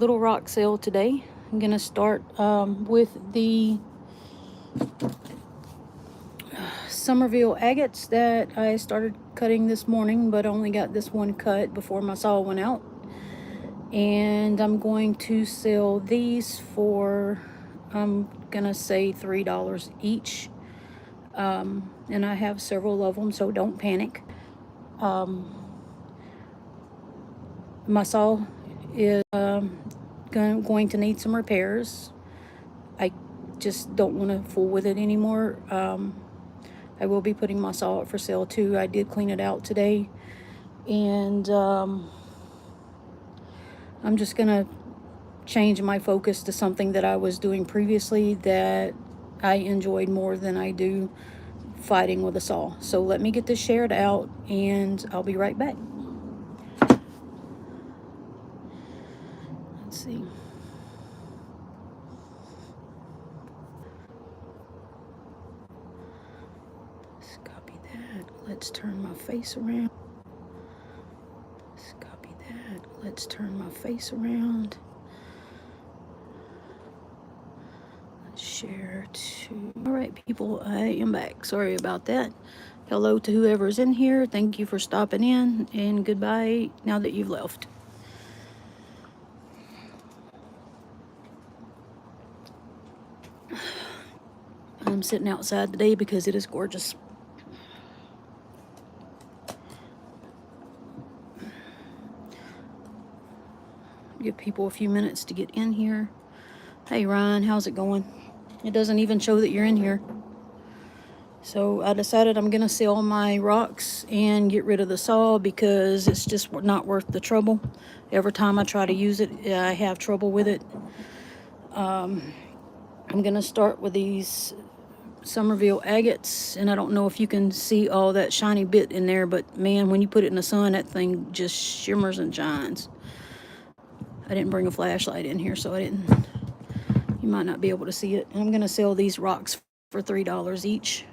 Little rock sale today. I'm gonna start with the Somerville agates that I started cutting this morning, but only got this one cut before my saw went out. And I'm going to sell these for, I'm gonna say $3 each. And I have several of them, so don't panic. My saw is going to need some repairs. I just don't want to fool with it anymore. I will be putting my saw up for sale too. I did clean it out today, and I'm just gonna change my focus to something that I was doing previously that I enjoyed more than I do fighting with a saw. So let me get this shared out and I'll be right back. Let's see. Let's copy that. Let's turn my face around. Let's copy that. Let's turn my face around. Share to. All right, people, I am back. Sorry about that. Hello to whoever's in here. Thank you for stopping in, and goodbye now that you've left. I'm sitting outside today because it is gorgeous. Give people a few minutes to get in here. Hey Ryan, how's it going? It doesn't even show that you're in here. So I decided I'm gonna sell my rocks and get rid of the saw because it's just not worth the trouble. Every time I try to use it, I have trouble with it. I'm gonna start with these Somerville agates, and I don't know if you can see all that shiny bit in there, but man, when you put it in the sun, that thing just shimmers and shines. I didn't bring a flashlight in here, so you might not be able to see it. And I'm gonna sell these rocks for $3 each.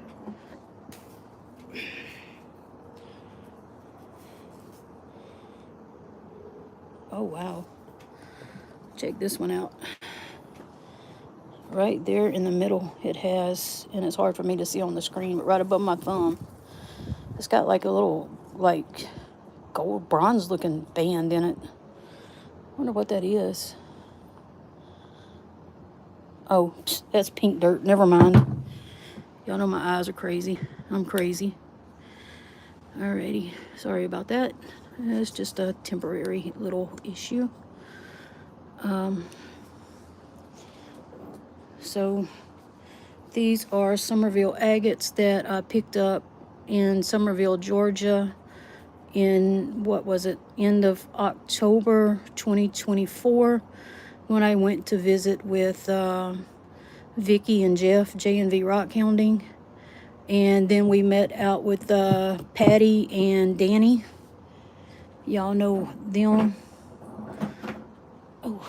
Oh wow, check this one out. Right there in the middle it has, and it's hard for me to see on the screen, but right above my thumb, it's got like a little like gold bronze looking band in it. Wonder what that is. Oh, that's pink dirt. Never mind. Y'all know my eyes are crazy. I'm crazy. Alrighty, sorry about that. It's just a temporary little issue. So these are Somerville agates that I picked up in Somerville, Georgia in, what was it, end of October 2024 when I went to visit with Vicky and Jeff, J&V Rock Hounding. And then we met out with Patty and Danny. Y'all know them. Oh.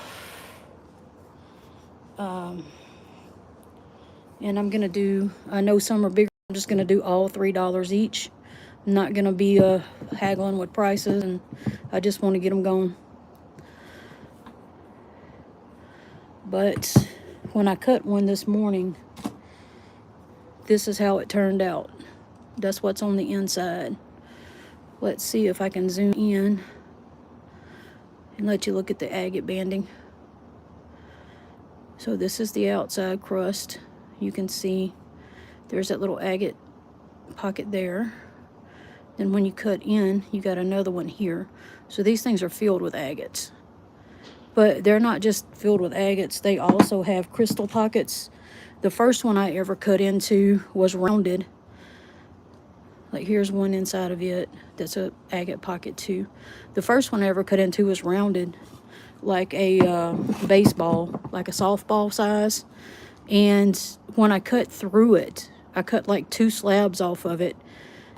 And I'm gonna do, I know some are bigger, I'm just gonna do all $3 each. I'm not gonna be haggling with prices, and I just want to get them going. But when I cut one this morning, this is how it turned out. That's what's on the inside. Let's see if I can zoom in and let you look at the agate banding. So this is the outside crust. You can see there's that little agate pocket there. Then when you cut in, you got another one here. So these things are filled with agates. But they're not just filled with agates, they also have crystal pockets. The first one I ever cut into was rounded. Like here's one inside of it that's a agate pocket too. The first one I ever cut into was rounded, like a baseball, like a softball size. And when I cut through it, I cut like 2 slabs off of it,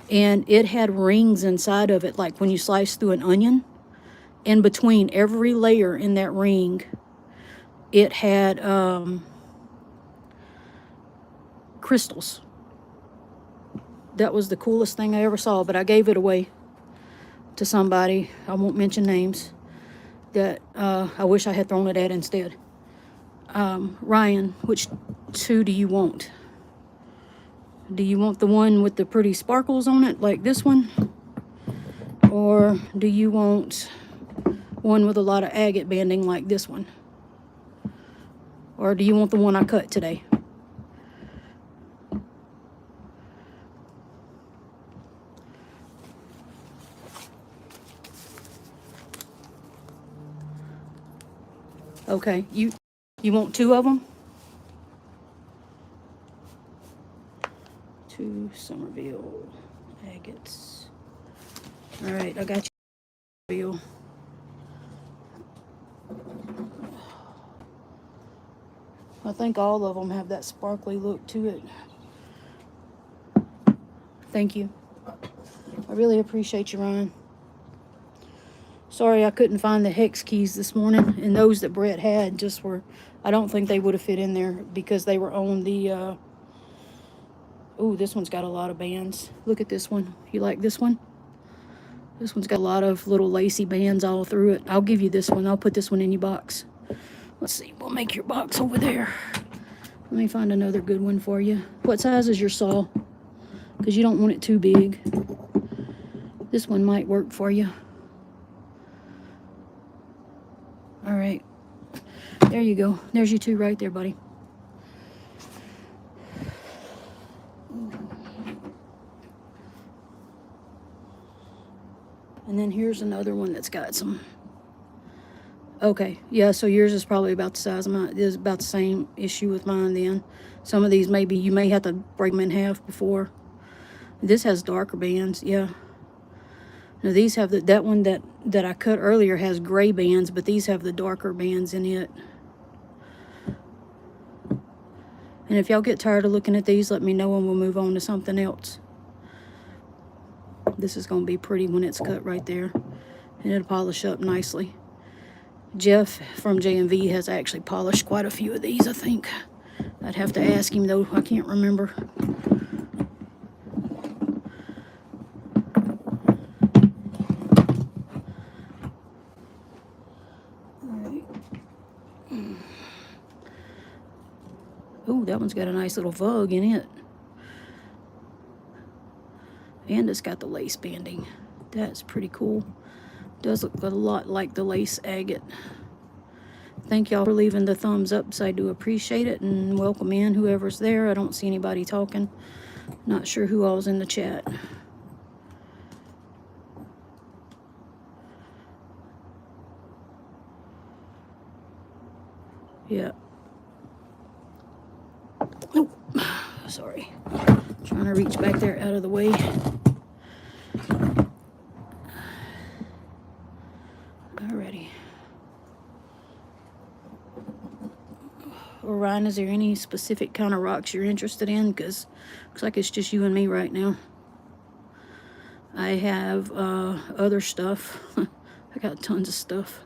and it had rings inside of it, like when you slice through an onion. In between every layer in that ring, it had crystals. That was the coolest thing I ever saw, but I gave it away to somebody. I won't mention names. that I wish I had thrown it at instead. Ryan, which two do you want? Do you want the one with the pretty sparkles on it, like this one? Or do you want one with a lot of agate banding, like this one? Or do you want the one I cut today? Okay, you want two of them? Two Somerville agates. All right, I got you. I think all of them have that sparkly look to it. Thank you. I really appreciate you, Ryan. Sorry I couldn't find the hex keys this morning, and those that Brett had just were, I don't think they would have fit in there because they were on the, ooh, this one's got a lot of bands. Look at this one. You like this one? This one's got a lot of little lacy bands all through it. I'll give you this one. I'll put this one in your box. Let's see. We'll make your box over there. Let me find another good one for you. What size is your saw? Because you don't want it too big. This one might work for you. All right. There you go. There's you two right there, buddy. And then here's another one that's got some. Okay, yeah, so yours is probably about the size of mine. It is about the same issue with mine then. Some of these maybe you may have to break them in half before. This has darker bands, yeah. Now these have that one that I cut earlier has gray bands, but these have the darker bands in it. And if y'all get tired of looking at these, let me know and we'll move on to something else. This is going to be pretty when it's cut right there. And it'll polish up nicely. Jeff from JMV has actually polished quite a few of these, I think. I'd have to ask him, though. I can't remember. Oh, that one's got a nice little vug in it. And it's got the lace banding. That's pretty cool. Does look a lot like the lace agate. Thank y'all for leaving the thumbs up. I do appreciate it, and welcome in whoever's there. I don't see anybody talking. Not sure who all's in the chat. Yeah. Oh, sorry. Trying to reach back there out of the way. Alrighty. Ryan, is there any specific kind of rocks you're interested in? Because looks like it's just you and me right now. I have other stuff. I got tons of stuff.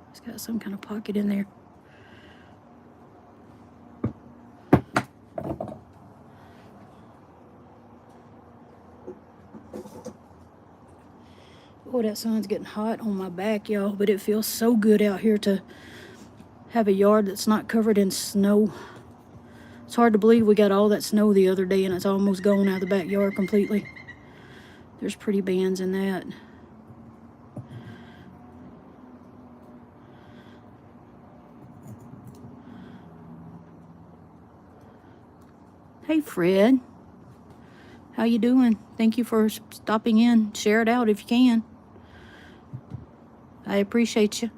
It's got some kind of pocket in there. Oh, that sun's getting hot on my back, y'all, but it feels so good out here to have a yard that's not covered in snow. It's hard to believe we got all that snow the other day and it's almost gone out of the backyard completely. There's pretty bands in that. Hey, Fred. How you doing? Thank you for stopping in. Share it out if you can. I appreciate you.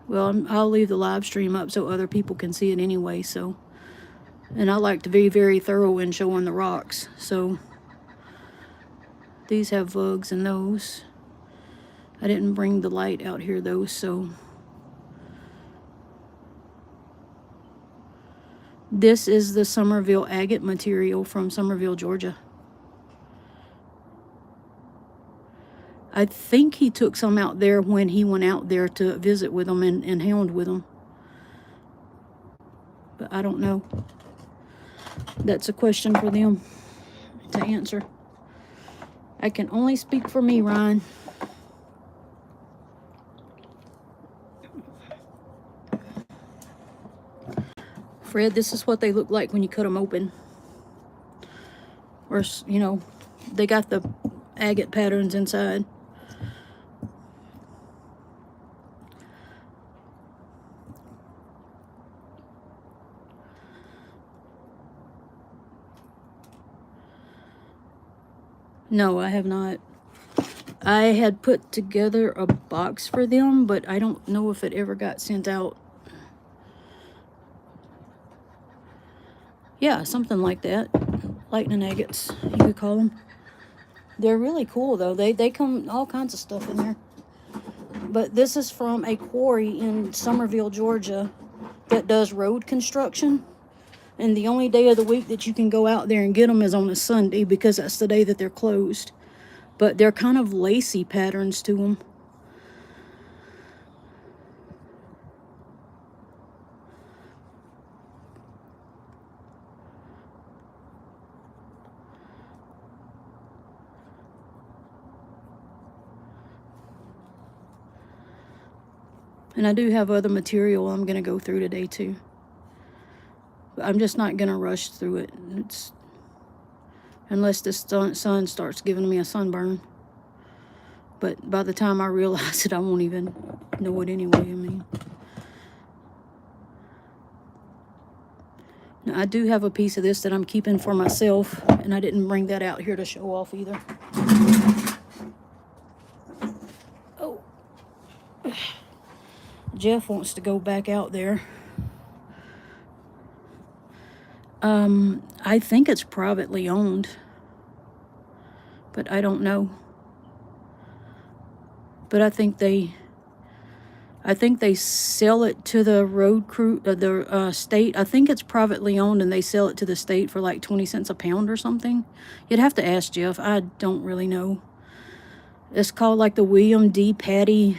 Well, I'll leave the live stream up so other people can see it anyway, so. And I like to be very thorough in showing the rocks, so. These have vugs in those. I didn't bring the light out here though, so. This is the Somerville agate material from Somerville, Georgia. I think he took some out there when he went out there to visit with them and hound with them. But I don't know. That's a question for them to answer. I can only speak for me, Ryan. Fred, this is what they look like when you cut them open. Or, you know, they got the agate patterns inside. No, I have not. I had put together a box for them, but I don't know if it ever got sent out. Yeah, something like that. Lightning agates, you could call them. They're really cool, though. They come all kinds of stuff in there. But this is from a quarry in Somerville, Georgia that does road construction. And the only day of the week that you can go out there and get them is on a Sunday, because that's the day that they're closed. But they're kind of lacy patterns to them. And I do have other material I'm going to go through today too. But I'm just not going to rush through it. Unless this sun starts giving me a sunburn. But by the time I realize it, I won't even know it anyway. I mean, now, I do have a piece of this that I'm keeping for myself, and I didn't bring that out here to show off either. Oh. Jeff wants to go back out there. I think it's privately owned, but I don't know. But I think they sell it to the road crew, the state. I think it's privately owned, and they sell it to the state for like 20 cents a pound or something. You'd have to ask Jeff. I don't really know. It's called like the William D. Patty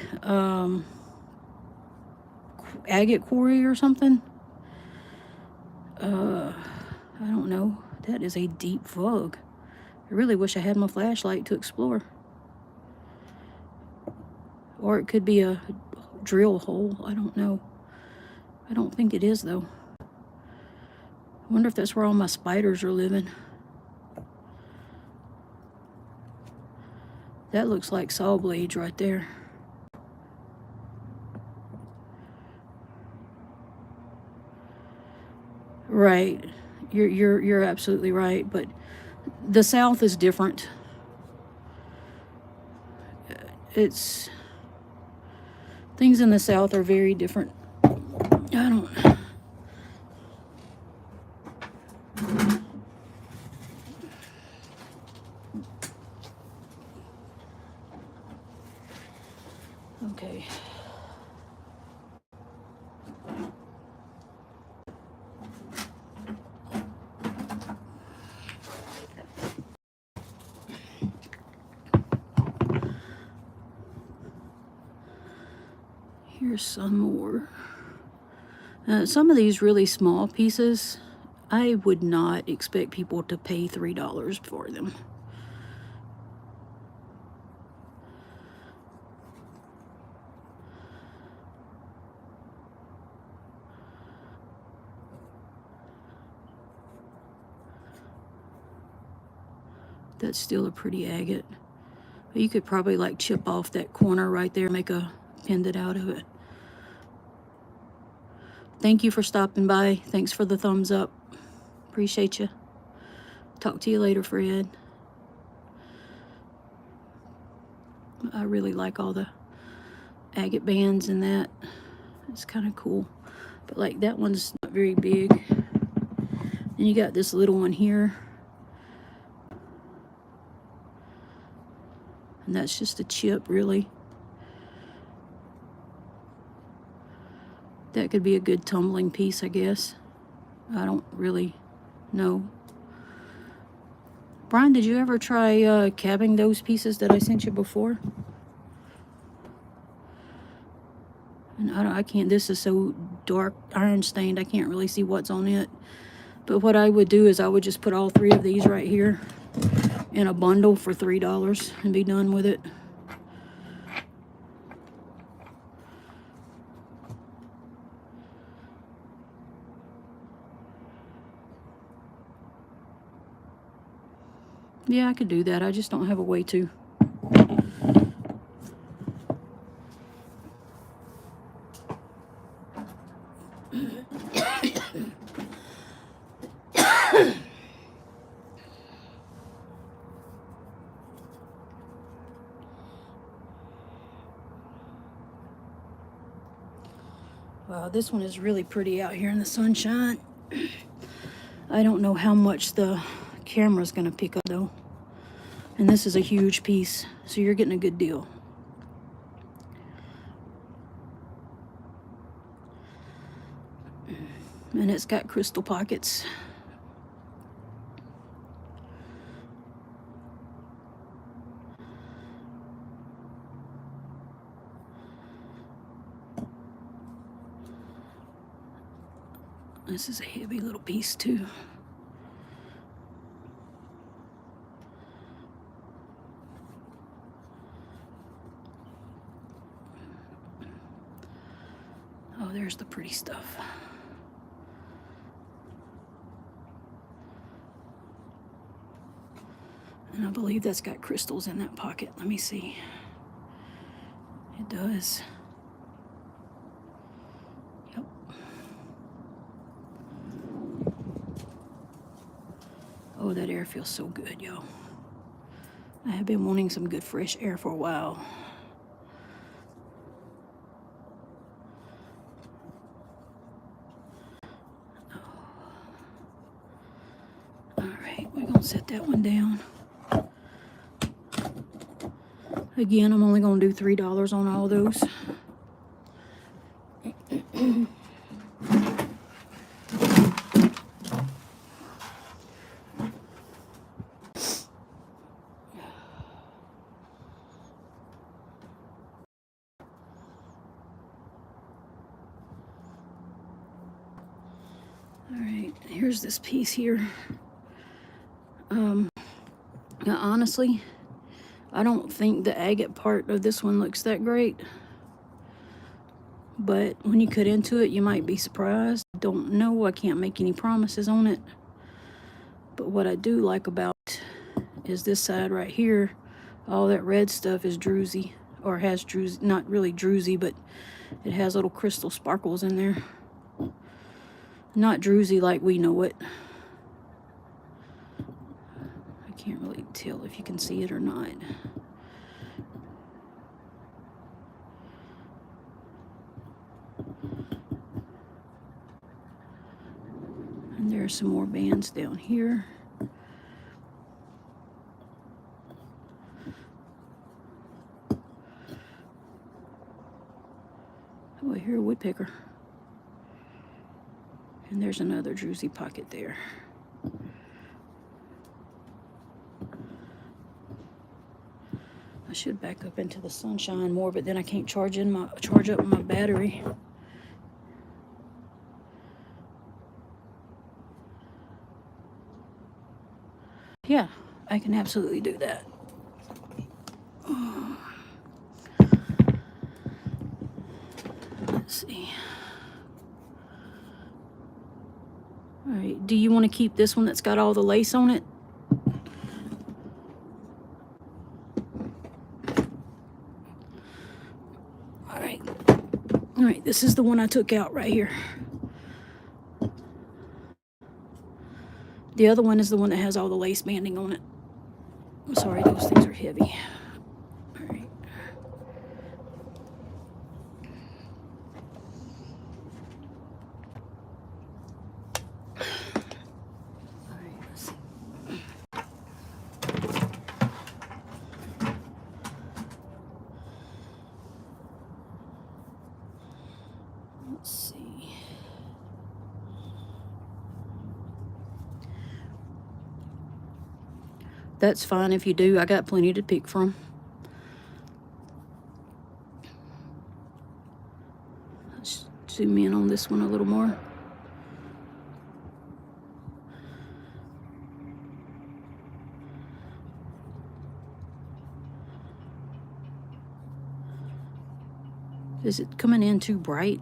agate quarry or something. I don't know. That is a deep fog. I really wish I had my flashlight to explore. Or it could be a drill hole. I don't know. I don't think it is, though. I wonder if that's where all my spiders are living. That looks like saw blades right there. Right. You're absolutely right, but the South is different. It's things in the South are very different. I don't. Okay. Here's some more. Some of these really small pieces, I would not expect people to pay $3 for them. That's still a pretty agate. You could probably like chip off that corner right there, make a pendant out of it. Thank you for stopping by. Thanks for the thumbs up. Appreciate you. Talk to you later, Fred. I really like all the agate bands and that. It's kind of cool. But like that one's not very big. And you got this little one here. And that's just a chip, really. That could be a good tumbling piece, I guess. I don't really know. Brian, did you ever try cabbing those pieces that I sent you before? And I can't, this is so dark, iron stained, I can't really see what's on it. But what I would do is I would just put all 3 of these right here in a bundle for $3 and be done with it. Yeah, I could do that. I just don't have a way to. Wow, this one is really pretty out here in the sunshine. I don't know how much the camera's going to pick up, though. And this is a huge piece, so you're getting a good deal. And it's got crystal pockets. This is a heavy little piece, too. Oh, there's the pretty stuff. And I believe that's got crystals in that pocket. Let me see. It does. Yep. Oh, that air feels so good, yo. I have been wanting some good fresh air for a while. All right, we're gonna set that one down. Again, I'm only gonna do $3 on all those. Alright, here's this piece here. Now honestly, I don't think the agate part of this one looks that great. But when you cut into it, you might be surprised. Don't know, I can't make any promises on it. But what I do like about it is this side right here. All that red stuff is druzy, or has druzy, not really druzy, but it has little crystal sparkles in there. Not druzy like we know it. I can't really tell if you can see it or not. And there are some more bands down here. Oh, I hear a woodpecker. And there's another druzy pocket there. I should back up into the sunshine more, but then I can't charge up my battery. Yeah, I can absolutely do that. Let's see. All right, do you want to keep this one that's got all the lace on it? All right, this is the one I took out right here. The other one is the one that has all the lace banding on it. I'm sorry, those things are heavy. All right. All right, let's see. Let's see. that's fine if you do. I got plenty to pick from. Let's zoom in on this one a little more. Is it coming in too bright?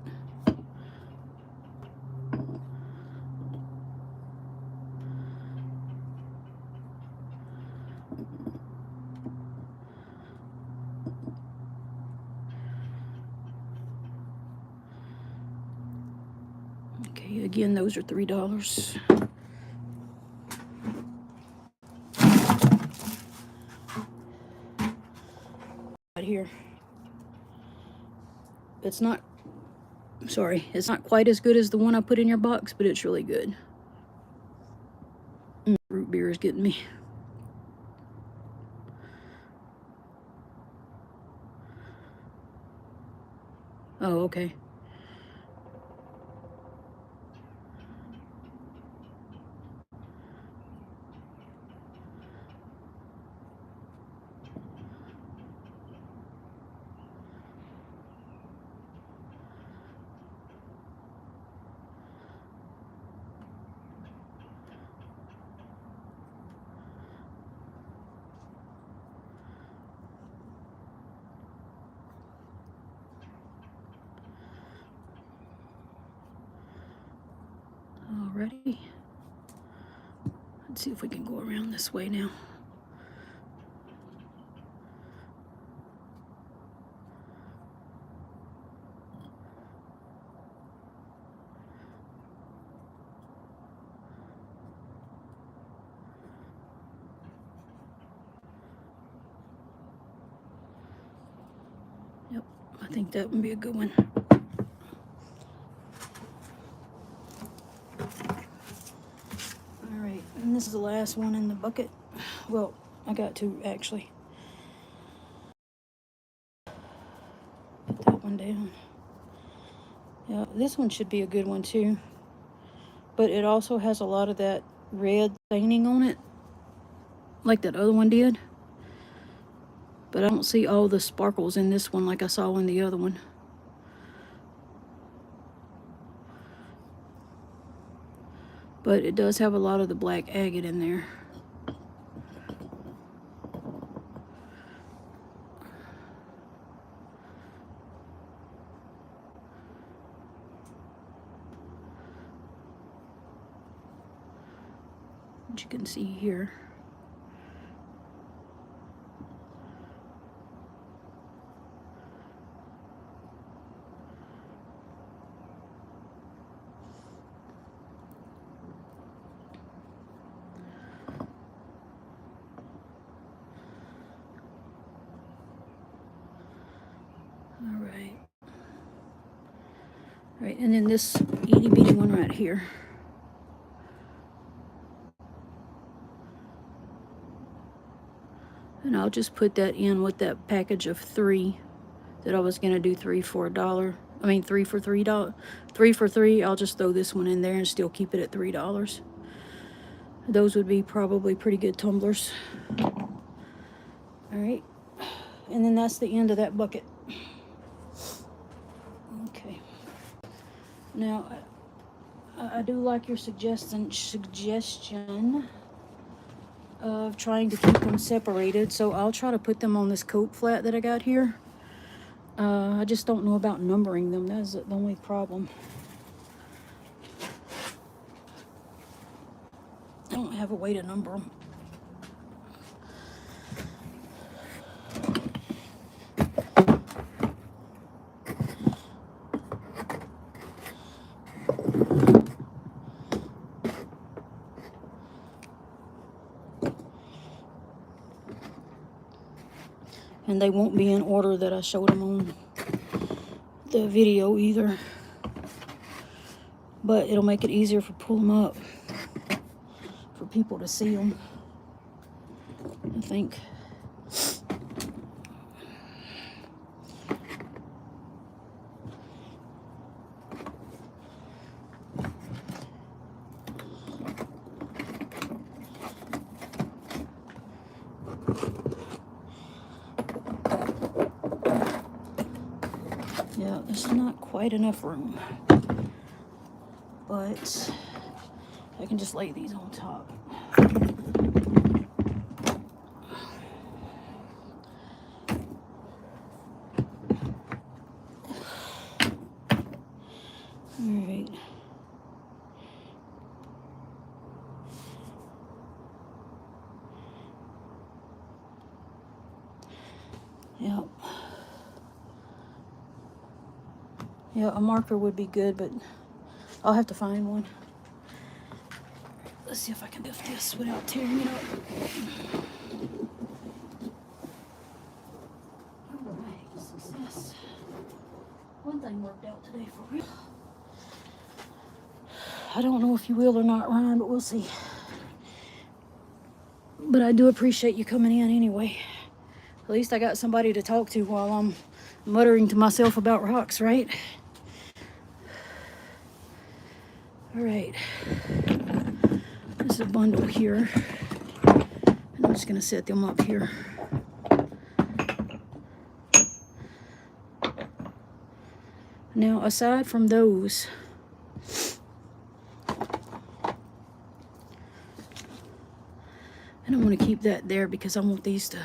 Okay, again, those are $3. Right here. It's not, sorry, it's not quite as good as the one I put in your box, but it's really good. Root beer is getting me. Oh, okay. Alrighty. Let's see if we can go around this way now. Yep, I think that would be a good one. Alright, and this is the last one in the bucket. Well, I got two actually. Put that one down. Yeah, this one should be a good one too. But it also has a lot of that red staining on it, like that other one did. But I don't see all the sparkles in this one like I saw in the other one. But it does have a lot of the black agate in there. Which you can see here. Right, and then this itty bitty one right here. And I'll just put that in with that package of 3 that I was gonna do 3 for $1. I mean 3 for $3. 3 for 3. I'll just throw this one in there and still keep it at $3. Those would be probably pretty good tumblers. All right, and then that's the end of that bucket. Okay. Now, I do like your suggestion of trying to keep them separated, so I'll try to put them on this coat flat that I got here. I just don't know about numbering them. That's the only problem. I don't have a way to number them. And they won't be in order that I showed them on the video either. But it'll make it easier for pull them up for people to see them, I think. Yeah, there's not quite enough room, but I can just lay these on top. All right. Yep. Yeah, a marker would be good, but I'll have to find one. Let's see if I can lift this without tearing it up. Alright, success. One thing worked out today for me. I don't know if you will or not, Ryan, but we'll see. But I do appreciate you coming in anyway. At least I got somebody to talk to while I'm muttering to myself about rocks, right? Alright. There's a bundle here. And I'm just going to set them up here. Now, aside from those, I don't want to keep that there because I want these to...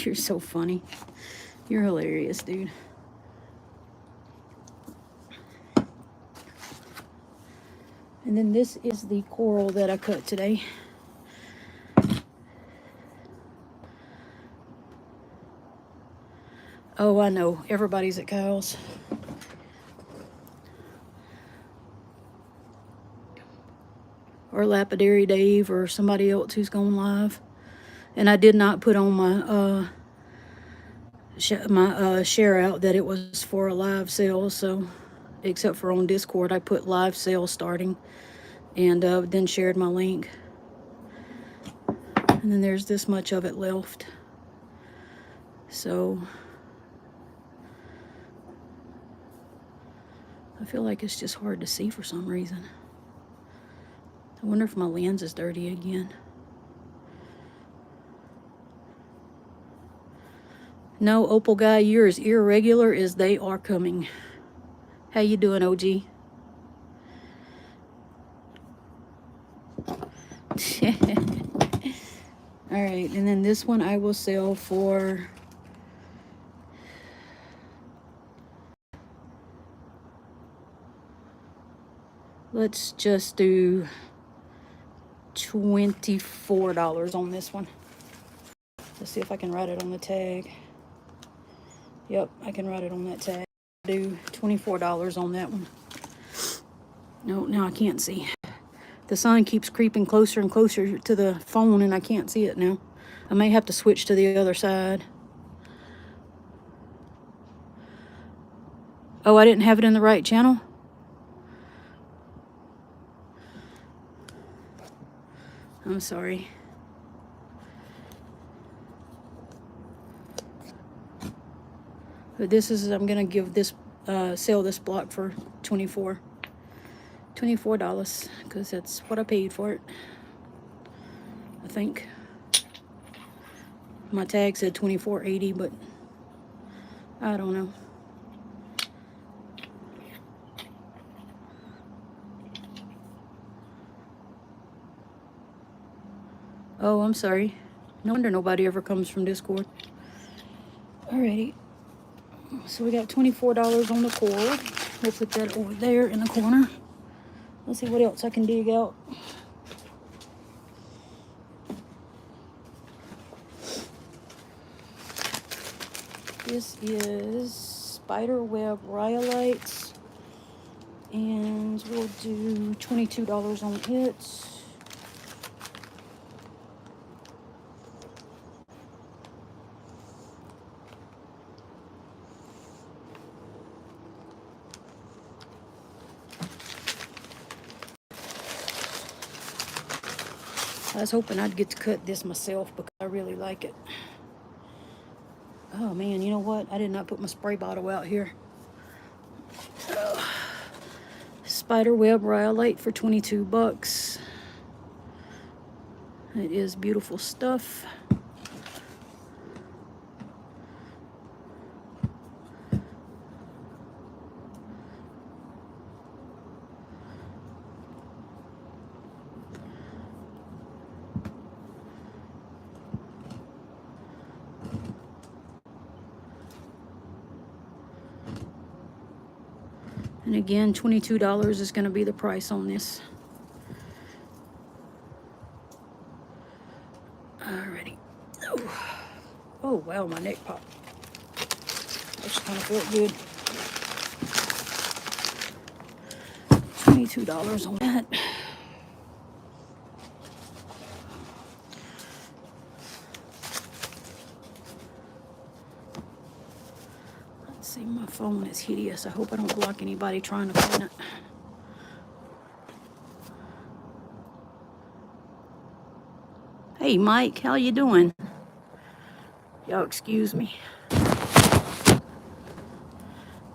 You're so funny. You're hilarious, dude. And then this is the coral that I cut today. Oh, I know. Everybody's at Kyle's. Or Lapidary Dave or somebody else who's going live. And I did not put on my share out that it was for a live sale. So, except for on Discord, I put live sale starting. And then shared my link. And then there's this much of it left. So... I feel like it's just hard to see for some reason. I wonder if my lens is dirty again. No, Opal Guy, you're as irregular as they are coming. How you doing, OG? Alright, and then this one I will sell for... Let's just do $24 on this one. Let's see if I can write it on the tag. Yep, I can write it on that tag. Do $24 on that one. No, now I can't see. The sun keeps creeping closer and closer to the phone and I can't see it now. I may have to switch to the other side. Oh, I didn't have it in the right channel? I'm sorry. But this is, I'm gonna give this, sell this block for $24, because that's what I paid for it. I think. My tag said $24.80, but I don't know. Oh, I'm sorry. No wonder nobody ever comes from Discord. Alrighty. So we got $24 on the coral. We'll put that over there in the corner. Let's see what else I can dig out. This is spiderweb rhyolites. And we'll do $22 on it. I was hoping I'd get to cut this myself because I really like it. Oh man, you know what? I did not put my spray bottle out here. Spiderweb rhyolite for $22. It is beautiful stuff. And again, $22 is going to be the price on this. Alrighty. Oh wow, my neck popped. That kind of felt good. $22 on that. Let's see, my phone is hideous. I hope I don't block anybody trying to clean it. Hey Mike, how you doing? Y'all excuse me.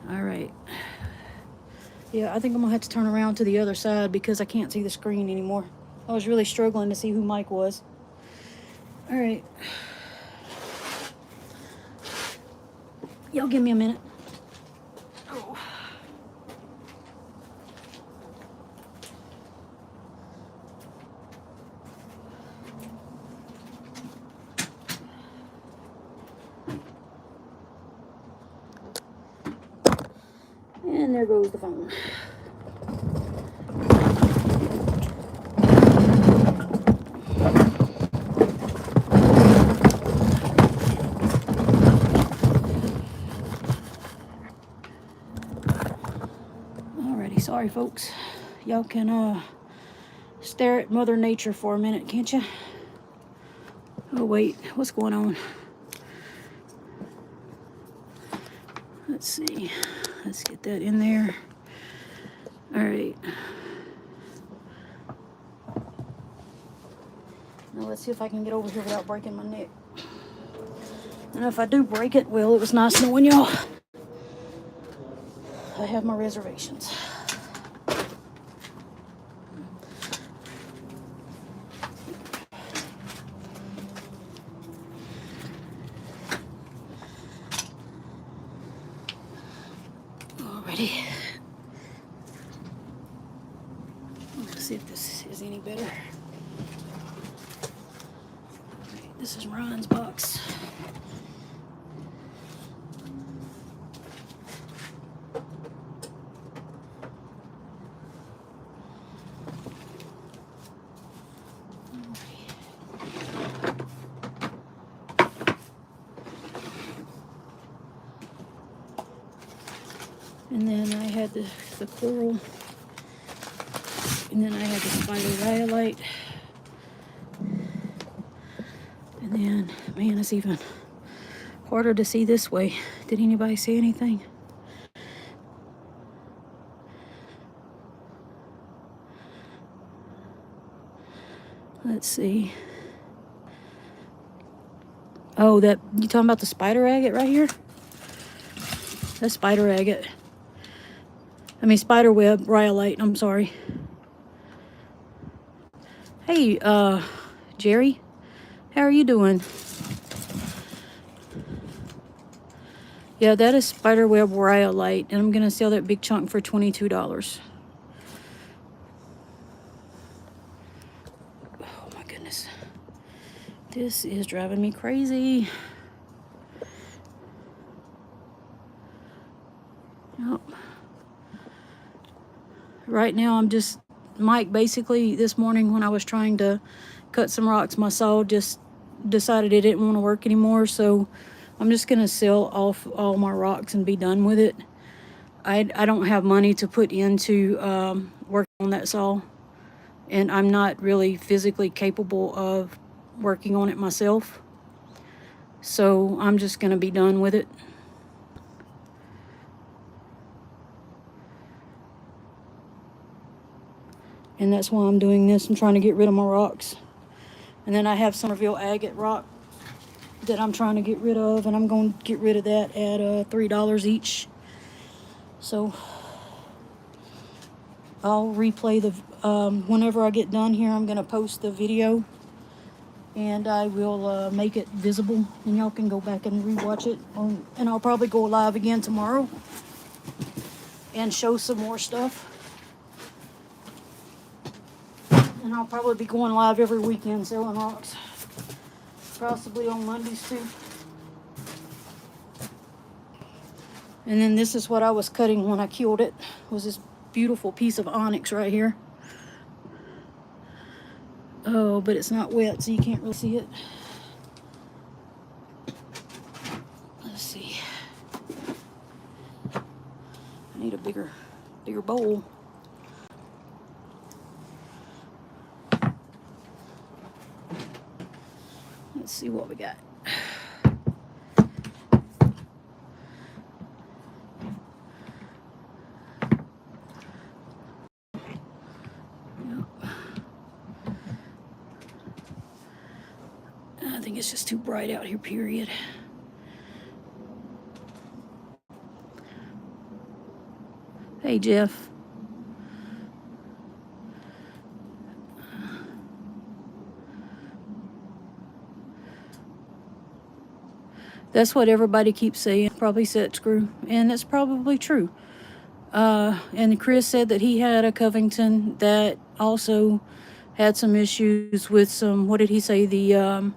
Alright. Yeah, I think I'm gonna have to turn around to the other side because I can't see the screen anymore. I was really struggling to see who Mike was. Alright. Y'all give me a minute. Oh. And there goes the phone. Alrighty, sorry folks. Y'all can stare at Mother Nature for a minute, can't you? Oh wait, what's going on? Let's see. Let's get that in there. Alright. Now let's see if I can get over here without breaking my neck. And if I do break it, well, it was nice knowing y'all. I have my reservations. Alrighty. Let's see if this is any better. Alright, this is Ryan's box. And then I had the coral. And then I had the spider rhyolite. And then, man, it's even harder to see this way. Did anybody see anything? Let's see. Oh, that, you talking about the spider agate right here? That's spider agate. I mean, spider web rhyolite, I'm sorry. Hey, Jerry, how are you doing? Yeah, that is spider web rhyolite, and I'm gonna sell that big chunk for $22. Oh my goodness. This is driving me crazy. Yep. Right now I'm just, Mike basically this morning when I was trying to cut some rocks, my saw just decided it didn't want to work anymore, so I'm just gonna sell off all my rocks and be done with it. I don't have money to put into working on that saw, and I'm not really physically capable of working on it myself, so I'm just gonna be done with it. And that's why I'm doing this. I'm trying to get rid of my rocks. And then I have Somerville agate rock that I'm trying to get rid of, and I'm going to get rid of that at $3 each. So I'll replay the whenever I get done here, I'm going to post the video and I will make it visible, and y'all can go back and rewatch it. And I'll probably go live again tomorrow and show some more stuff. And I'll probably be going live every weekend selling rocks, possibly on Mondays too. And then this is what I was cutting when I killed it, was this beautiful piece of onyx right here. Oh, but it's not wet, so you can't really see it. Let's see. I need a bigger bowl. Let's see what we got. I think it's just too bright out here, period. Hey, Jeff. That's what everybody keeps saying, probably set screw, and that's probably true. And Chris said that he had a Covington that also had some issues with some, what did he say, the,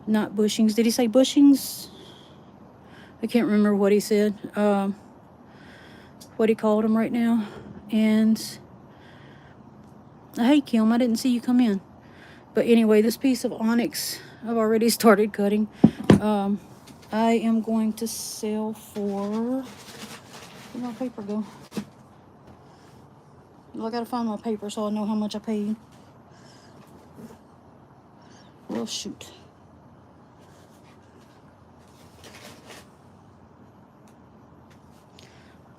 not bushings, did he say bushings? I can't remember what he said, what he called them right now. And, hey Kim, I didn't see you come in. But anyway, this piece of onyx, I've already started cutting. I am going to sell for, where'd my paper go? Well, I gotta find my paper so I know how much I paid. Well, shoot.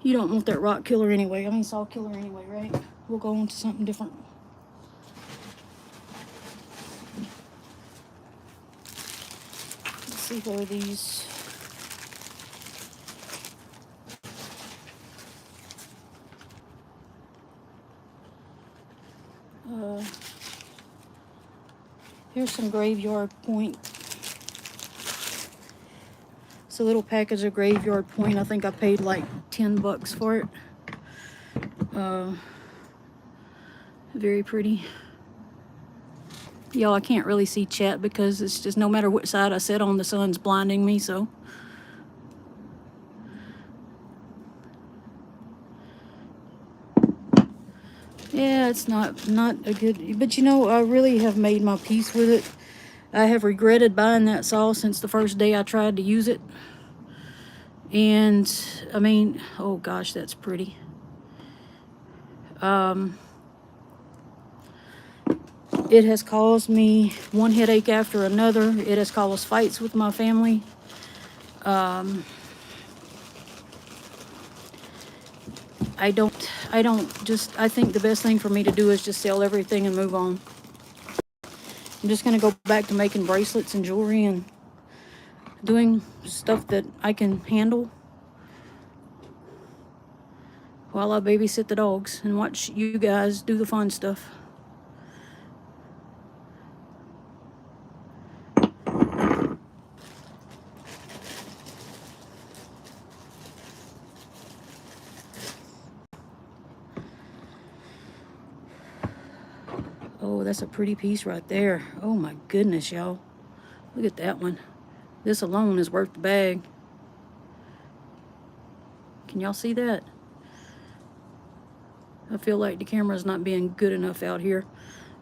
You don't want that rock killer anyway. I mean, saw killer anyway, right? We'll go on to something different. Let's see where these. Here's some graveyard point. It's a little package of graveyard point. I think I paid like $10 for it. Very pretty. Y'all, I can't really see chat because it's just no matter which side I sit on, the sun's blinding me, so. Yeah, it's not a good, but you know, I really have made my peace with it. I have regretted buying that saw since the first day I tried to use it. And, I mean, oh gosh, that's pretty. It has caused me one headache after another. It has caused fights with my family. I think the best thing for me to do is just sell everything and move on. I'm just going to go back to making bracelets and jewelry and doing stuff that I can handle while I babysit the dogs and watch you guys do the fun stuff. Oh, that's a pretty piece right there. Oh my goodness, y'all. Look at that one. This alone is worth the bag. Can y'all see that? I feel like the camera's not being good enough out here.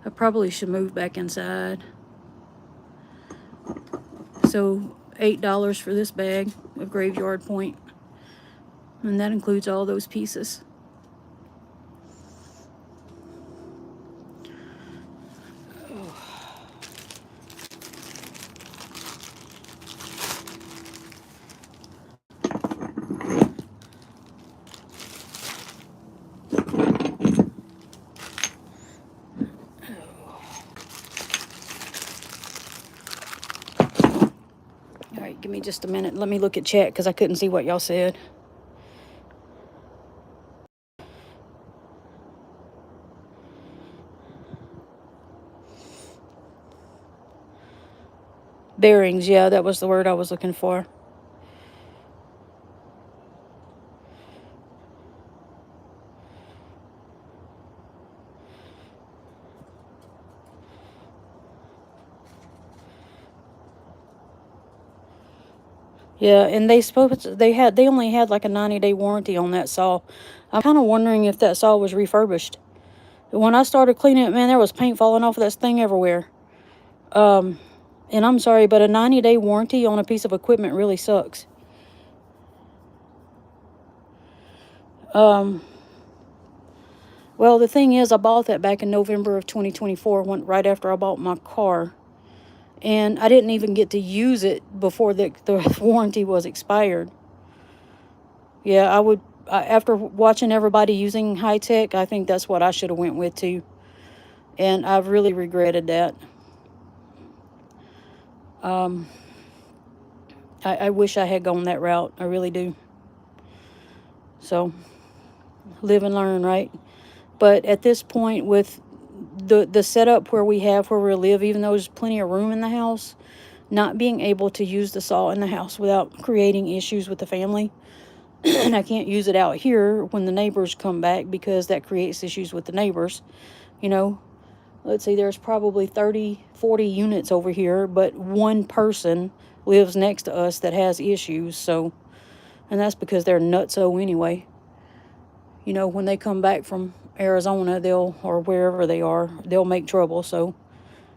I probably should move back inside. So $8 for this bag of graveyard point. And that includes all those pieces. Alright, give me just a minute. Let me look at chat because I couldn't see what y'all said. Bearings, yeah, that was the word I was looking for. Yeah, and they only had like a 90-day warranty on that saw. I'm kind of wondering if that saw was refurbished. When I started cleaning it, man, there was paint falling off of that thing everywhere. And I'm sorry, but a 90-day warranty on a piece of equipment really sucks. Well, the thing is, I bought that back in November of 2024, right after I bought my car. And I didn't even get to use it before the warranty was expired. Yeah, after watching everybody using high tech, I think that's what I should have went with too. And I've really regretted that. I wish I had gone that route. I really do. So, live and learn, right? But at this point, with the setup where we live, even though there's plenty of room in the house, not being able to use the saw in the house without creating issues with the family. And I can't use it out here when the neighbors come back because that creates issues with the neighbors. You know, let's see, there's probably 30, 40 units over here, but one person lives next to us that has issues. So, and that's because they're nutso anyway. You know, when they come back from Arizona, or wherever they are, they'll make trouble. So,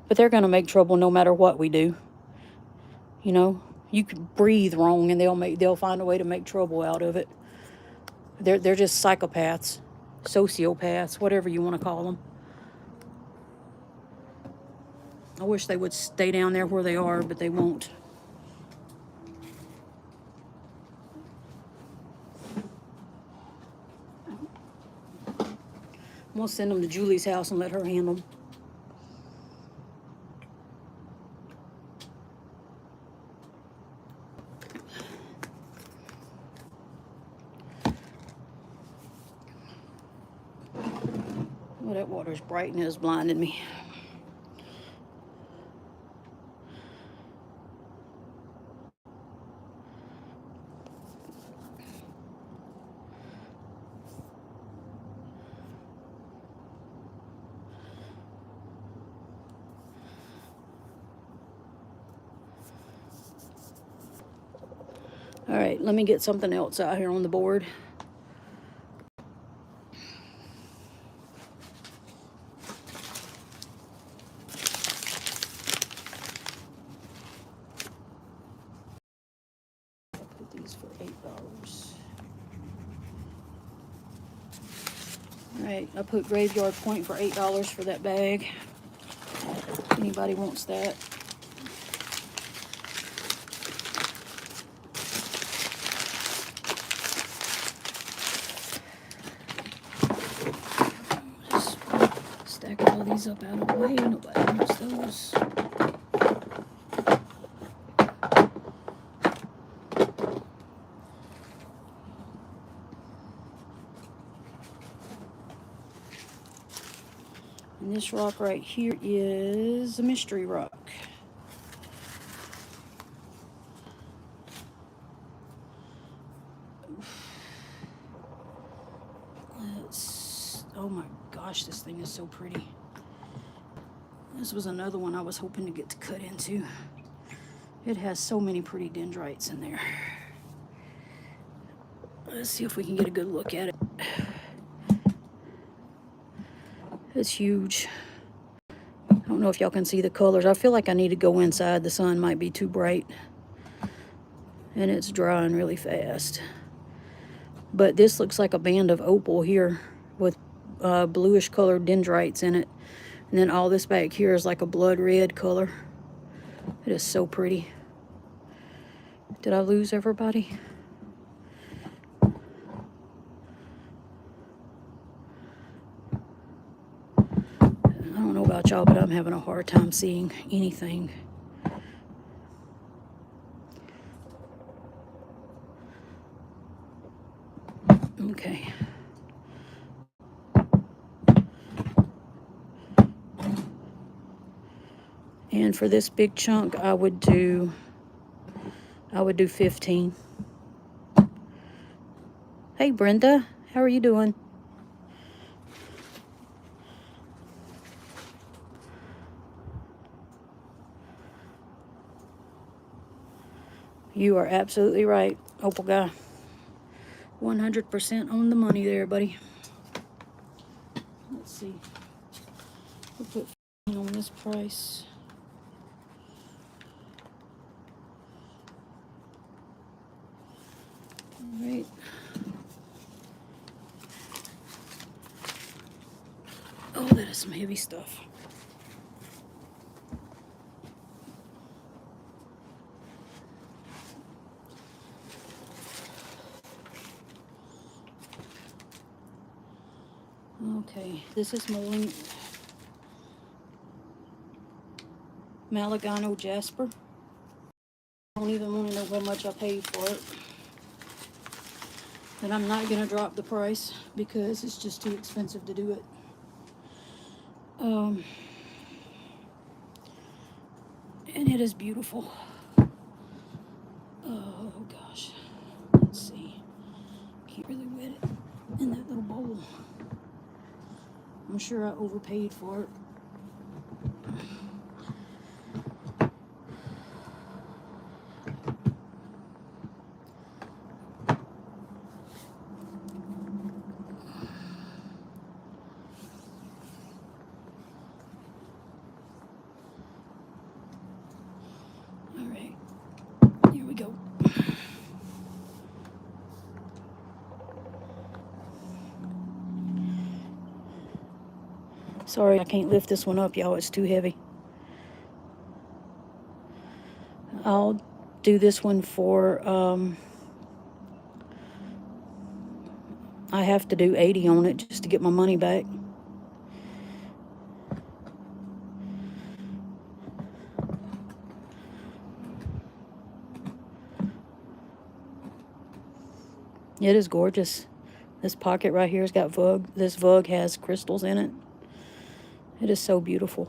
but they're going to make trouble no matter what we do. You know, you could breathe wrong and they'll find a way to make trouble out of it. They're just psychopaths, sociopaths, whatever you want to call them. I wish they would stay down there where they are, but they won't. I'm gonna send them to Julie's house and let her handle them. Well, that water's bright and it's blinding me. All right, let me get something else out here on the board. Put these for $8. All right, I put Graveyard Point for $8 for that bag. If anybody wants that. Just stack all these up out of the way. Nobody wants those. And this rock right here is a mystery rock. Oh my gosh, this thing is so pretty. This was another one I was hoping to get to cut into. It has so many pretty dendrites in there. Let's see if we can get a good look at it. It's huge. I don't know if y'all can see the colors. I feel like I need to go inside. The sun might be too bright. And it's drying really fast. But this looks like a band of opal here with bluish colored dendrites in it. And then all this back here is like a blood red color. It is so pretty. Did I lose everybody? I don't know about y'all, but I'm having a hard time seeing anything. Okay. And for this big chunk, I would do 15. Hey Brenda, how are you doing? You are absolutely right, Opal Guy. 100% on the money there, buddy. Let's see. We'll put 15 on this price. All right. Oh, that is some heavy stuff. Okay, this is Malagano Jasper. I don't even want to know how much I paid for it. And I'm not going to drop the price because it's just too expensive to do it. And it is beautiful. Oh gosh. Let's see. Can't really wet it in that little bowl. I'm sure I overpaid for it. Sorry, I can't lift this one up, y'all. It's too heavy. I'll do this one for, I have to do 80 on it just to get my money back. It is gorgeous. This pocket right here has got Vug. This Vug has crystals in it. It is so beautiful.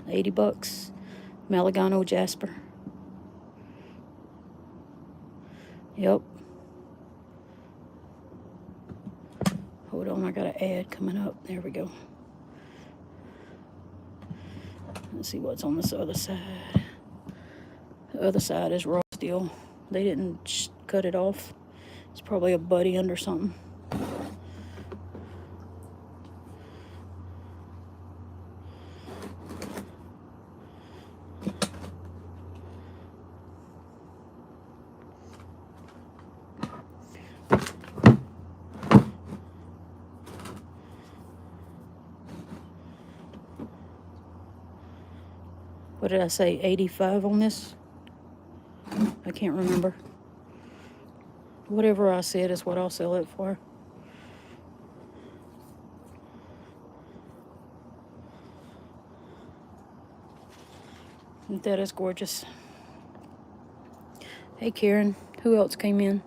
$80. Malagano Jasper. Yep. Hold on, I got an ad coming up. There we go. Let's see what's on this other side. The other side is raw steel. They didn't cut it off. It's probably a buddy under something. What did I say, 85 on this? I can't remember. Whatever I said is what I'll sell it for. That is gorgeous. Hey Karen, who else came in?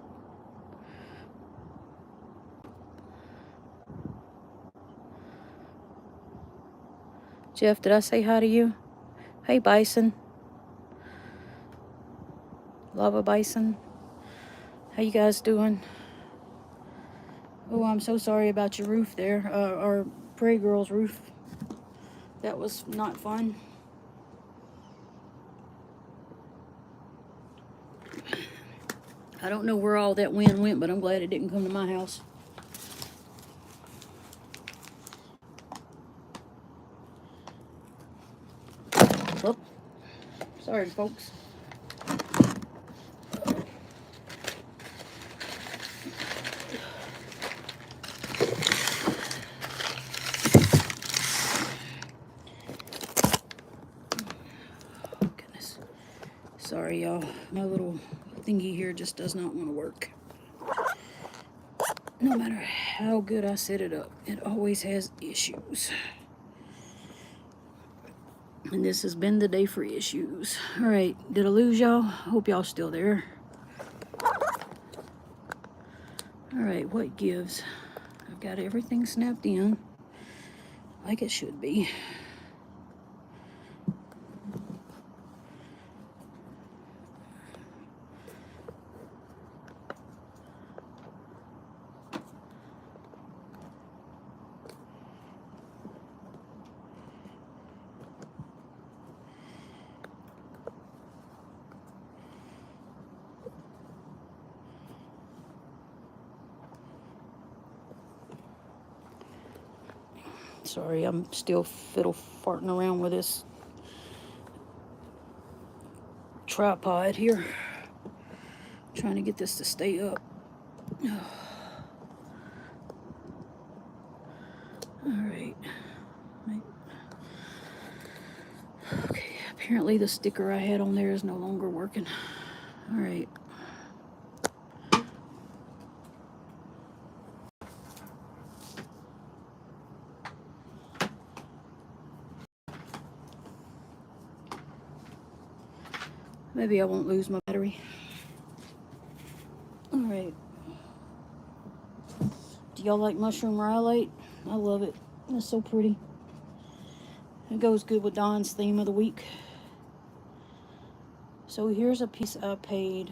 Jeff, did I say hi to you? Hey Bison. Lava Bison. How you guys doing? Oh, I'm so sorry about your roof there. Our Prairie Girl's roof. That was not fun. I don't know where all that wind went, but I'm glad it didn't come to my house. Oh, sorry, folks. Goodness. Sorry, y'all. My little thingy here just does not want to work. No matter how good I set it up, it always has issues. And this has been the day for issues. All right, did I lose y'all? Hope y'all still there. All right, what gives? I've got everything snapped in like it should be. Sorry, I'm still fiddle farting around with this tripod here, trying to get this to stay up. All right. Okay, apparently the sticker I had on there is no longer working. All right. Maybe I won't lose my battery. All right. Do y'all like mushroom rhyolite? I love it. It's so pretty. It goes good with Dawn's theme of the week. So here's a piece I paid,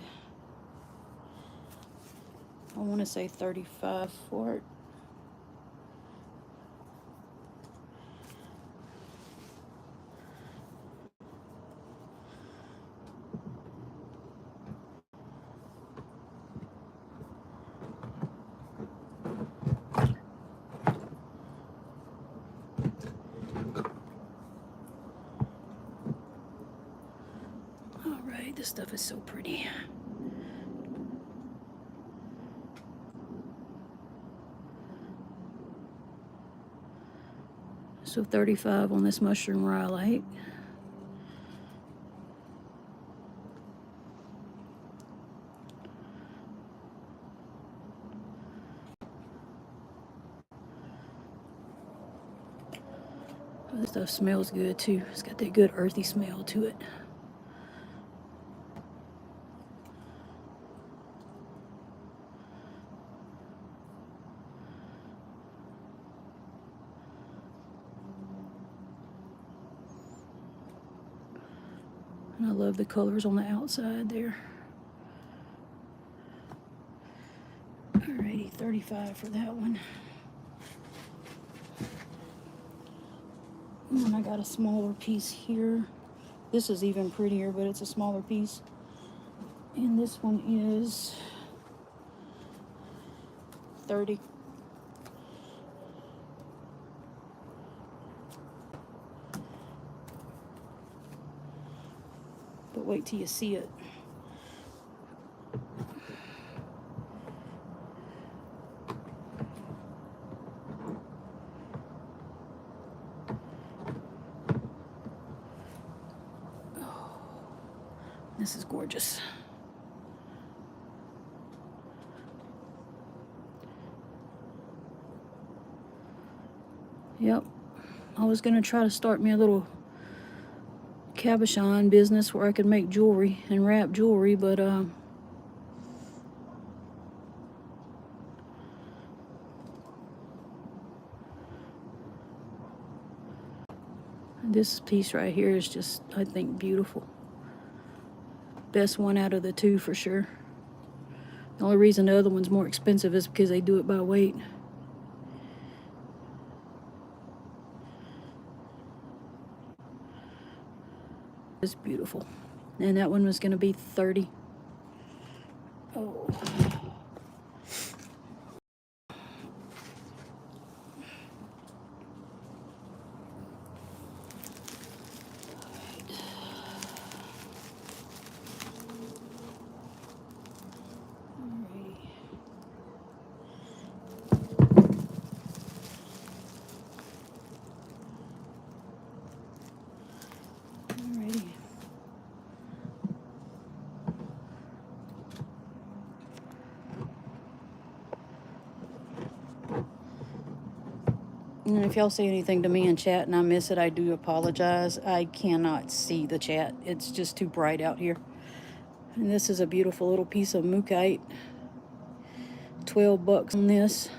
I want to say $35 for it. All right, this stuff is so pretty. So $35 on this mushroom rhyolite. Oh, this stuff smells good too. It's got that good earthy smell to it. And I love the colors on the outside there. Alrighty, $35 for that one. And I got a smaller piece here. This is even prettier, but it's a smaller piece. And this one is $30. But wait till you see it. Oh, this is gorgeous. Yep. I was gonna try to start me a little cabochon business where I could make jewelry and wrap jewelry, but this piece right here is just, I think, beautiful. Best one out of the two for sure. The only reason the other one's more expensive is because they do it by weight. It's beautiful. And that one was gonna be $30. Oh. And if y'all say anything to me in chat and I miss it, I do apologize. I cannot see the chat. It's just too bright out here. And this is a beautiful little piece of mookaite. 12 bucks on this.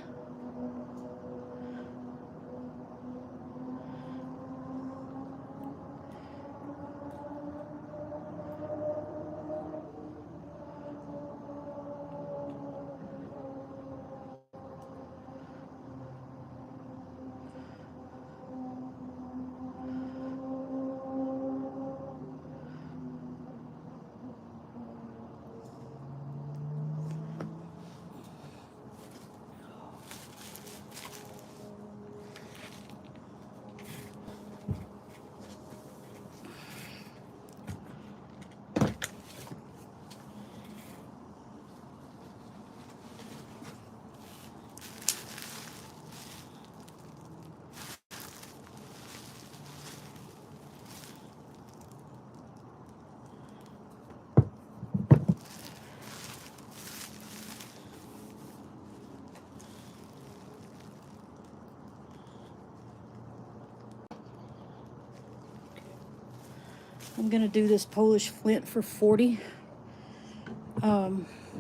I'm gonna do this Polish flint for 40.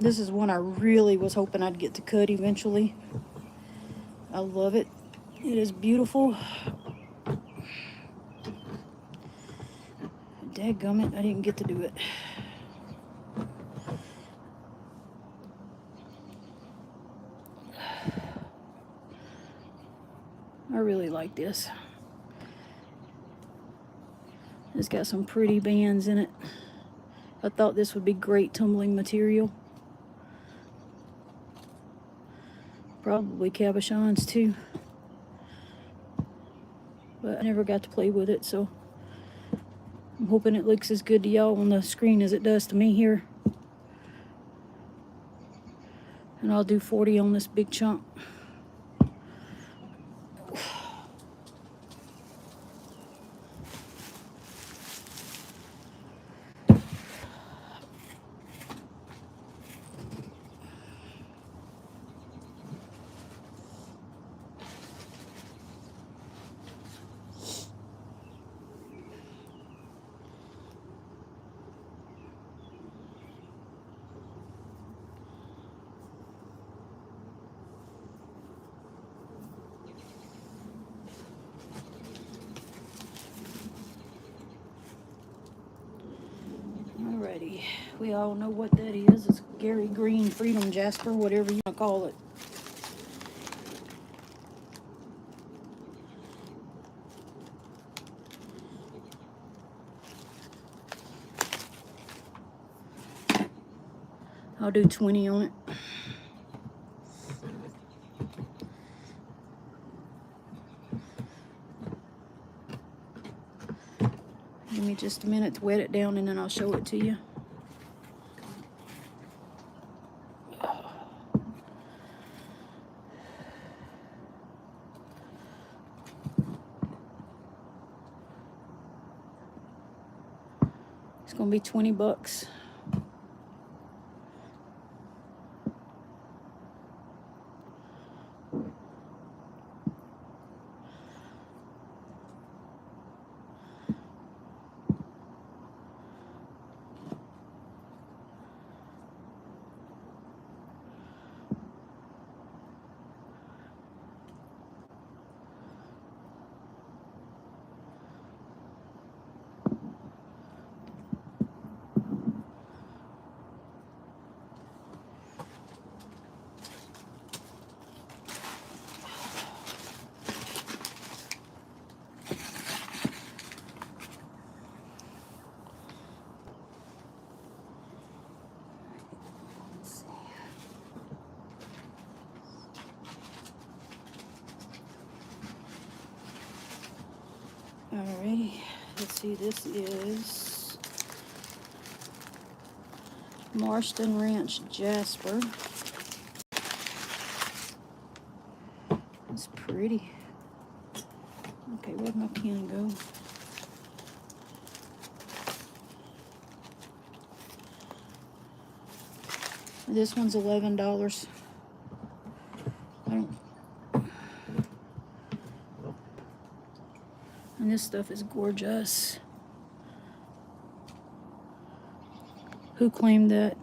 This is one I really was hoping I'd get to cut eventually. I love it. It is beautiful. Dadgummit, I didn't get to do it. I really like this. It's got some pretty bands in it. I thought this would be great tumbling material. Probably cabochons too. But I never got to play with it, so I'm hoping it looks as good to y'all on the screen as it does to me here. And I'll do 40 on this big chunk. Alrighty, we all know what that is. It's Gary Green Freedom Jasper, whatever you want to call it. I'll do 20 on it. Give me just a minute to wet it down and then I'll show it to you. It's gonna be 20 bucks. Alrighty, let's see, this is Marston Ranch Jasper. It's pretty. Okay, where'd my pen go? This one's $11. And this stuff is gorgeous. Who claimed that?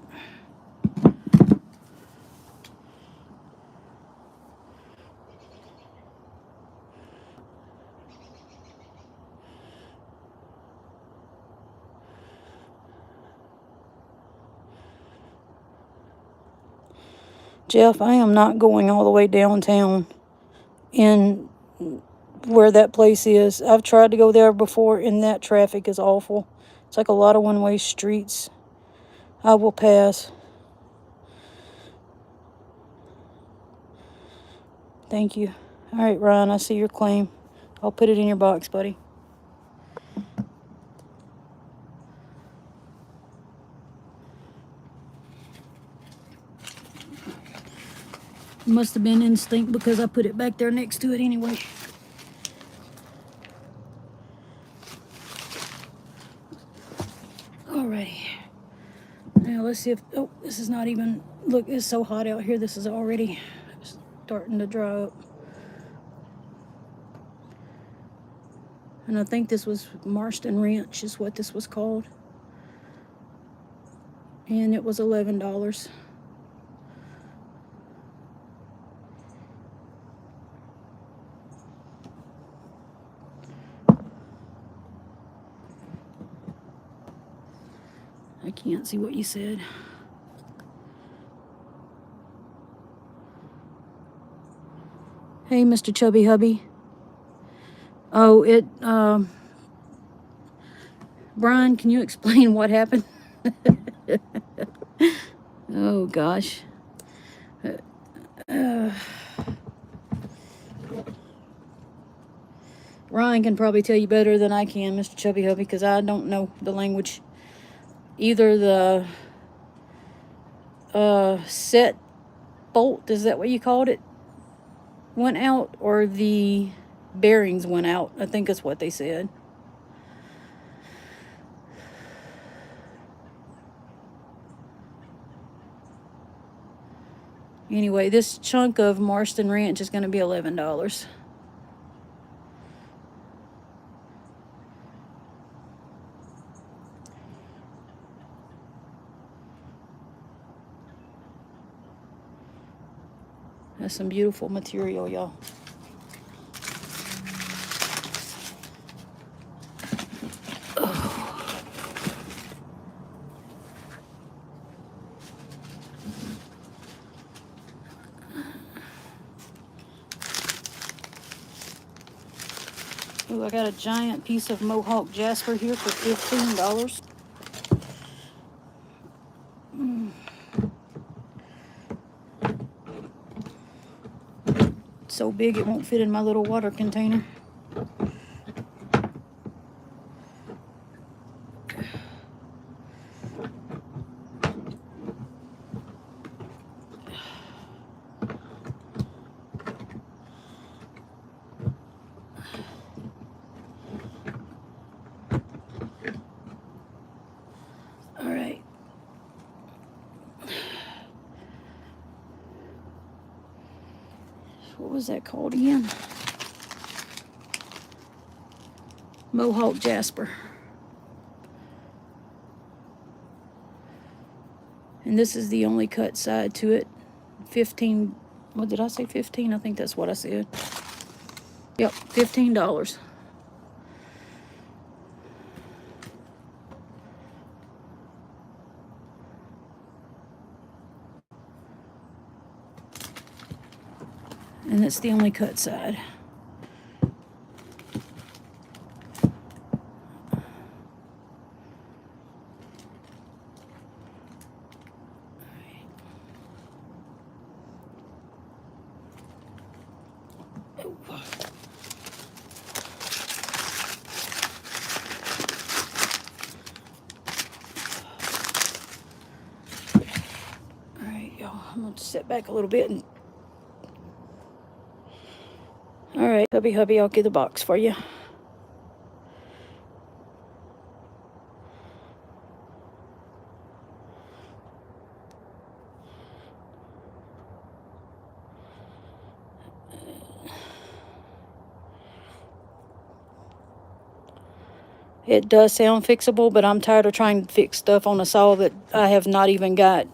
Jeff, I am not going all the way downtown in where that place is. I've tried to go there before, and that traffic is awful. It's like a lot of one-way streets. I will pass. Thank you. All right, Ryan, I see your claim. I'll put it in your box, buddy. Must have been instinct because I put it back there next to it anyway. Alrighty. Now let's see if, oh, this is not even, look, it's so hot out here. This is already starting to dry up. And I think this was Marston Ranch is what this was called. And it was $11. I can't see what you said. Hey, Mr. Chubby Hubby. Oh, Brian, can you explain what happened? Oh, gosh. Ryan can probably tell you better than I can, Mr. Chubby Hubby, because I don't know the language. Either the set bolt, is that what you called it, went out, or the bearings went out. I think that's what they said. Anyway, this chunk of Marston Ranch is going to be $11. That's some beautiful material, y'all. Ooh, I got a giant piece of Mohawk Jasper here for $15. It's so big it won't fit in my little water container. All right. What was that called again? Mohawk Jasper. And this is the only cut side to it. 15, what did I say, 15? I think that's what I said. Yep, $15. And that's the only cut side. Alright, y'all, I'm going to sit back a little bit and alright, hubby, I'll get the box for you. It does sound fixable, but I'm tired of trying to fix stuff on a saw that I have not even got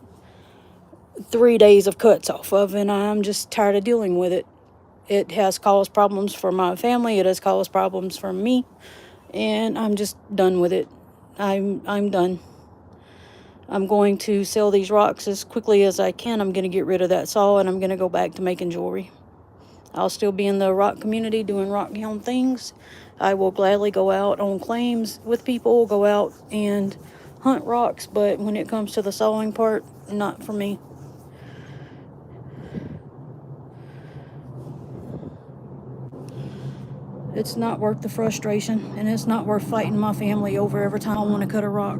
3 days of cuts off of, and I'm just tired of dealing with it. It has caused problems for my family. It has caused problems for me, and I'm just done with it. I'm done. I'm going to sell these rocks as quickly as I can. I'm going to get rid of that saw, and I'm going to go back to making jewelry. I'll still be in the rock community doing rock helm things. I will gladly go out on claims with people, go out and hunt rocks, but when it comes to the sawing part, not for me. It's not worth the frustration, and it's not worth fighting my family over every time I want to cut a rock.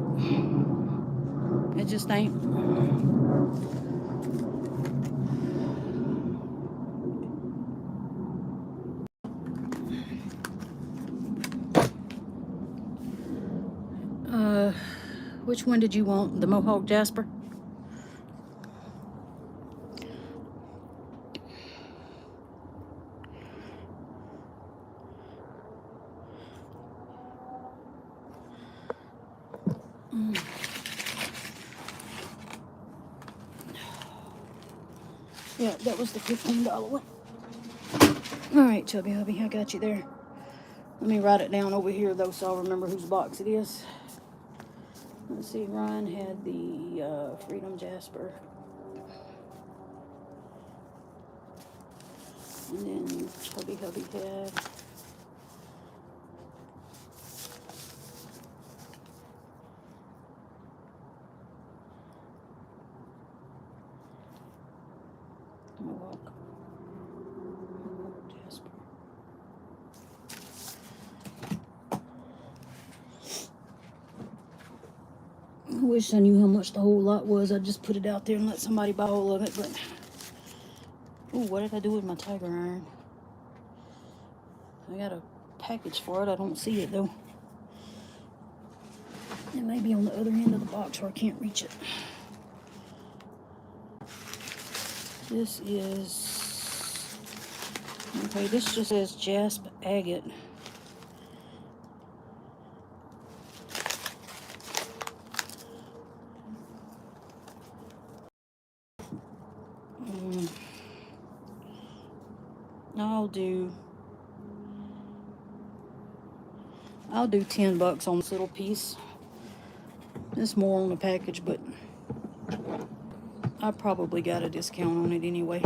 It just ain't. Which one did you want? The Mohawk Jasper? Yeah, that was the $15 one. All right, Chubby Hubby, I got you there. Let me write it down over here, though, so I'll remember whose box it is. Let's see, Ryan had the Freedom Jasper. And then Chubby Hubby had... Mohawk Jasper. I wish I knew how much the whole lot was. I'd just put it out there and let somebody buy all of it, but... Ooh, what did I do with my tiger iron? I got a package for it. I don't see it, though. It may be on the other end of the box where I can't reach it. This is... Okay, this just says Jasp Agate. I'll do $10 on this little piece. It's more on the package, but I probably got a discount on it anyway.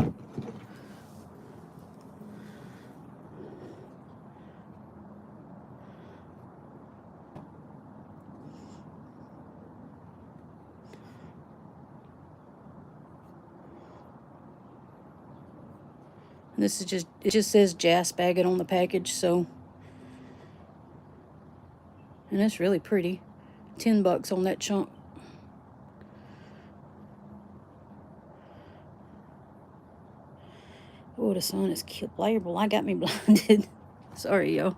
This is just, it just says Jasp Agate on the package, so. And it's really pretty. $10 on that chunk. Oh, the sun is label. I got me blinded. Sorry, y'all.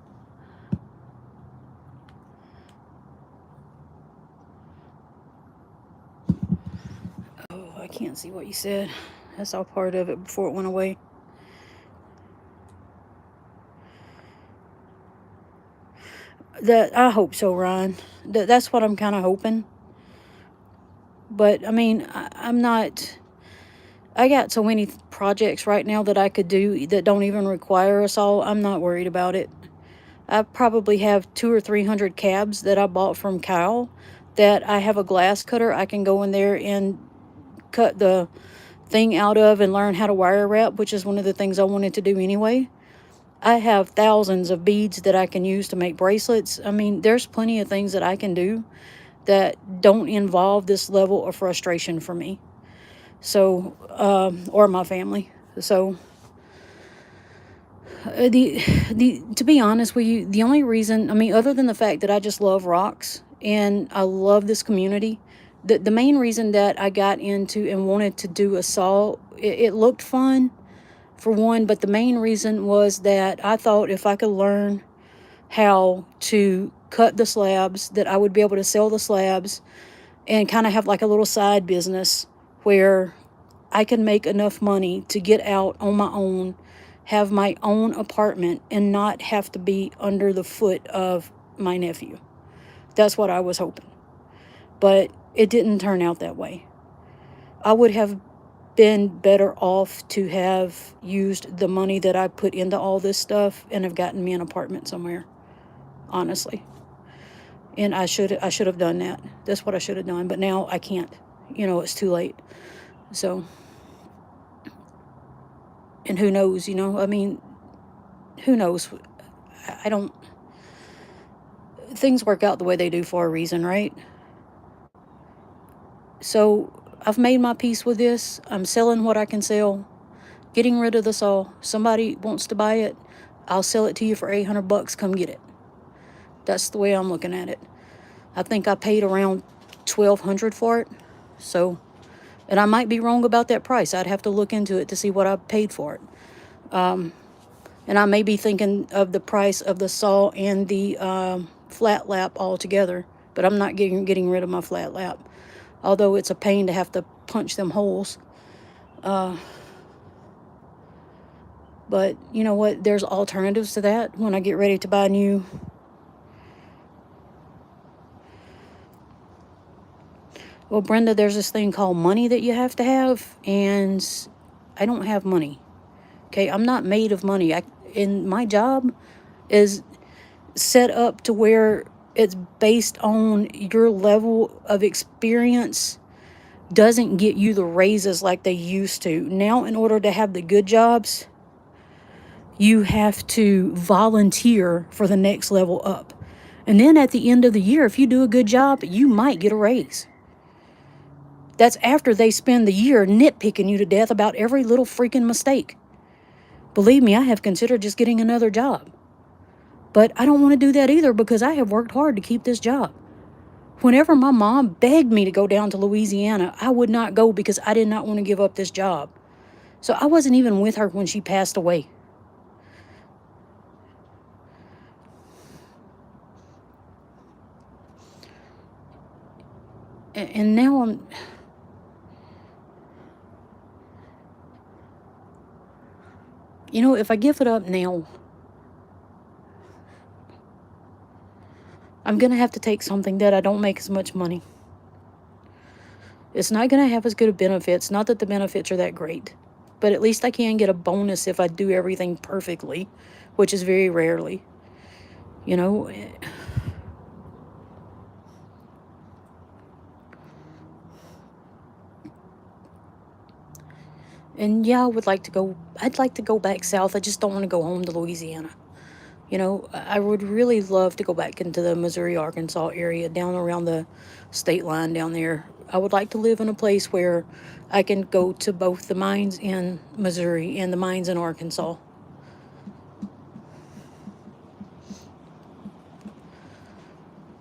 Oh, I can't see what you said. That's all part of it before it went away. I hope so, Ryan. That's what I'm kind of hoping. But, I mean, I'm not... I got so many projects right now that I could do that don't even require a saw. I'm not worried about it. I probably have 200 or 300 cabs that I bought from Kyle that I have a glass cutter. I can go in there and cut the thing out of and learn how to wire wrap, which is one of the things I wanted to do anyway. I have thousands of beads that I can use to make bracelets. I mean, there's plenty of things that I can do that don't involve this level of frustration for me. So, or my family. So, to be honest with you, the only reason, I mean, other than the fact that I just love rocks and I love this community, the main reason that I got into and wanted to do a saw, it looked fun, for one, but the main reason was that I thought if I could learn how to cut the slabs, that I would be able to sell the slabs and kind of have like a little side business where I can make enough money to get out on my own, have my own apartment, and not have to be under the foot of my nephew. That's what I was hoping. But it didn't turn out that way. I would have been better off to have used the money that I put into all this stuff and have gotten me an apartment somewhere, honestly. And I should have done that. That's what I should have done. But now I can't. It's too late. So, and who knows, I mean, who knows? I don't, things work out the way they do for a reason, right? So I've made my peace with this. I'm selling what I can sell, getting rid of the saw. Somebody wants to buy it, I'll sell it to you for $800. Come get it. That's the way I'm looking at it. I think I paid around $1,200 for it. So, and I might be wrong about that price. I'd have to look into it to see what I paid for it. And I may be thinking of the price of the saw and the flat lap all together. But I'm not getting rid of my flat lap. Although it's a pain to have to punch them holes. But you know what? There's alternatives to that when I get ready to buy new. Well, Brenda, there's this thing called money that you have to have, and I don't have money. Okay, I'm not made of money. And my job is set up to where it's based on your level of experience doesn't get you the raises like they used to. Now, in order to have the good jobs, you have to volunteer for the next level up. And then at the end of the year, if you do a good job, you might get a raise. That's after they spend the year nitpicking you to death about every little freaking mistake. Believe me, I have considered just getting another job. But I don't want to do that either because I have worked hard to keep this job. Whenever my mom begged me to go down to Louisiana, I would not go because I did not want to give up this job. So I wasn't even with her when she passed away. And now I'm... if I give it up now, I'm going to have to take something that I don't make as much money. It's not going to have as good of benefits. Not that the benefits are that great. But at least I can get a bonus if I do everything perfectly, which is very rarely. And yeah, I'd like to go back south. I just don't want to go home to Louisiana. I would really love to go back into the Missouri, Arkansas area, down around the state line down there. I would like to live in a place where I can go to both the mines in Missouri and the mines in Arkansas.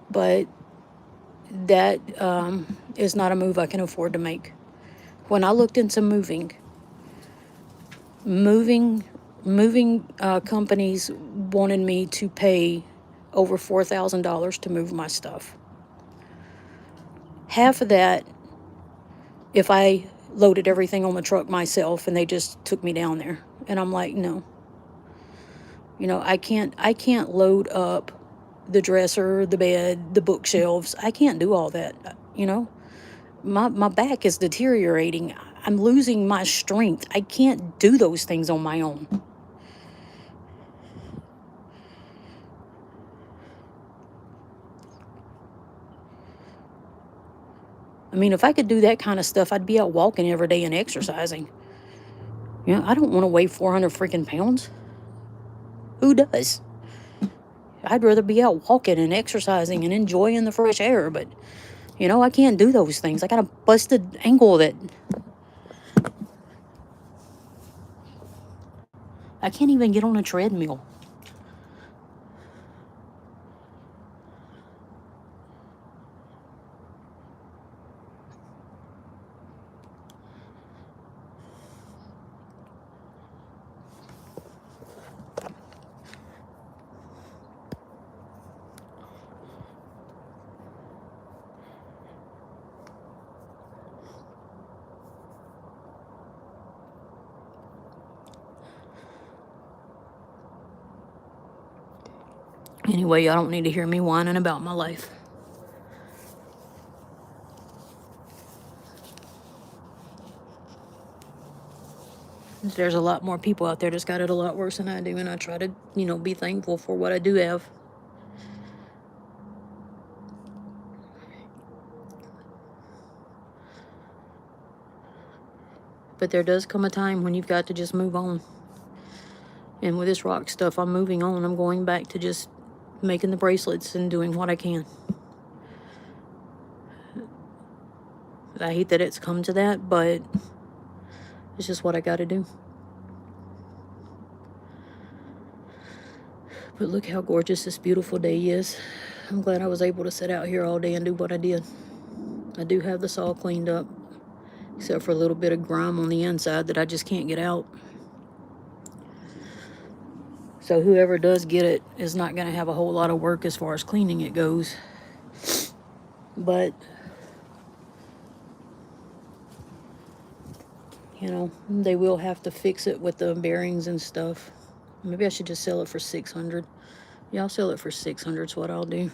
But that is not a move I can afford to make. When I looked into moving companies wanted me to pay over $4,000 to move my stuff. Half of that if I loaded everything on the truck myself and they just took me down there. And I'm like, no. I can't load up the dresser, the bed, the bookshelves. I can't do all that. My back is deteriorating. I'm losing my strength. I can't do those things on my own. I mean, if I could do that kind of stuff, I'd be out walking every day and exercising. I don't want to weigh 400 freaking pounds. Who does? I'd rather be out walking and exercising and enjoying the fresh air, but, I can't do those things. I got a busted ankle that I can't even get on a treadmill. Anyway, I don't need to hear me whining about my life. There's a lot more people out there that's got it a lot worse than I do, and I try to, be thankful for what I do have. But there does come a time when you've got to just move on. And with this rock stuff, I'm moving on. I'm going back to just making the bracelets and doing what I can. I hate that it's come to that, but it's just what I got to do. But look how gorgeous this beautiful day is. I'm glad I was able to sit out here all day and do what I did. I do have this all cleaned up, except for a little bit of grime on the inside that I just can't get out. So whoever does get it is not going to have a whole lot of work as far as cleaning it goes. But, you know, they will have to fix it with the bearings and stuff. Maybe I should just sell it for $600. Yeah, I'll sell it for $600 is what I'll do.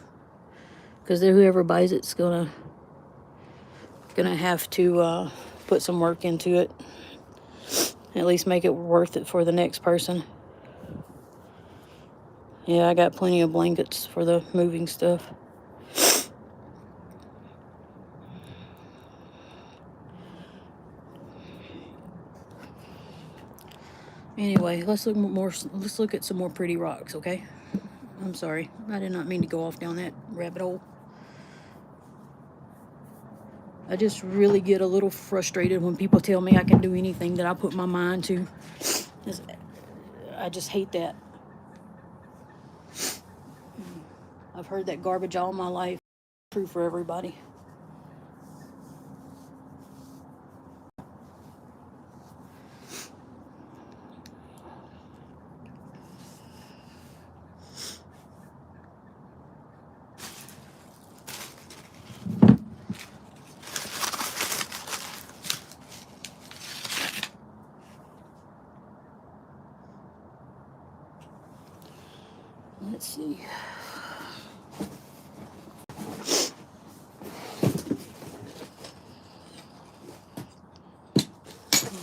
Because whoever buys it's gonna have to put some work into it. At least make it worth it for the next person. Yeah, I got plenty of blankets for the moving stuff. Anyway, let's look at some more pretty rocks, okay? I'm sorry. I did not mean to go off down that rabbit hole. I just really get a little frustrated when people tell me I can do anything that I put my mind to. I just hate that. I've heard that garbage all my life. True for everybody. Let's see.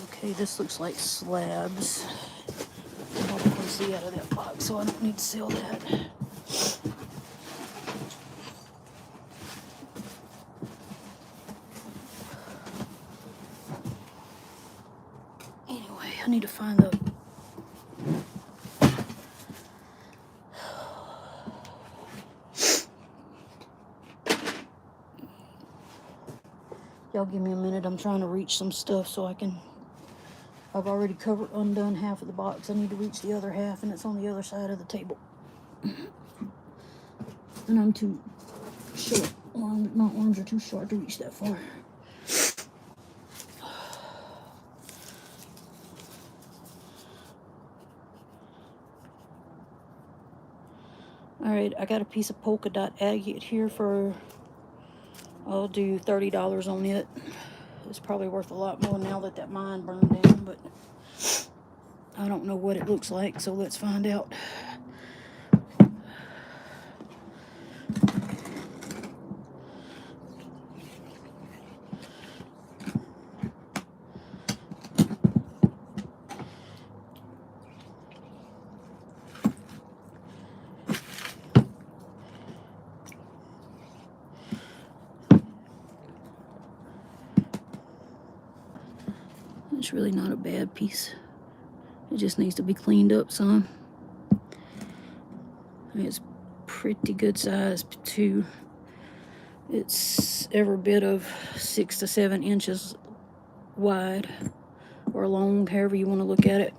Okay, this looks like slabs. I hope you can see out of that box, so I don't need to sell that. Anyway, I need to find the... Y'all give me a minute. I'm trying to reach some stuff so I can... I've already undone half of the box. I need to reach the other half, and it's on the other side of the table. And I'm too short. My arms are too short to reach that far. Alright, I got a piece of polka dot agate here for... I'll do $30 on it. It's probably worth a lot more now that mine burned down, but I don't know what it looks like, so let's find out. It's really not a bad piece. It just needs to be cleaned up some. It's pretty good size too. It's every bit of 6 to 7 inches wide or long, however you want to look at it.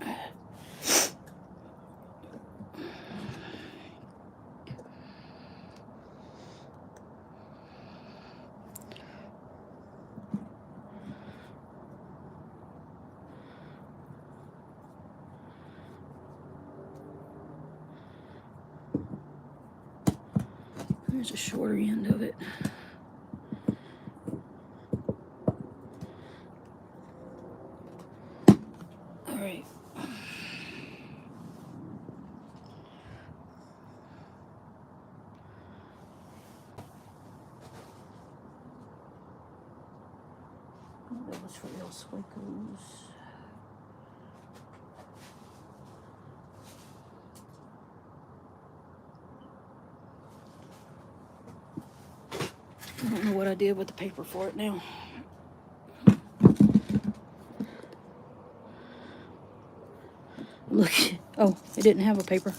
There's a shorter end of it. All right. That was for El Suecos. I don't know what I did with the paper for it now. Look, oh, it didn't have a paper.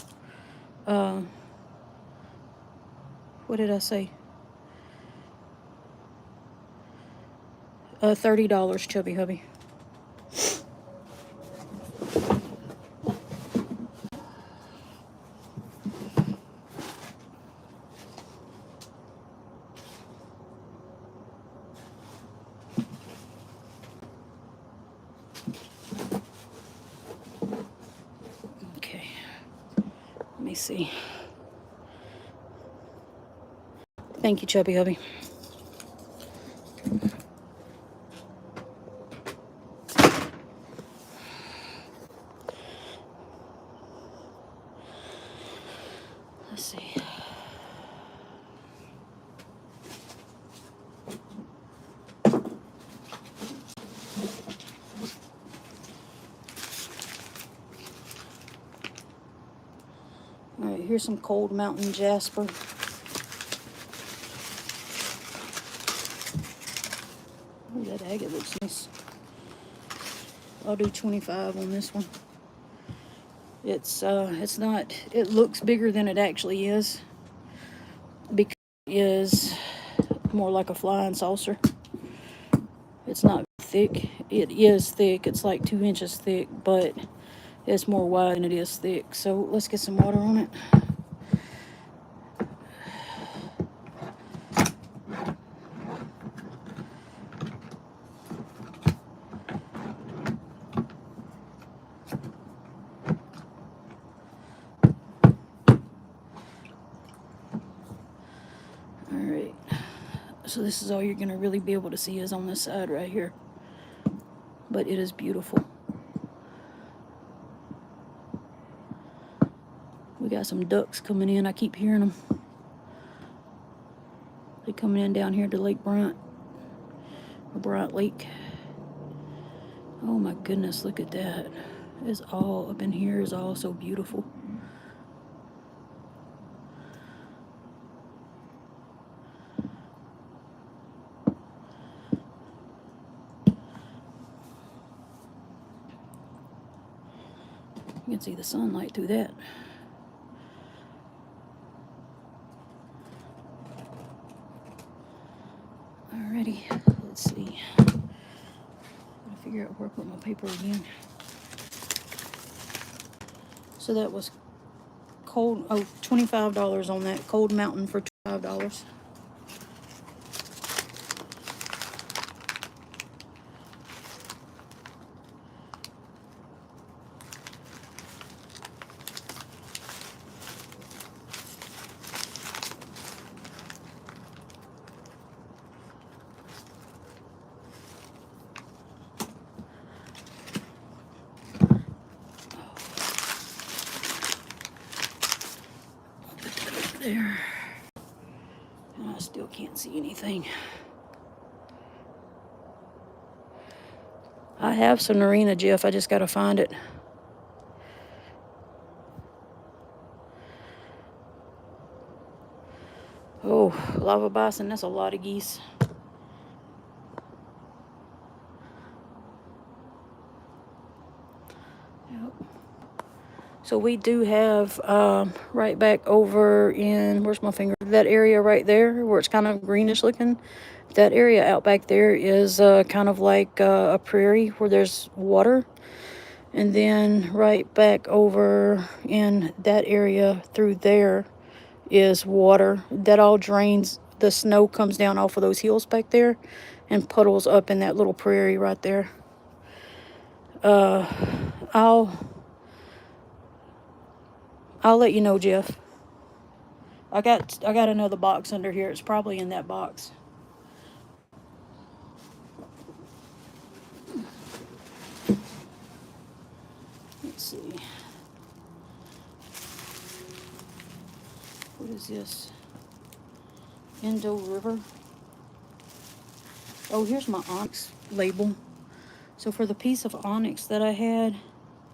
What did I say? $30, Chubby Hubby. Okay, let me see. Thank you, Chubby Hubby. Let's see. All right, here's some Cold Mountain Jasper. Ooh, that agate looks nice. I'll do 25 on this one. It's not, it looks bigger than it actually is, because it is more like a flying saucer. It's not thick. It is thick. It's like 2 inches thick, but it's more wide than it is thick. So let's get some water on it. Alright, so this is all you're going to really be able to see is on this side right here. But it is beautiful. We got some ducks coming in. I keep hearing them. They're coming in down here to Lake Bryant, or Bryant Lake. Oh my goodness, look at that. It's all up in here is all so beautiful. You can see the sunlight through that. Alrighty, let's see. Gotta figure out where I put my paper again. So that was cold, oh, $25 on that. Cold Mountain for $25. There. And I still can't see anything. I have some Narina, Jeff. I just got to find it. Oh, lava bison. That's a lot of geese. Yep. So we do have right back over in, where's my finger? That area right there where it's kind of greenish looking. That area out back there is kind of like a prairie where there's water. And then right back over in that area through there is water. That all drains. The snow comes down off of those hills back there and puddles up in that little prairie right there. I'll let you know, Jeff. I got another box under here. It's probably in that box. Let's see. What is this? Indo River. Oh, here's my onyx label. So for the piece of onyx that I had,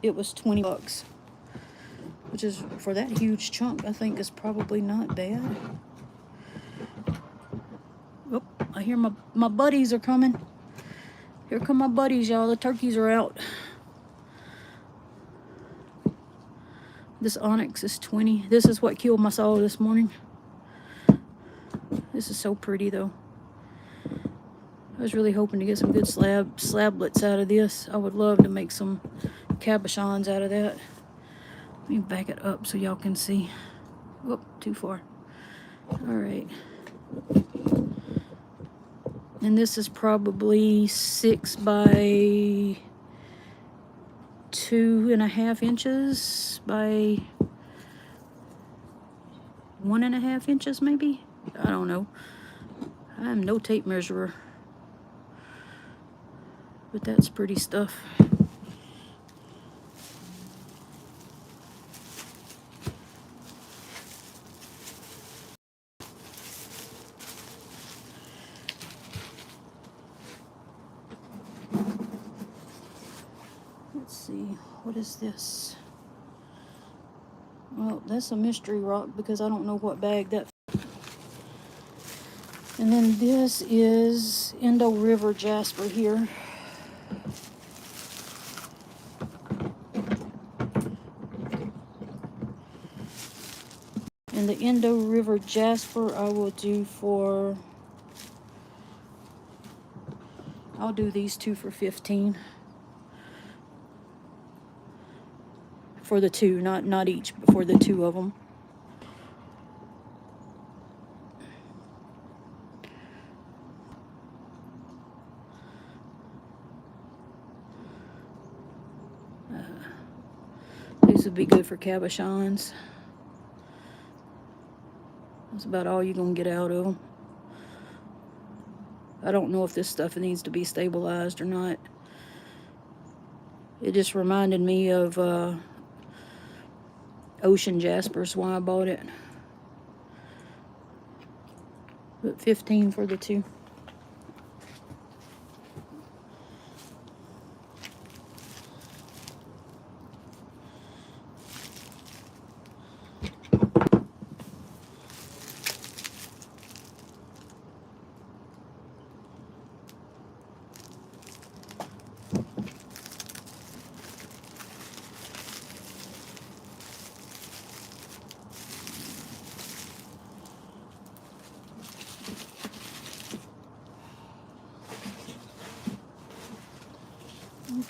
it was $20. Which is, for that huge chunk, I think is probably not bad. Oh, I hear my buddies are coming. Here come my buddies, y'all. The turkeys are out. This onyx is 20. This is what killed my soul this morning. This is so pretty though. I was really hoping to get some good slablets out of this. I would love to make some cabochons out of that. Let me back it up so y'all can see. Whoop, too far. All right. And this is probably 6 by 2.5 inches by 1.5 inches, maybe. I don't know. I am no tape measurer, but that's pretty stuff. Let's see, what is this? Well, that's a mystery rock because I don't know what bag that. And then this is Indo River jasper here. And the Indo River jasper I will do for, I'll do these two for 15. For the two, not each, but for the two of them. These would be good for cabochons. That's about all you're going to get out of them. I don't know if this stuff needs to be stabilized or not. It just reminded me of ocean jaspers, why I bought it. But 15 for the two.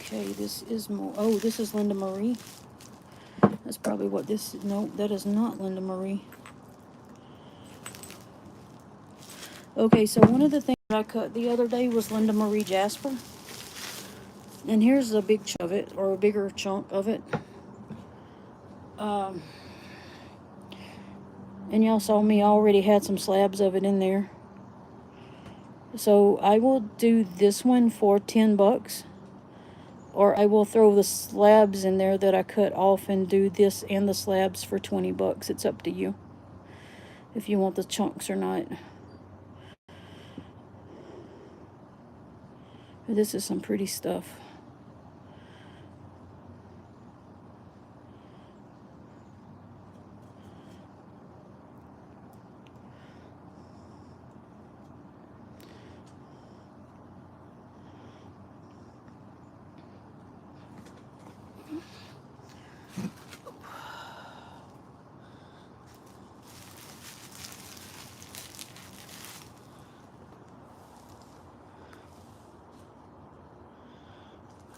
Okay, this is more. Oh, this is Linda Marie. That's probably what this. No, that is not Linda Marie. Okay, so one of the things that I cut the other day was Linda Marie jasper. And here's a big chunk of it, or a bigger chunk of it. And y'all saw me, I already had some slabs of it in there. So I will do this one for $10. Or I will throw the slabs in there that I cut off and do this and the slabs for $20. It's up to you if you want the chunks or not. This is some pretty stuff.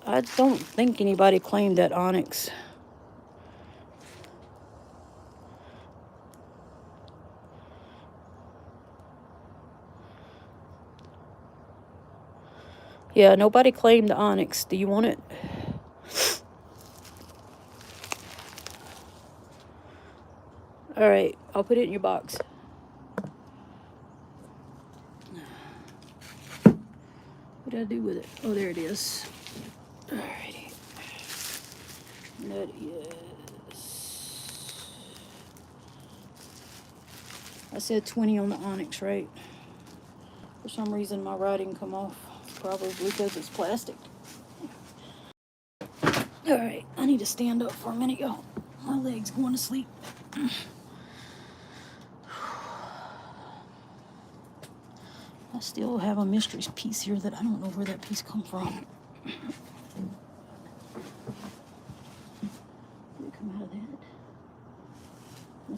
I don't think anybody claimed that onyx. Yeah, nobody claimed the onyx. Do you want it? All right, I'll put it in your box. What did I do with it? Oh, there it is. Alrighty. That is... I said 20 on the onyx, right? For some reason, my writing come off. Probably because it's plastic. Alright, I need to stand up for a minute, y'all. My leg's going to sleep. I still have a mystery piece here that I don't know where that piece come from. Did it come out of that?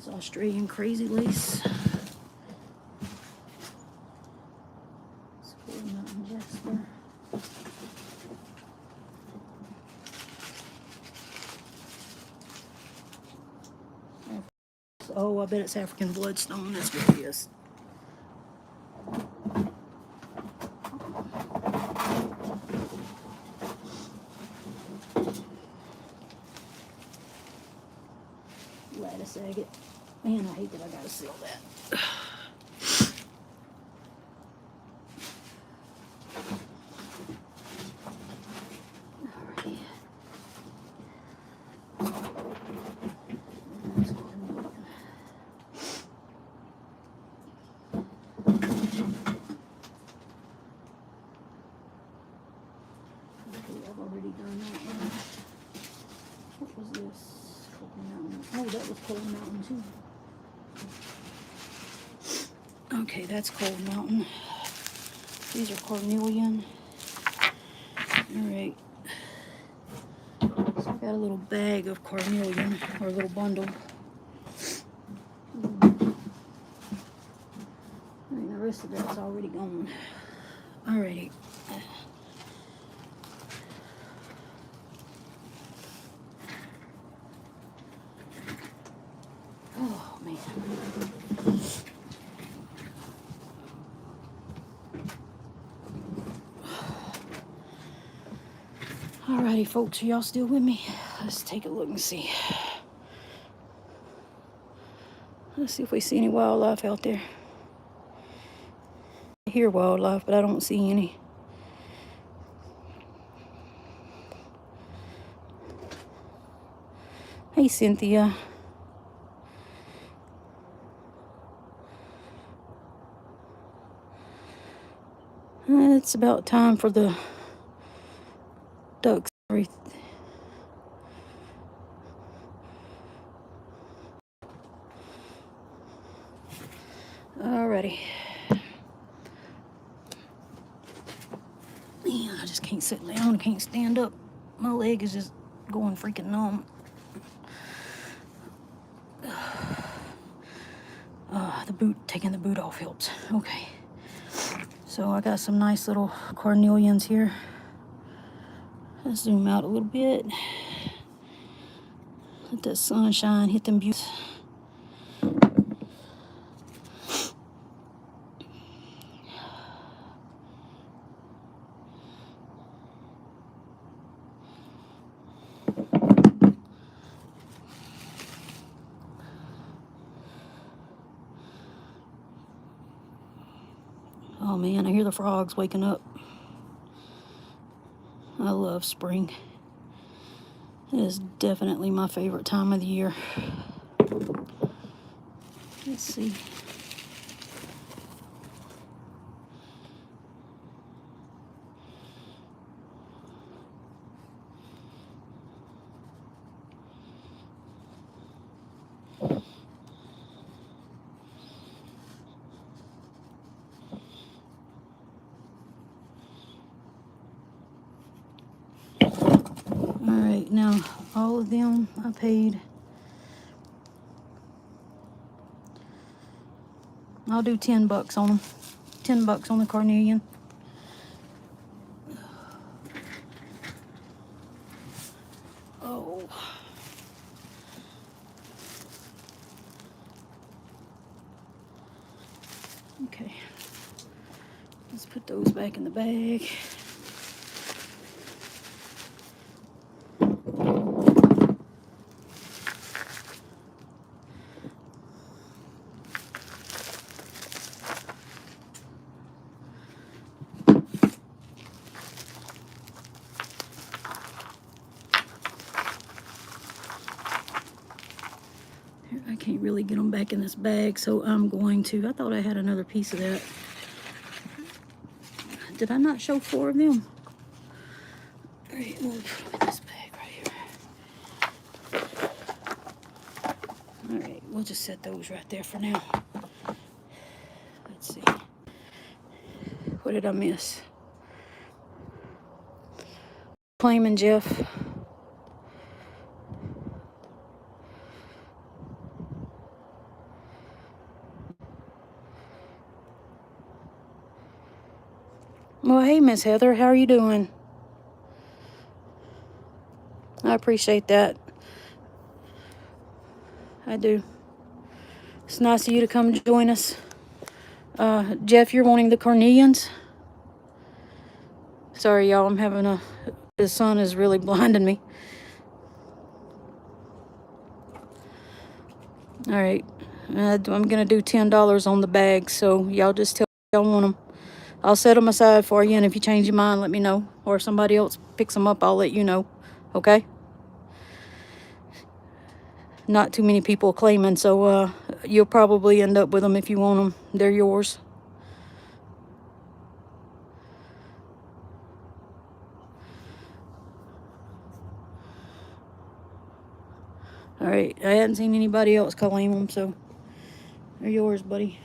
This Australian crazy lace. School Mountain Jasper. Oh, I bet it's African bloodstone. That's what it is. Lattice agate. Man, I hate that I gotta seal that. Alrighty. Okay, I've already done that one. What was this? Cold Mountain. Oh, that was Cold Mountain too. Okay, that's Cold Mountain. These are carnelian. Alright. So I got a little bag of carnelian, or a little bundle. And the rest of that's already gone. Alrighty. Oh, man. Alrighty, folks, are y'all still with me? Let's take a look and see. Let's see if we see any wildlife out there. I hear wildlife, but I don't see any. Hey, Cynthia. It's about time for the ducks. Alrighty. Man, I just can't sit down. I can't stand up. My leg is just going freaking numb. The boot, taking the boot off helps. Okay. So I got some nice little carnelians here. Let's zoom out a little bit. Let that sunshine hit them beauties. Oh man, I hear the frogs waking up. I love spring. It is definitely my favorite time of the year. Let's see. Alright, now all of them I paid. I'll do $10 on them. $10 on the carnelian. Oh. Okay. Let's put those back in the bag. I can't really get them back in this bag, so I'm going to. I thought I had another piece of that. Did I not show 4 of them? All right, we'll put them in this bag right here. All right, we'll just set those right there for now. Let's see. What did I miss? Claiming Jeff. Well, hey, Miss Heather, how are you doing? I appreciate that. I do. It's nice of you to come join us. Jeff, you're wanting the carnelians? Sorry, y'all, I'm having the sun is really blinding me. All right, I'm gonna do $10 on the bag, so y'all just tell me y'all want them. I'll set them aside for you, and if you change your mind, let me know. Or if somebody else picks them up, I'll let you know. Okay? Not too many people claiming, so you'll probably end up with them if you want them. They're yours. All right, I hadn't seen anybody else claim them, so they're yours, buddy.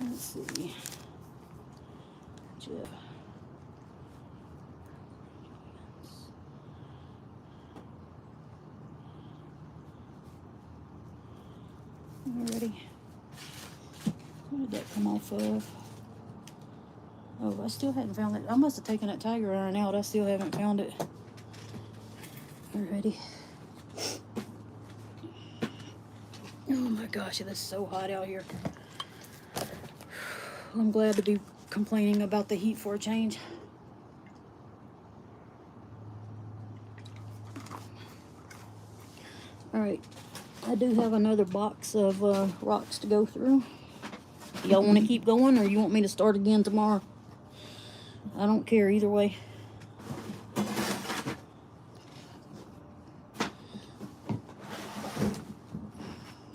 Let's see. Jeff. Alrighty. Where did that come off of? Oh, I still hadn't found it. I must have taken that tiger iron out. I still haven't found it. Alrighty. Oh my gosh, it is so hot out here. I'm glad to be complaining about the heat for a change. Alright, I do have another box of rocks to go through. Y'all want to keep going, or you want me to start again tomorrow? I don't care either way.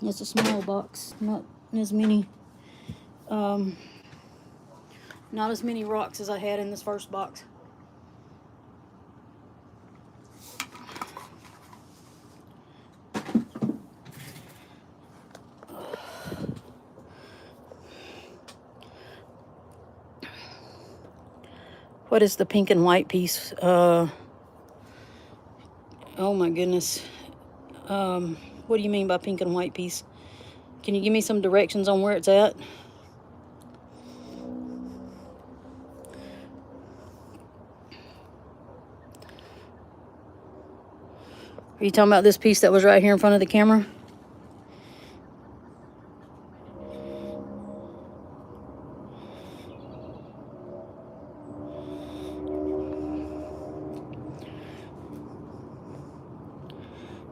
It's a small box, not as many rocks as I had in this first box. What is the pink and white piece? Oh my goodness. What do you mean by pink and white piece? Can you give me some directions on where it's at? Are you talking about this piece that was right here in front of the camera?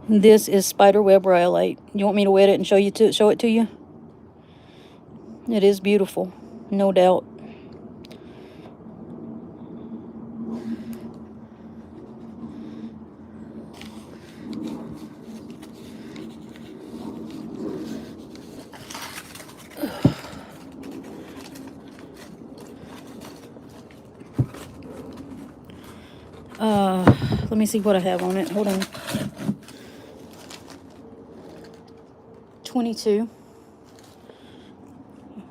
This is spiderweb rhyolite. You want me to wet it and show it to you? It is beautiful, no doubt. Let me see what I have on it. Hold on. 22.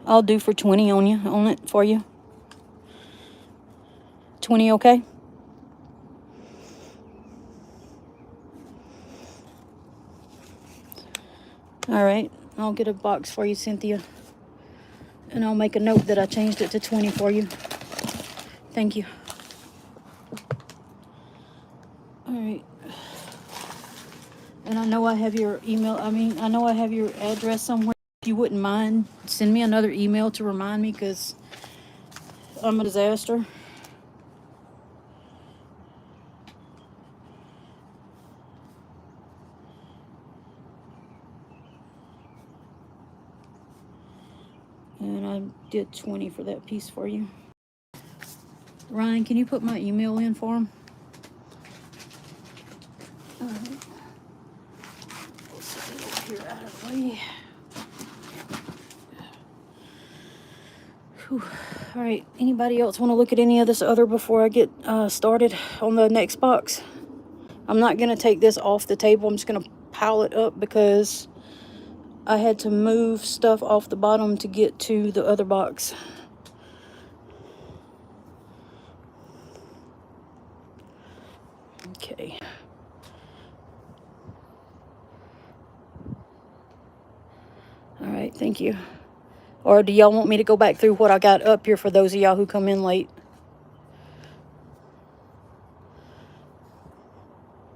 I'll do for 20 on it for you. 20, okay? All right, I'll get a box for you, Cynthia. And I'll make a note that I changed it to 20 for you. Thank you. All right. And I know I have your email. I know I have your address somewhere. If you wouldn't mind, send me another email to remind me, because I'm a disaster. And I did 20 for that piece for you. Ryan, can you put my email in for him? All right. Let's get here out of the way. Whew. All right, anybody else want to look at any of this other before I get started on the next box? I'm not going to take this off the table. I'm just going to pile it up because I had to move stuff off the bottom to get to the other box. Okay. All right, thank you. Or do y'all want me to go back through what I got up here for those of y'all who come in late?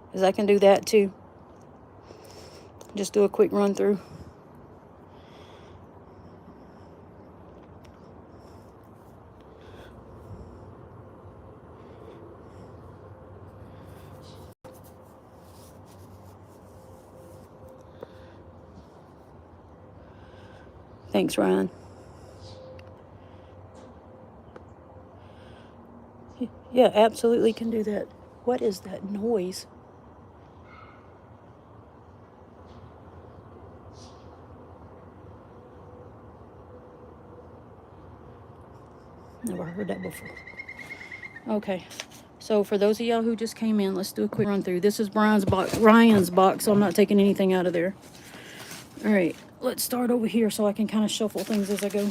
Because I can do that too. Just do a quick run through. Thanks, Ryan. Yeah, absolutely can do that. What is that noise? Never heard that before. Okay, so for those of y'all who just came in, let's do a quick run through. This is Ryan's box, so I'm not taking anything out of there. All right, let's start over here so I can kind of shuffle things as I go.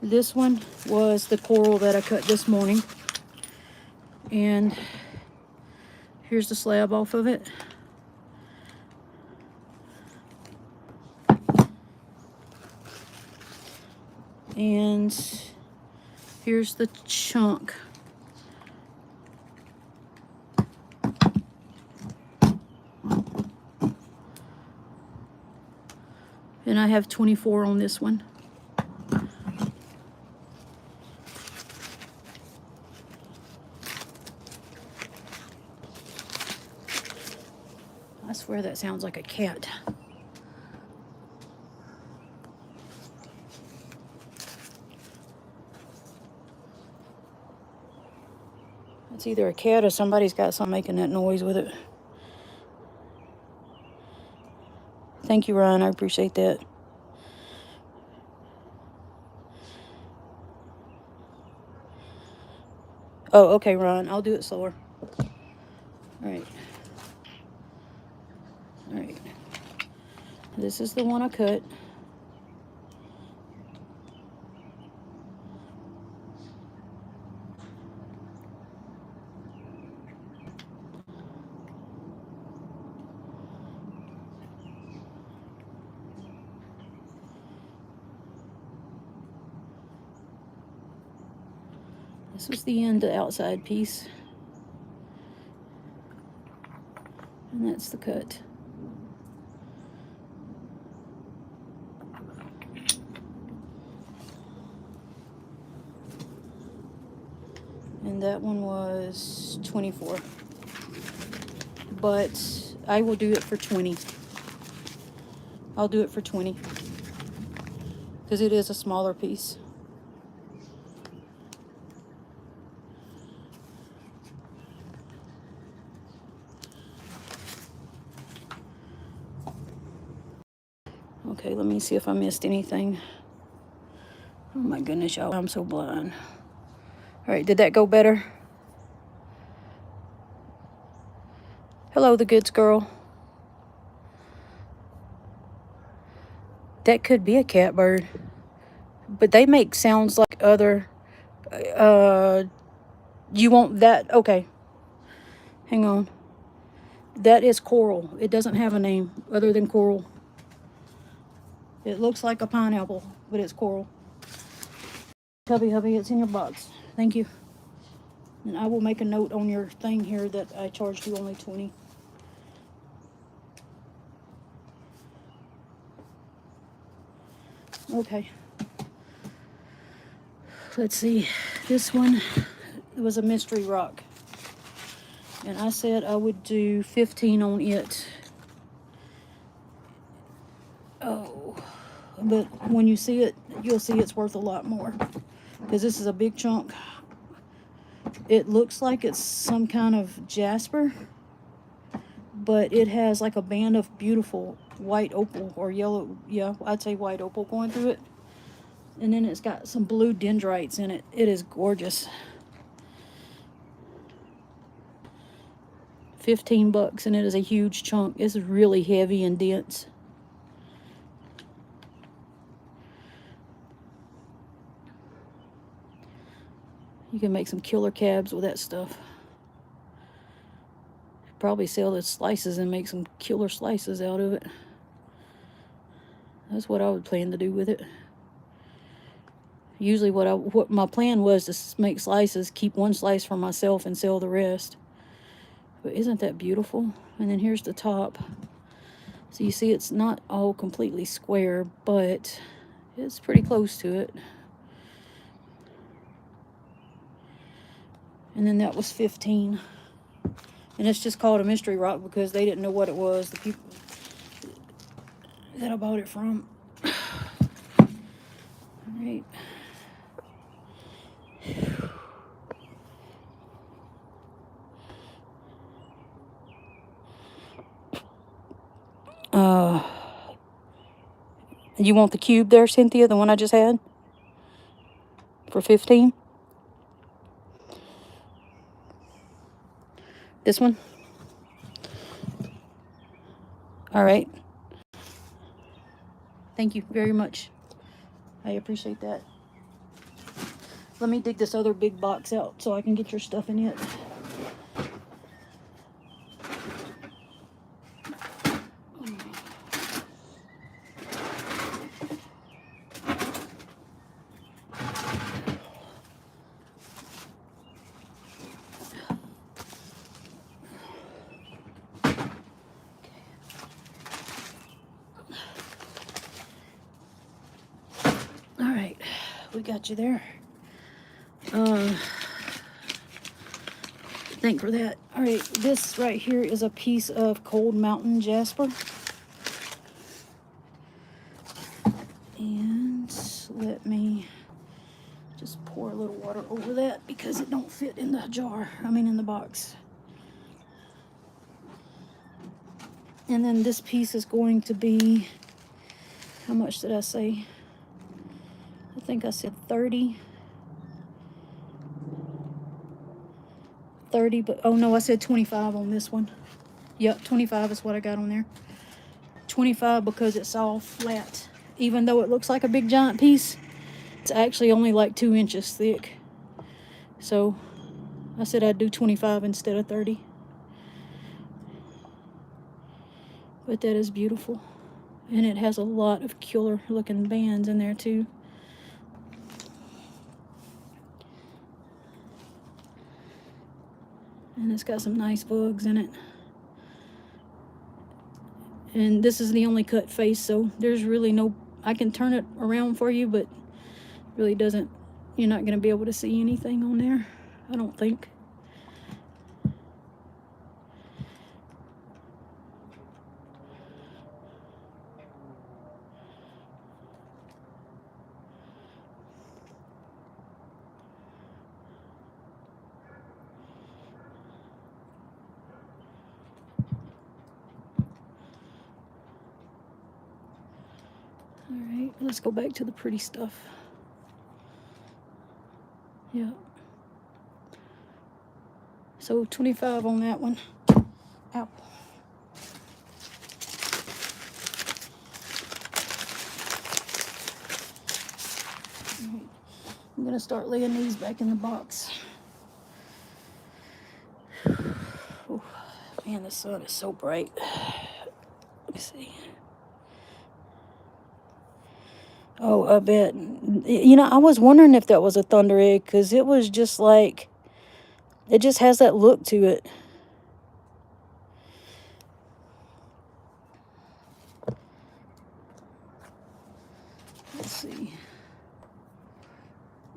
This one was the coral that I cut this morning. And here's the slab off of it. And here's the chunk. And I have 24 on this one. I swear that sounds like a cat. It's either a cat or somebody's got something making that noise with it. Thank you, Ryan. I appreciate that. Oh, okay, Ryan. I'll do it slower. All right. All right. This is the one I cut. This was the end, the outside piece. And that's the cut. And that one was 24. But I will do it for 20. I'll do it for 20. Because it is a smaller piece. Okay, let me see if I missed anything. Oh my goodness, y'all, I'm so blind. All right, did that go better? Hello, the goods girl. That could be a catbird. But they make sounds like other, you want that? Okay. Hang on. That is coral. It doesn't have a name other than coral. It looks like a pineapple, but it's coral. Hubby, it's in your box. Thank you. And I will make a note on your thing here that I charged you only 20. Okay. Let's see. This one was a mystery rock. And I said I would do 15 on it. Oh. But when you see it, you'll see it's worth a lot more. Because this is a big chunk. It looks like it's some kind of jasper. But it has like a band of beautiful white opal or yellow. Yeah, I'd say white opal going through it. And then it's got some blue dendrites in it. It is gorgeous. 15 bucks, and it is a huge chunk. It's really heavy and dense. You can make some killer cabs with that stuff. Probably sell the slices and make some killer slices out of it. That's what I would plan to do with it. Usually what my plan was to make slices, keep one slice for myself and sell the rest. But isn't that beautiful? And then here's the top. So you see it's not all completely square, but it's pretty close to it. And then that was 15. And it's just called a mystery rock because they didn't know what it was, the people that I bought it from. All right. You want the cube there, Cynthia, the one I just had? For 15? This one? All right. Thank you very much. I appreciate that. Let me dig this other big box out so I can get your stuff in it. All right, we got you there. Thank for that. All right, this right here is a piece of Cold Mountain Jasper. And let me just pour a little water over that because it don't fit in the jar. I mean in the box. And then this piece is going to be, how much did I say? I think I said 30. 30, but oh no, I said 25 on this one. Yep, 25 is what I got on there. 25 because it's all flat. Even though it looks like a big giant piece, it's actually only like 2 inches thick. So I said I'd do 25 instead of 30. But that is beautiful. And it has a lot of killer looking bands in there too. And it's got some nice bugs in it. And this is the only cut face, so there's really no, I can turn it around for you, but really doesn't, you're not going to be able to see anything on there, I don't think. All right, let's go back to the pretty stuff. Yeah. So 25 on that one. Ow. Right. I'm gonna start laying these back in the box. Oh, man, the sun is so bright. Let me see. Oh, I bet. You know, I was wondering if that was a thunder egg because it was just like, it just has that look to it. Let's see.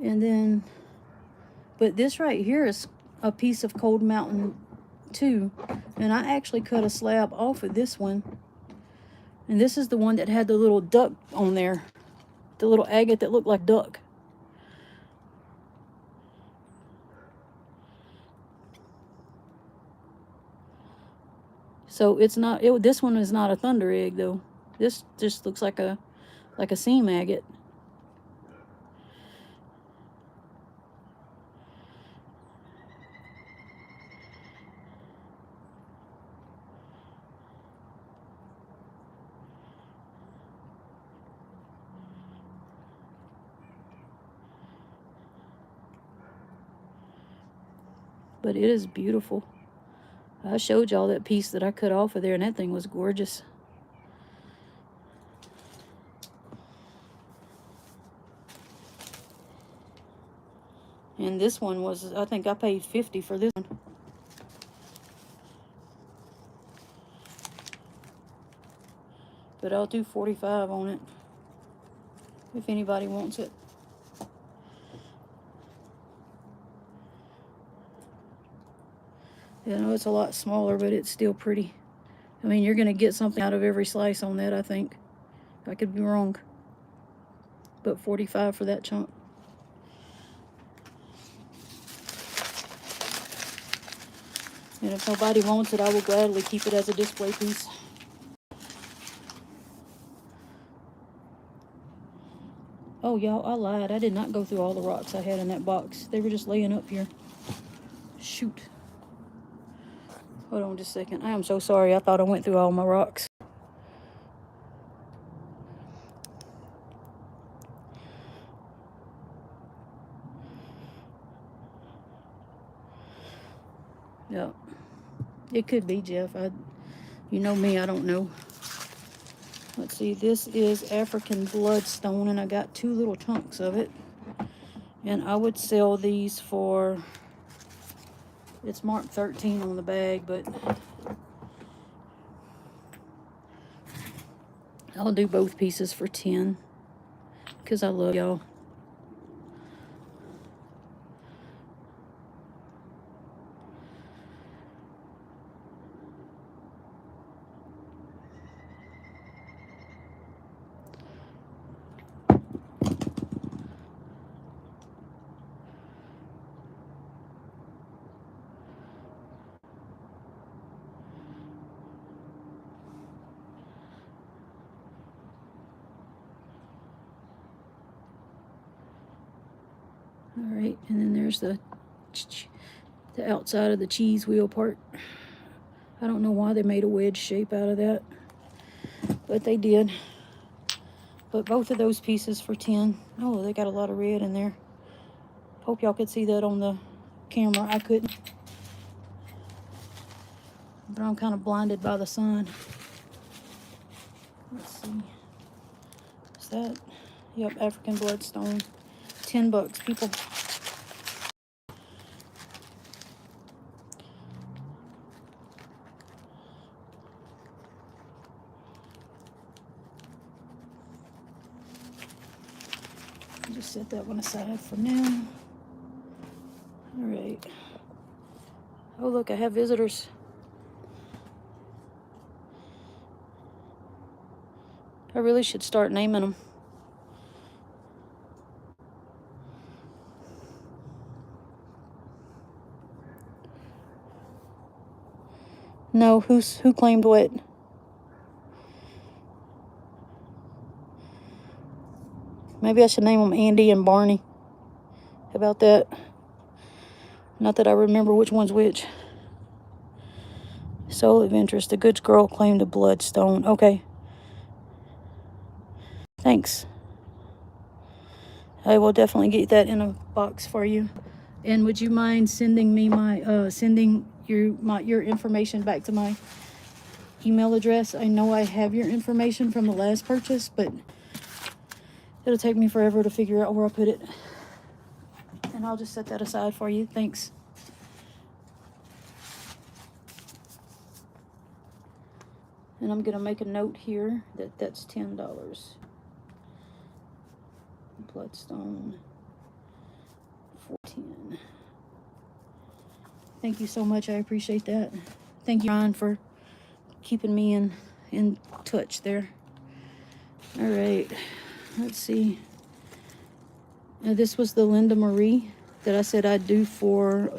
And then, but this right here is a piece of Cold Mountain too. And I actually cut a slab off of this one. And this is the one that had the little duck on there. The little agate that looked like duck. So it's not, this one is not a thunder egg though. This just looks like a seam agate. But it is beautiful. I showed y'all that piece that I cut off of there, and that thing was gorgeous. And this one was, I think I paid $50 for this one. But I'll do $45 on it if anybody wants it. I know it's a lot smaller, but it's still pretty. I mean, you're going to get something out of every slice on that, I think. I could be wrong. But $45 for that chunk. And if nobody wants it, I will gladly keep it as a display piece. Oh, y'all, I lied. I did not go through all the rocks I had in that box. They were just laying up here. Shoot. Hold on just a second. I am so sorry. I thought I went through all my rocks. Yep. It could be, Jeff. You know me, I don't know. Let's see. This is African bloodstone, and I got 2 little chunks of it. And I would sell these for... It's marked 13 on the bag, but... I'll do both pieces for 10. Because I love y'all. Alright, and then there's the outside of the cheese wheel part. I don't know why they made a wedge shape out of that, but they did. But both of those pieces for 10. Oh, they got a lot of red in there. Hope y'all could see that on the camera. I couldn't. But I'm kind of blinded by the sun. Let's see. Is that? Yep, African bloodstone. $10, people. Just set that one aside for now. All right. Oh, look, I have visitors. I really should start naming them. No, who claimed what? Maybe I should name them Andy and Barney. How about that? Not that I remember which one's which. Soul.adventures. The good girl claimed the bloodstone. Okay. Thanks. I will definitely get that in a box for you. And would you mind sending me my your information back to my email address? I know I have your information from the last purchase, but it'll take me forever to figure out where I put it. And I'll just set that aside for you. Thanks. And I'm gonna make a note here that that's $10. Bloodstone 14. Thank you so much. I appreciate that. Thank you, Ryan, for keeping me in touch there. All right. Let's see. Now, this was the Linda Marie that I said I'd do for,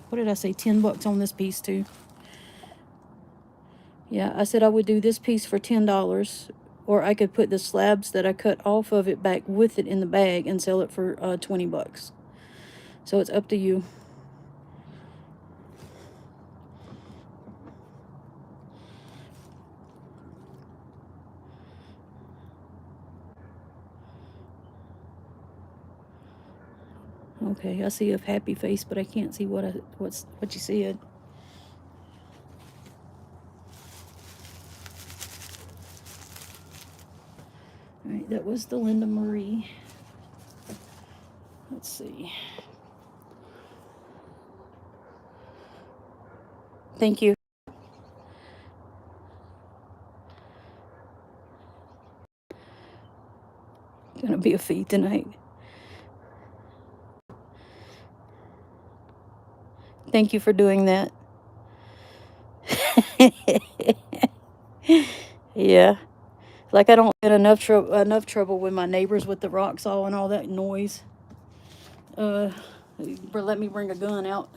what did I say, $10 on this piece too. Yeah, I said I would do this piece for $10, or I could put the slabs that I cut off of it back with it in the bag and sell it for $20. So it's up to you. Okay, I see a happy face, but I can't see what you said. All right, that was the Linda Marie. Let's see. Thank you. Gonna be a feed tonight. Thank you for doing that. Yeah. Like I don't get enough trouble with my neighbors with the rock saw and all that noise. Let me bring a gun out.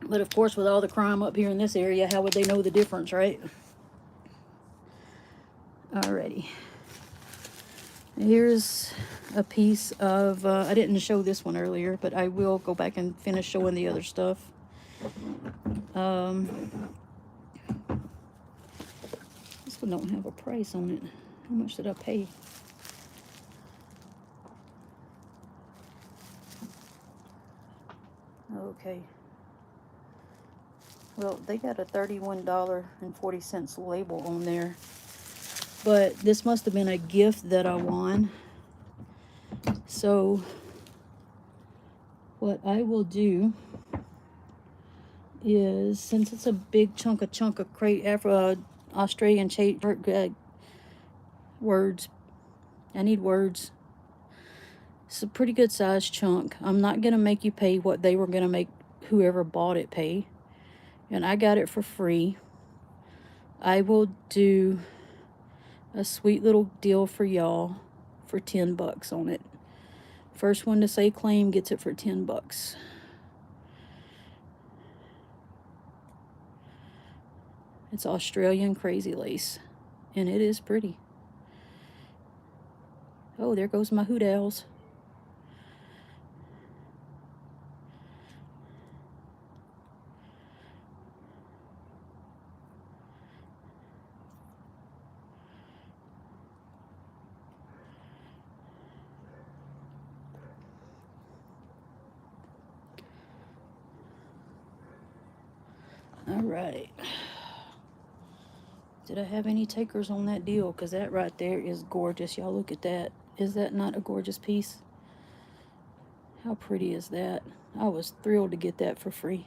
But of course, with all the crime up here in this area, how would they know the difference, right? Alrighty. Here's a piece of, I didn't show this one earlier, but I will go back and finish showing the other stuff. This one don't have a price on it. How much did I pay? Okay. Well, they got a $31.40 label on there. But this must have been a gift that I won. So what I will do is, since it's a big chunk of crate Australian words, I need words. It's a pretty good sized chunk. I'm not gonna make you pay what they were gonna make whoever bought it pay, and I got it for free. I will do a sweet little deal for y'all for $10 on it. First one to say claim gets it for $10. It's Australian crazy lace, and it is pretty. Oh, there goes my hoot owls. All right. Did I have any takers on that deal? Because that right there is gorgeous. Y'all look at that. Is that not a gorgeous piece? How pretty is that? I was thrilled to get that for free.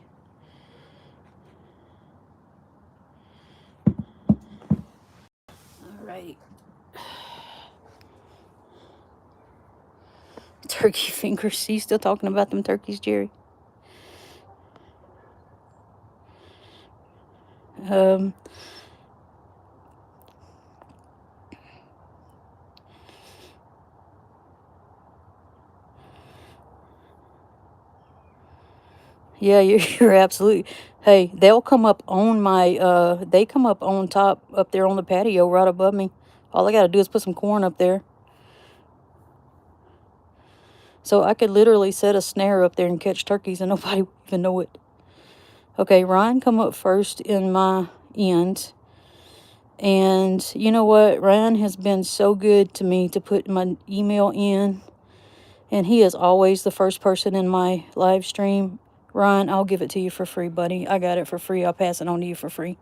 All right. Turkey fingers. You still talking about them turkeys, Jerry? Yeah, you're absolutely. Hey, they'll come up on my, they come up on top, up there on the patio right above me. All I gotta do is put some corn up there. So I could literally set a snare up there and catch turkeys and nobody would even know it. Okay, Ryan come up first in my end. And you know what? Ryan has been so good to me to put my email in. And he is always the first person in my live stream. Ryan, I'll give it to you for free, buddy. I got it for free. I'll pass it on to you for free.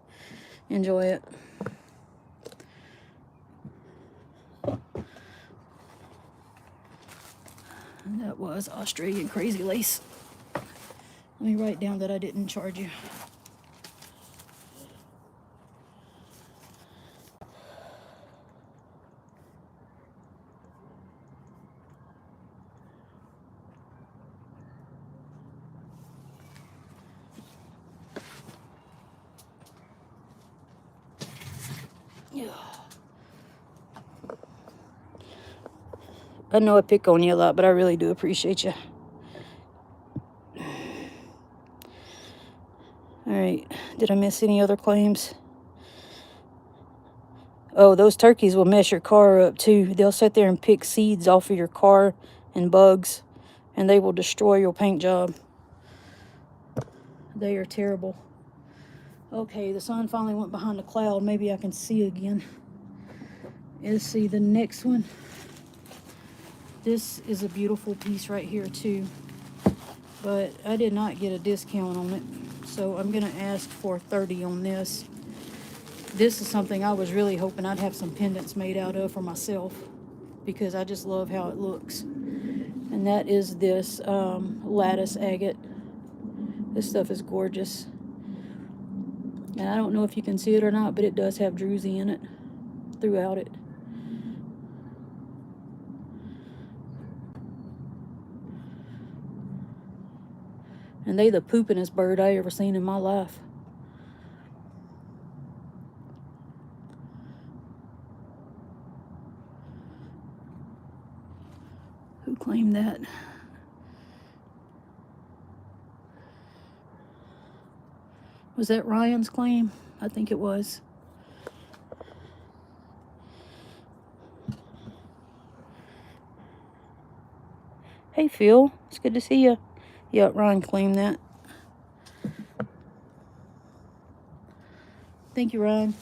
Enjoy it. And that was Australian crazy lace. Let me write down that I didn't charge you. Yeah. I know I pick on you a lot, but I really do appreciate you. All right. Did I miss any other claims? Oh, those turkeys will mess your car up too. They'll sit there and pick seeds off of your car and bugs, and they will destroy your paint job. They are terrible. Okay, the sun finally went behind the cloud. Maybe I can see again. Let's see the next one. This is a beautiful piece right here too, but I did not get a discount on it, so I'm gonna ask for 30 on this. This is something I was really hoping I'd have some pendants made out of for myself, because I just love how it looks. And that is this lattice agate. This stuff is gorgeous. And I don't know if you can see it or not, but it does have druzy in it throughout it. And they the poopingest bird I ever seen in my life. Who claimed that? Was that Ryan's claim? I think it was. Hey, Phil. It's good to see you. Yeah, Ryan claimed that. Thank you, Ryan.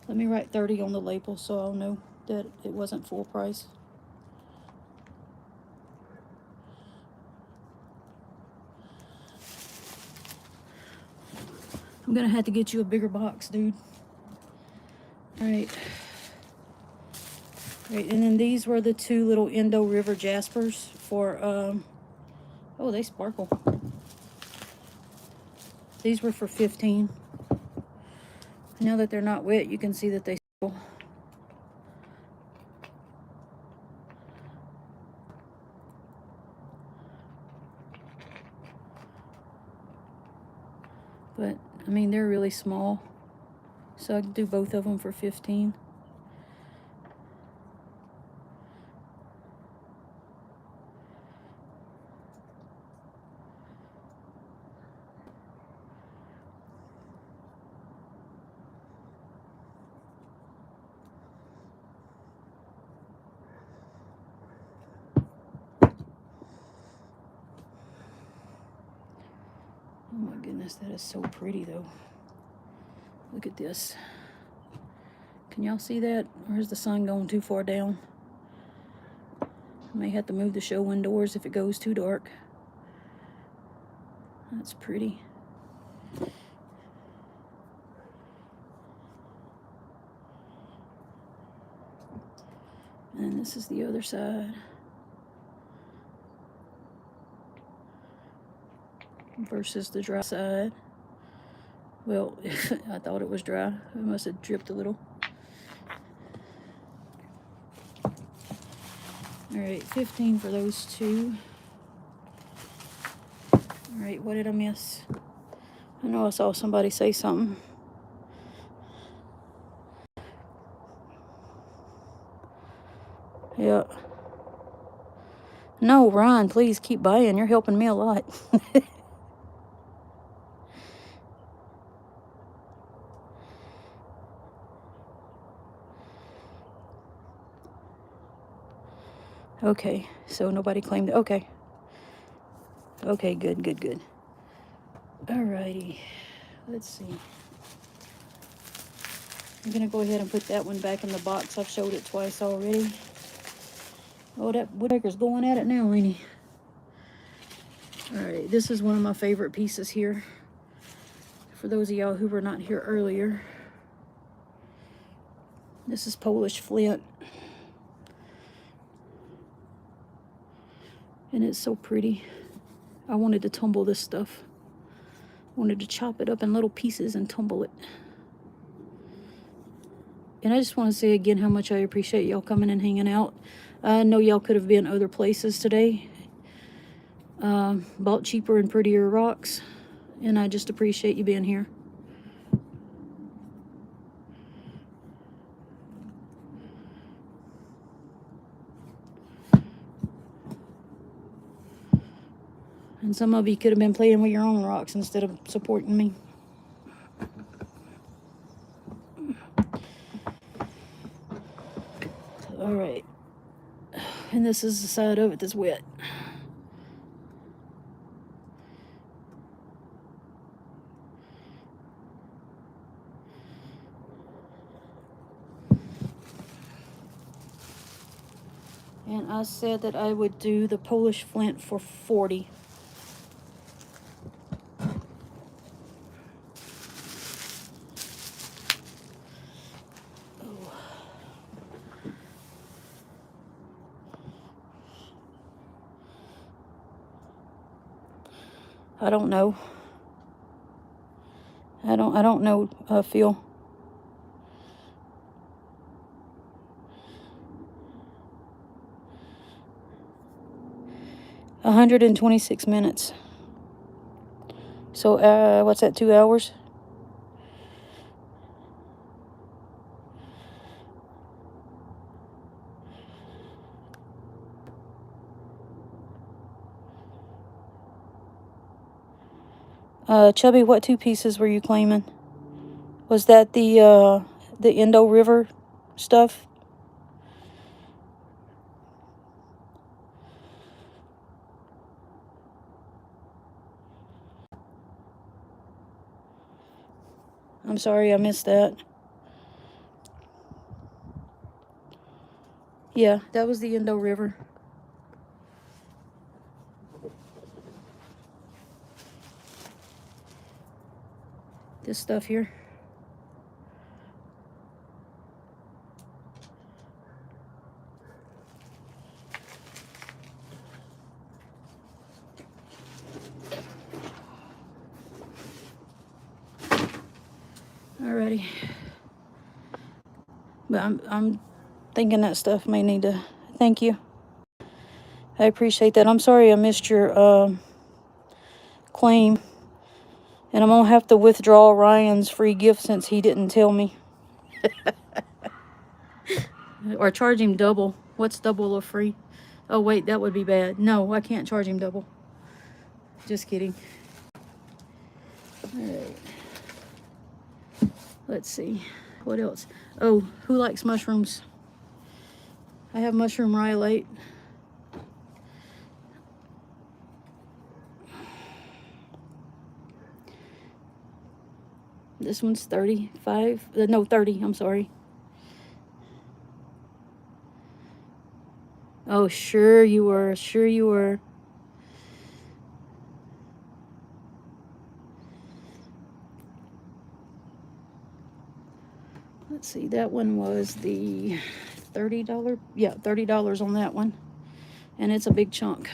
Let me write 30 on the label so I'll know that it wasn't full price. I'm gonna have to get you a bigger box, dude. Alright. Right, and then these were the two little Indo River Jaspers for, oh, they sparkle. These were for 15. Now that they're not wet, you can see that they sparkle. But, I mean, they're really small. So I can do both of them for 15. Oh my goodness, that is so pretty though. Look at this. Can y'all see that? Or is the sun going too far down? I may have to move the show indoors if it goes too dark. That's pretty. And this is the other side. Versus the dry side. Well, I thought it was dry. It must have dripped a little. Alright, 15 for those two. Alright, what did I miss? I know I saw somebody say something. Yeah. No, Ryan, please keep buying. You're helping me a lot. Okay, so nobody claimed it. Okay. Okay, good, good, good. Alrighty. Let's see. I'm gonna go ahead and put that one back in the box. I've showed it twice already. Oh, that woodpecker's going at it now, ain't he? Alright, this is one of my favorite pieces here. For those of y'all who were not here earlier. This is Polish flint. And it's so pretty. I wanted to tumble this stuff. I wanted to chop it up in little pieces and tumble it. And I just want to say again how much I appreciate y'all coming and hanging out. I know y'all could have been other places today. Bought cheaper and prettier rocks. And I just appreciate you being here. And some of you could have been playing with your own rocks instead of supporting me. Alright. And this is the side of it that's wet. And I said that I would do the Polish flint for 40. Oh. I don't know. I don't know, Phil. $126 minutes. So, what's that, 2 hours? Chubby, what 2 pieces were you claiming? Was that the Indo River stuff? I'm sorry, I missed that. Yeah, that was the Indo River. This stuff here. Alrighty. But I'm thinking that stuff may need to... Thank you. I appreciate that. I'm sorry I missed your claim. And I'm going to have to withdraw Ryan's free gift since he didn't tell me. Or charge him double. What's double or free? Oh, wait, that would be bad. No, I can't charge him double. Just kidding. Alright. Let's see. What else? Oh, who likes mushrooms? I have mushroom rhyolite. This one's 35. No, 30. I'm sorry. Oh, sure you were. Sure you were. Let's see. That one was the $30. Yeah, $30 on that one. And it's a big chunk.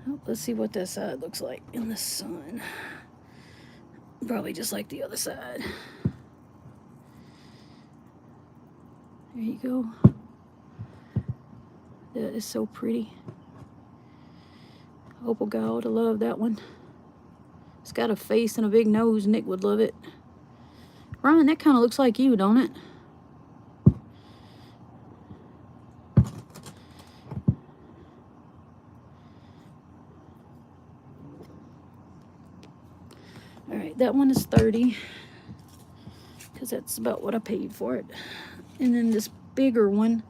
Oh, let's see what this side looks like in the sun. Probably just like the other side. There you go. That is so pretty. Opal guy ought to love that one. It's got a face and a big nose. Nick would love it. Ryan, that kind of looks like you, don't it? Alright, that one is 30. Because that's about what I paid for it. And then this bigger one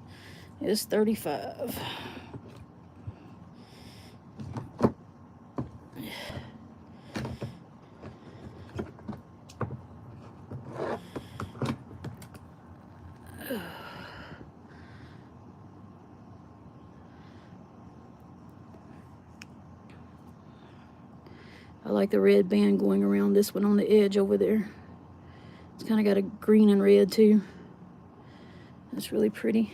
is 35. I like the red band going around this one on the edge over there. It's kind of got a green and red too. That's really pretty.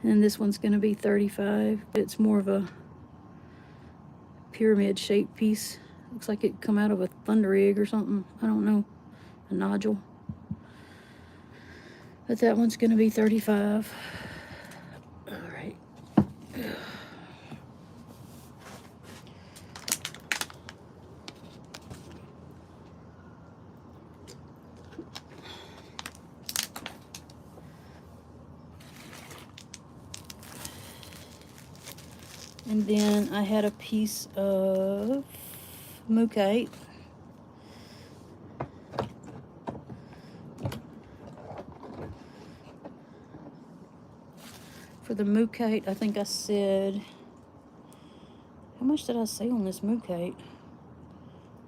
And this one's going to be 35. It's more of a pyramid shaped piece. Looks like it come out of a thunder egg or something. I don't know. A nodule. But that one's going to be 35. All right. And then I had a piece of mookaite. For the mookaite, I think I said, how much did I say on this mookaite?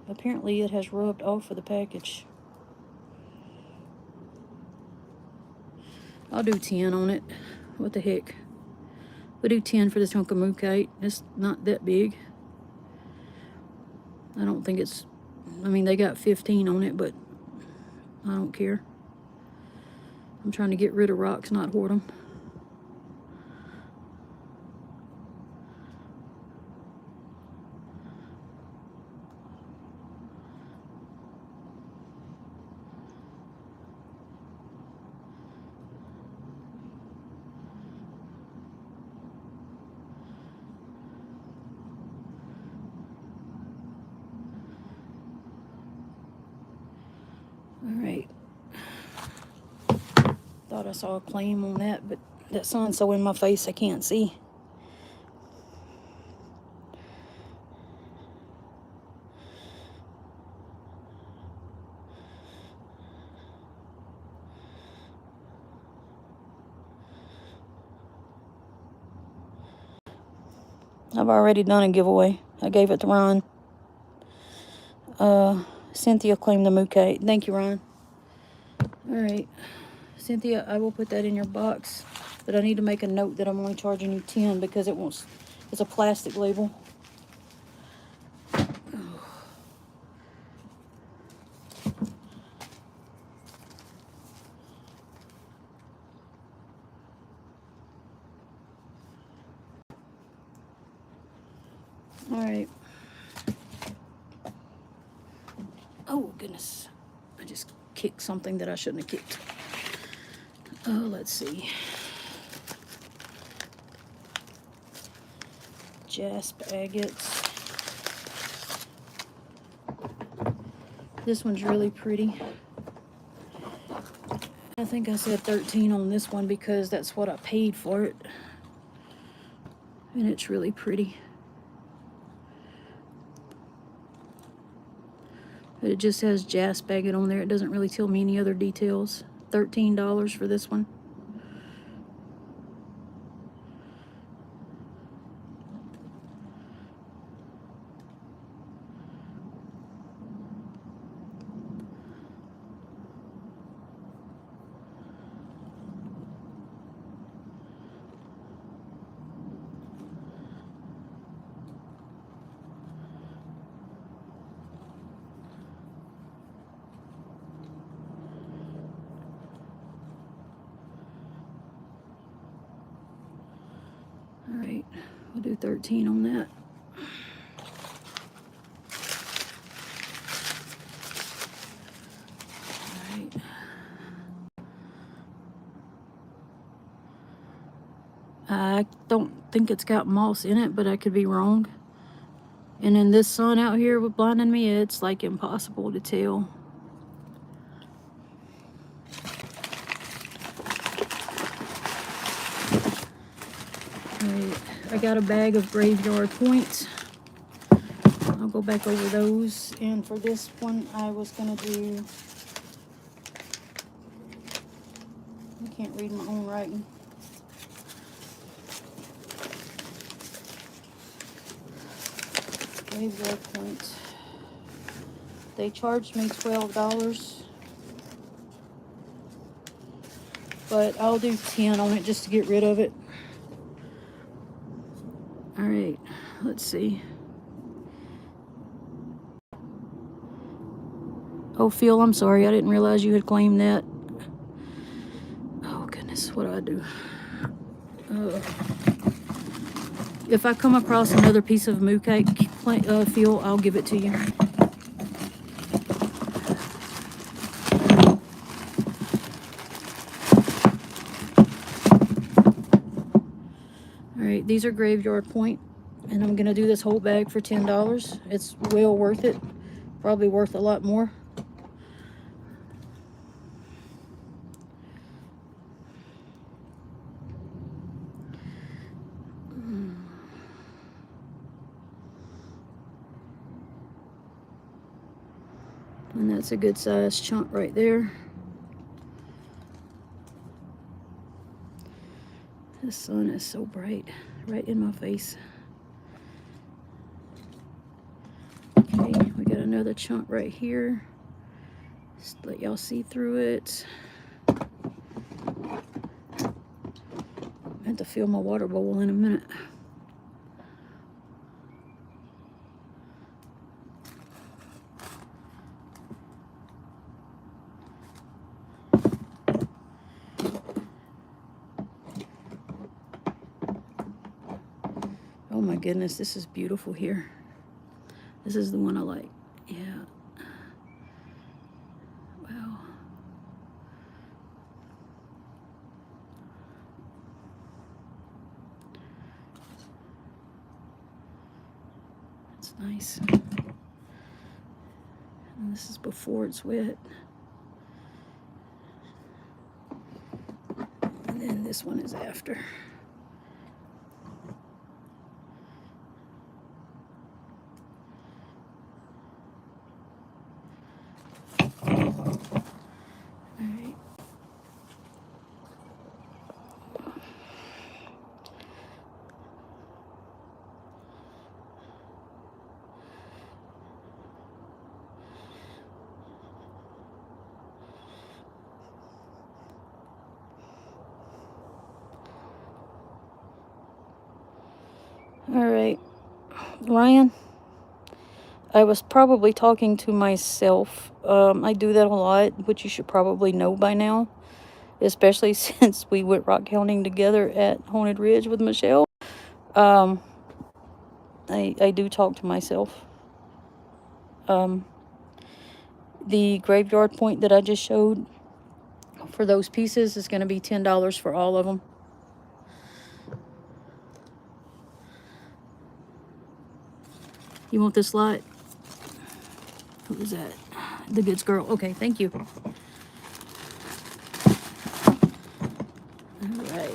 Apparently it has rubbed off of the package. I'll do 10 on it. What the heck? We'll do 10 for this chunk of mookaite. It's not that big. I don't think it's... I mean, they got 15 on it, but I don't care. I'm trying to get rid of rocks, not hoard them. Alright. Thought I saw a claim on that, but that sun's so in my face I can't see. I've already done a giveaway. I gave it to Ron. Cynthia claimed the mookie. Thank you, Ron. Alright. Cynthia, I will put that in your box. But I need to make a note that I'm only charging you 10 because it won't. It's a plastic label. Alright. Oh, goodness. I just kicked something that I shouldn't have kicked. Oh, let's see. Jasp agates. This one's really pretty. I think I said 13 on this one because that's what I paid for it. And it's really pretty. But it just has jasp agate on there. It doesn't really tell me any other details. $13 for this one. Alright, we'll do 13 on that. Alright. I don't think it's got moss in it, but I could be wrong. And in this sun out here with blinding me, it's like impossible to tell. Alright, I got a bag of graveyard points. I'll go back over those. And for this one, I was going to do... I can't read my own writing. Graveyard points. They charged me $12. But I'll do 10 on it just to get rid of it. Alright, let's see. Oh, Phil, I'm sorry. I didn't realize you had claimed that. Oh, goodness, what do I do? If I come across another piece of moo cake, Phil, I'll give it to you. Alright, these are graveyard point. And I'm going to do this whole bag for $10. It's well worth it. Probably worth a lot more. And that's a good size chunk right there. The sun is so bright, right in my face. Okay, we got another chunk right here. Just let y'all see through it. I have to fill my water bowl in a minute. my goodness, this is beautiful here. This is the one I like. Yeah. Wow. It's nice. And this is before it's wet. And then this one is after. Alright. Alright. Ryan, I was probably talking to myself. I do that a lot, which you should probably know by now, especially since we went rock hounding together at Haunted Ridge with Michelle. I do talk to myself. The graveyard point that I just showed for those pieces is going to be $10 for all of them. You want this lot? Who is that? The goods girl. Okay, thank you. All right.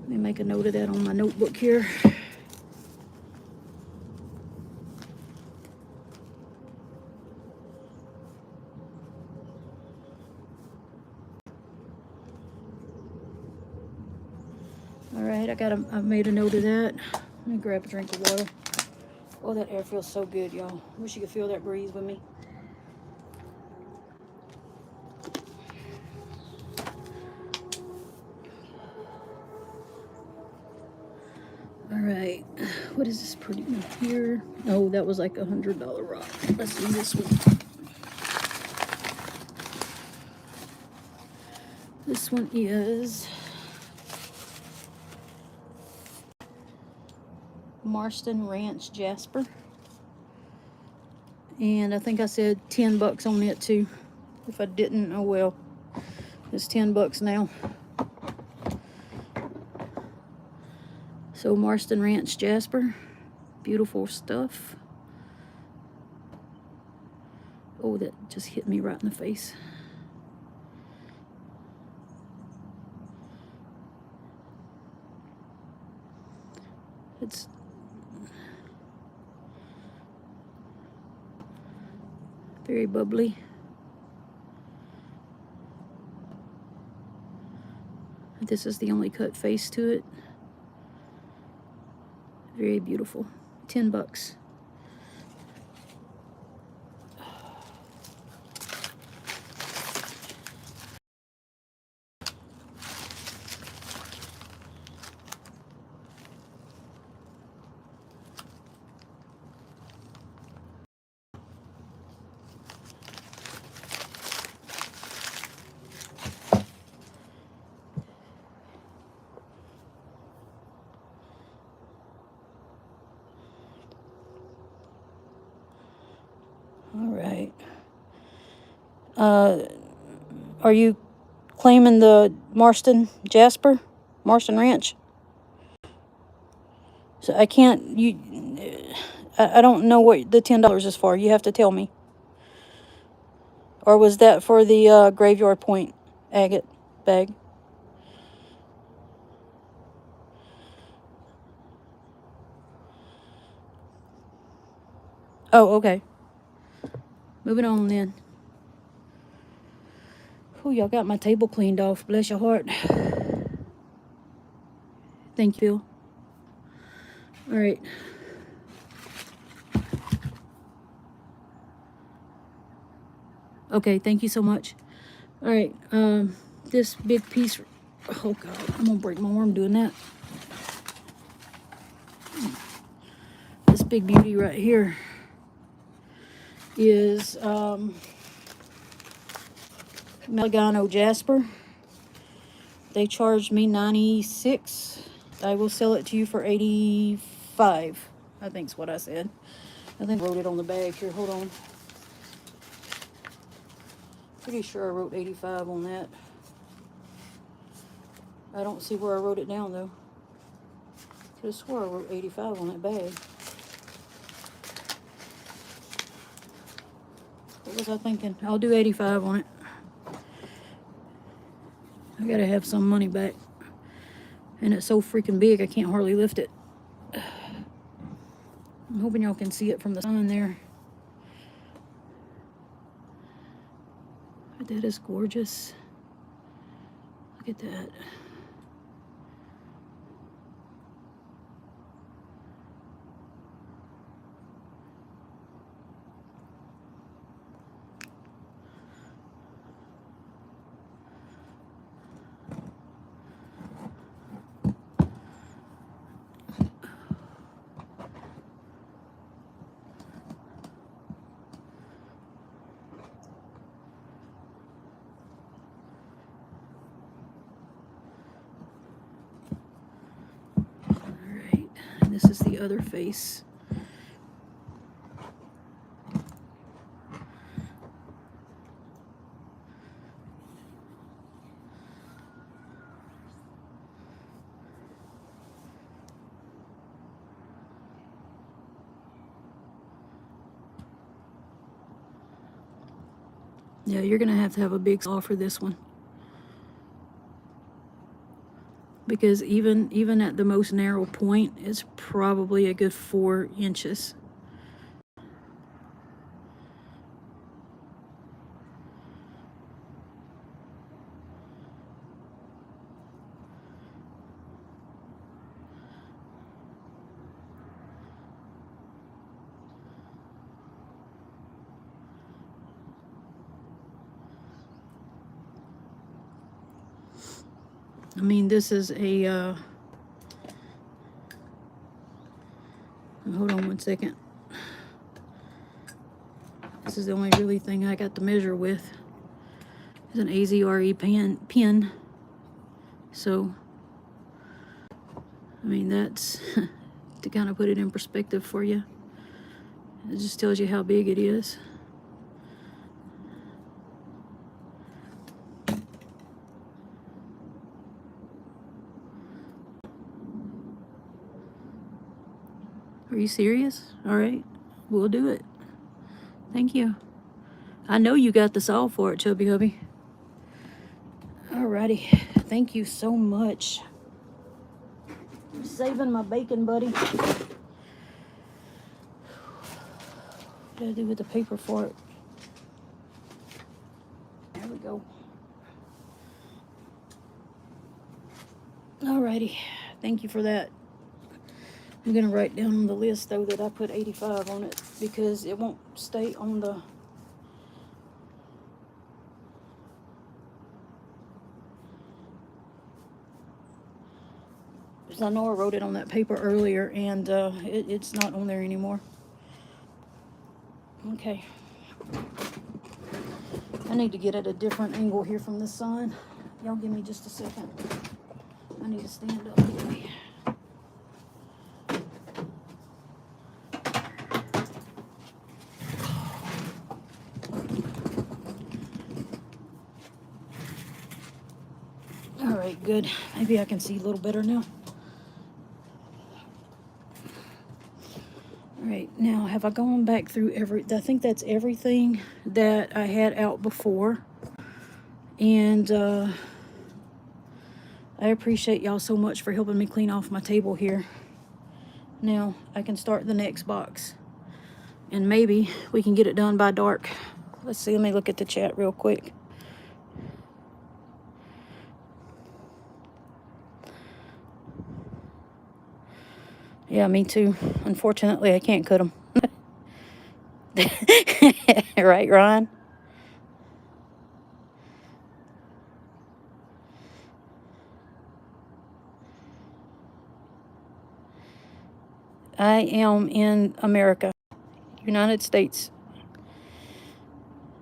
Let me make a note of that on my notebook here. All right, I made a note of that. Let me grab a drink of water. Oh, that air feels so good, y'all. Wish you could feel that breeze with me. All right, what is this pretty one here? Oh, that was like $100 rock. Let's see this one. This one is Marston Ranch Jasper. And I think I said $10 on it too. If I didn't, oh well. It's $10 now. So Marston Ranch Jasper. Beautiful stuff. Oh, that just hit me right in the face. It's very bubbly. This is the only cut face to it. Very beautiful. $10. All right. Are you claiming the Marston Jasper? Marston Ranch? So I can't, I don't know what the $10 is for. You have to tell me. Or was that for the Graveyard Point agate bag? Oh, okay. Moving on then. Oh, y'all got my table cleaned off. Bless your heart. Thank you. All right. Okay, thank you so much. All right, this big piece Oh God, I'm gonna break my arm doing that. This big beauty right here is Meligano Jasper. They charged me $96. I will sell it to you for $85. I think's what I said. I think I wrote it on the bag here. Hold on. Pretty sure I wrote 85 on that. I don't see where I wrote it down though. I could have swore I wrote 85 on that bag. What was I thinking? I'll do 85 on it. I gotta have some money back. And it's so freaking big I can't hardly lift it. I'm hoping y'all can see it from the sun there. But that is gorgeous. Look at that. Alright, and this is the other face. Yeah, you're gonna have to have a big saw for this one. Because even at the most narrow point, it's probably a good 4 inches. I mean, this is a, hold on one second. This is the only really thing I got to measure with. It's an AZRE pen. So, I mean, that's to kind of put it in perspective for you. It just tells you how big it is. Are you serious? All right, we'll do it. Thank you. I know you got the saw for it, Chubby Hubby. Alrighty, thank you so much. You're saving my bacon, buddy. What did I do with the paper for it? There we go. Alrighty, thank you for that. I'm gonna write down on the list though that I put 85 on it because it won't stay on the. Because I know I wrote it on that paper earlier and it's not on there anymore. Okay. I need to get at a different angle here from the sun. Y'all give me just a second. I need to stand up. All right, good. Maybe I can see a little better now. All right, now have I gone back through I think that's everything that I had out before. And I appreciate y'all so much for helping me clean off my table here. Now I can start the next box. And maybe we can get it done by dark. Let's see, let me look at the chat real quick. Yeah, me too. Unfortunately, I can't cut them. Right, Ron? I am in America, United States,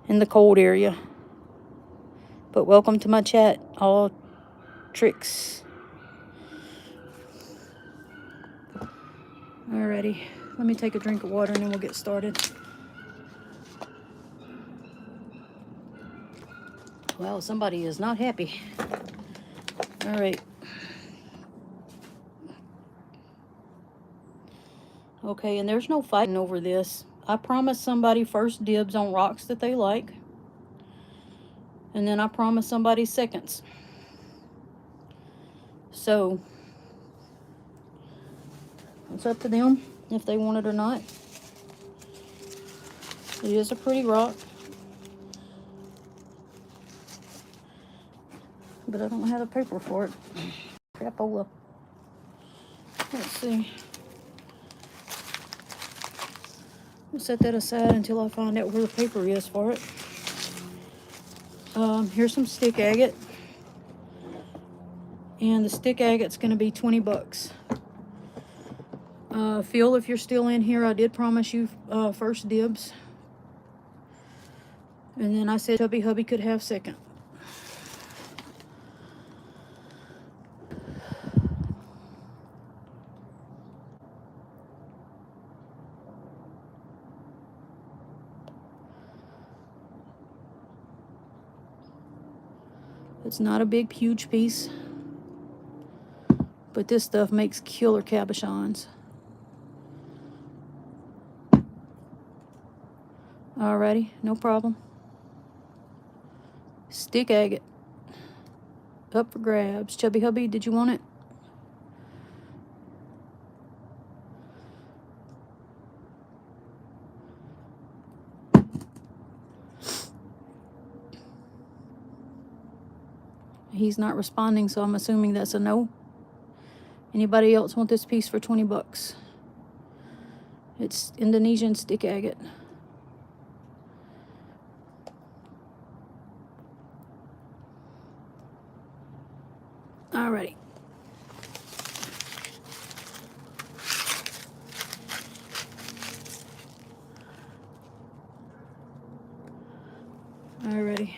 in the cold area. But welcome to my chat, all tricks. Alrighty, let me take a drink of water and then we'll get started. Well, somebody is not happy. Alright. Okay, and there's no fighting over this. I promised somebody first dibs on rocks that they like. And then I promised somebody seconds. So, it's up to them if they want it or not. It is a pretty rock. But I don't have the paper for it. Crapola. Let's see. We'll set that aside until I find out where the paper is for it. Here's some stick agate. And the stick agate's going to be 20 bucks. Phil, if you're still in here, I did promise you first dibs. And then I said Hubby Hubby could have second. It's not a big, huge piece. But this stuff makes killer cabochons. Alrighty, no problem. Stick agate. Up for grabs. Chubby Hubby, did you want it? He's not responding, so I'm assuming that's a no. Anybody else want this piece for 20 bucks? It's Indonesian stick agate. Alrighty. Alrighty.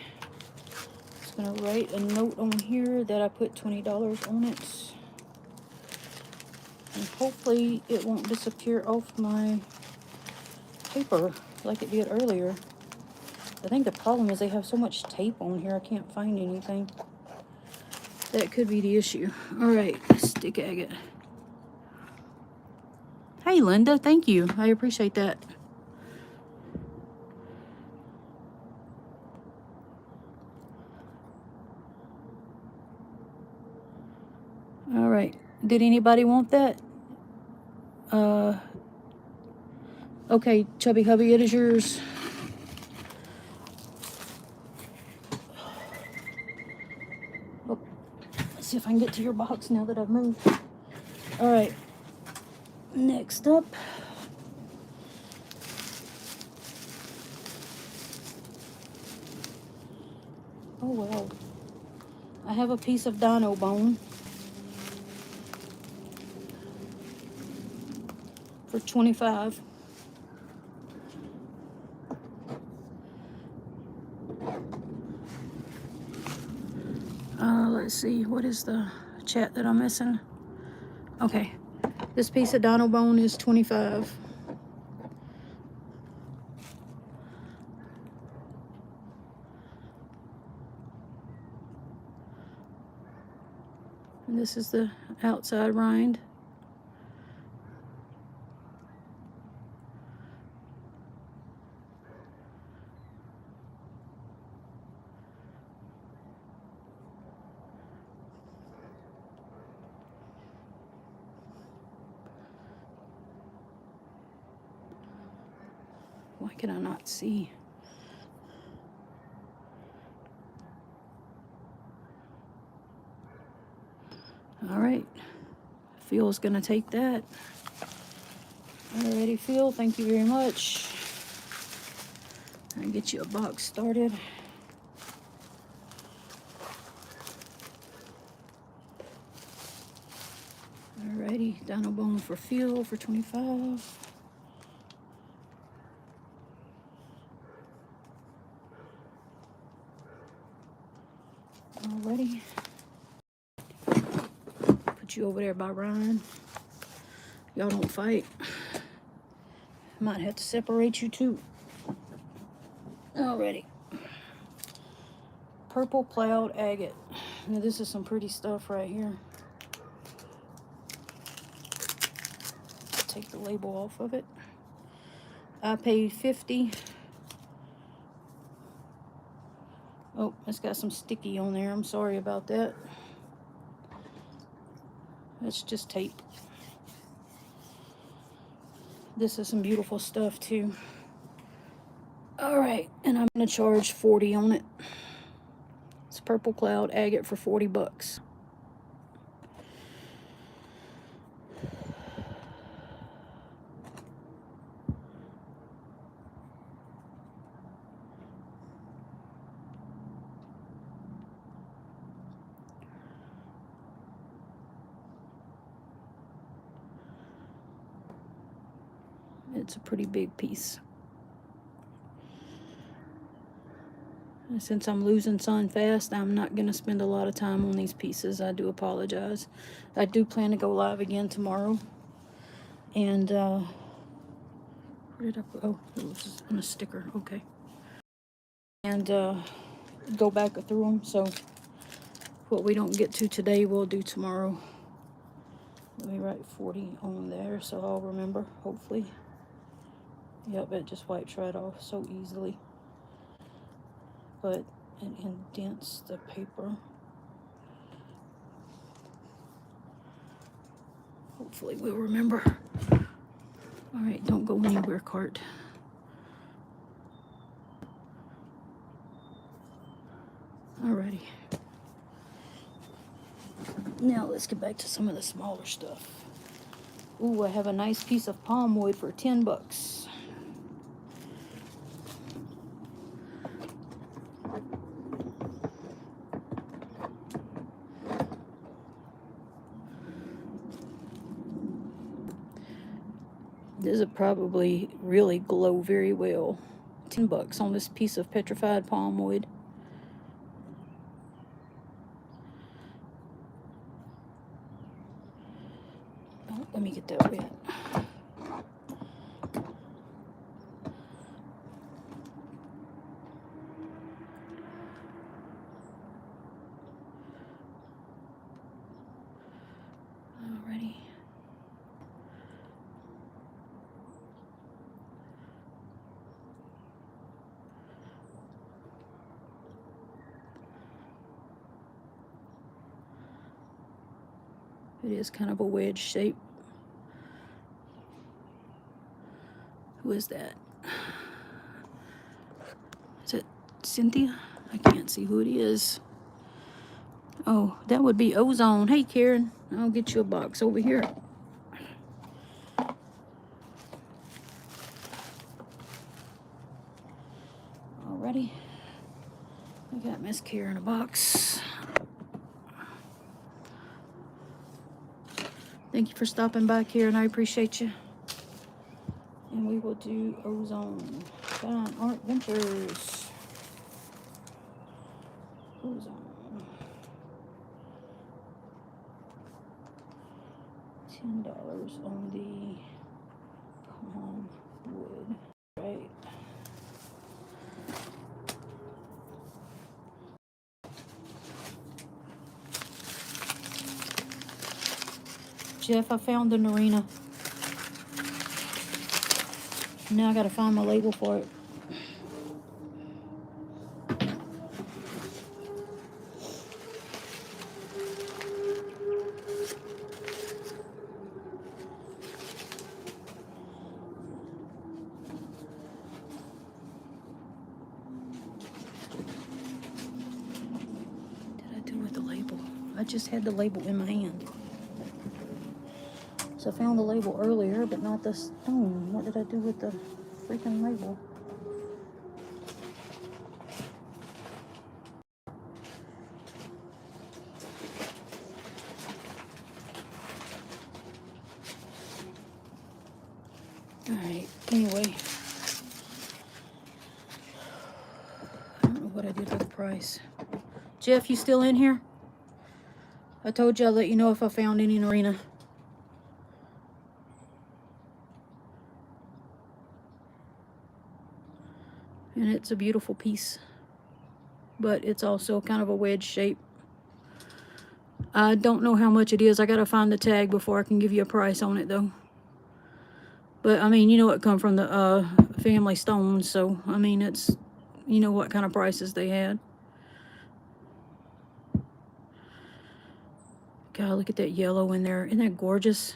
Just gonna write a note on here that I put $20 on it. And hopefully it won't disappear off my paper like it did earlier. I think the problem is they have so much tape on here I can't find anything. That could be the issue. Alright, stick agate. Hey Linda, thank you. I appreciate that. Alright, did anybody want that? Okay, Chubby Hubby, it is yours. Oh, let's see if I can get to your box now that I've moved. Alright, next up. Oh wow. I have a piece of dino bone for 25. Let's see, what is the chat that I'm missing? Okay, this piece of dino bone is 25. And this is the outside rind. Why can I not see? All right, Phil's gonna take that. Alrighty, Phil, thank you very much. I'll get you a box started. Alrighty, dino bone for fuel for 25. Alrighty. Put you over there by Ryan. Y'all don't fight. Might have to separate you too. Alrighty. Purple cloud agate. Now this is some pretty stuff right here. Take the label off of it. I paid $50. Oh, it's got some sticky on there. I'm sorry about that. It's just tape. This is some beautiful stuff too. Alright, and I'm gonna charge 40 on it. It's purple cloud agate for 40 bucks. It's a pretty big piece. And since I'm losing sun fast, I'm not going to spend a lot of time on these pieces. I do apologize. I do plan to go live again tomorrow. And, where did I put? Oh, it was in a sticker. Okay. And, go back through them. So, what we don't get to today, we'll do tomorrow. Let me write 40 on there so I'll remember, hopefully. Yep, it just wipes right off so easily. But it indents the paper. Hopefully we'll remember. Alright, don't go anywhere, cart. Alrighty. Now let's get back to some of the smaller stuff. Ooh, I have a nice piece of palm wood for 10 bucks. This would probably really glow very well. 10 bucks on this piece of petrified palm wood. Oh, let me get that wet. Alrighty. It is kind of a wedge shape. Who is that? Is it Cynthia? I can't see who it is. Oh, that would be Ozone. Hey, Karen, I'll get you a box over here. Alrighty. I got Miss Karen a box. Thank you for stopping by, Karen. I appreciate you. And we will do Ozone. Soul.adventures. Ozone. $10 on the palm wood. Right. Jeff, I found the Narina. Now I gotta find my label for it. What did I do with the label? I just had the label in my hand. So I found the label earlier, but not the stone. What did I do with the freaking label? Alright, anyway. I don't know what I did with the price. Jeff, you still in here? I told you I'd let you know if I found any in Arena. And it's a beautiful piece. But it's also kind of a wedge shape. I don't know how much it is. I gotta find the tag before I can give you a price on it though. But I mean, you know, it come from the family stones, so I mean, it's, you know what kind of prices they had. God, look at that yellow in there. Isn't that gorgeous?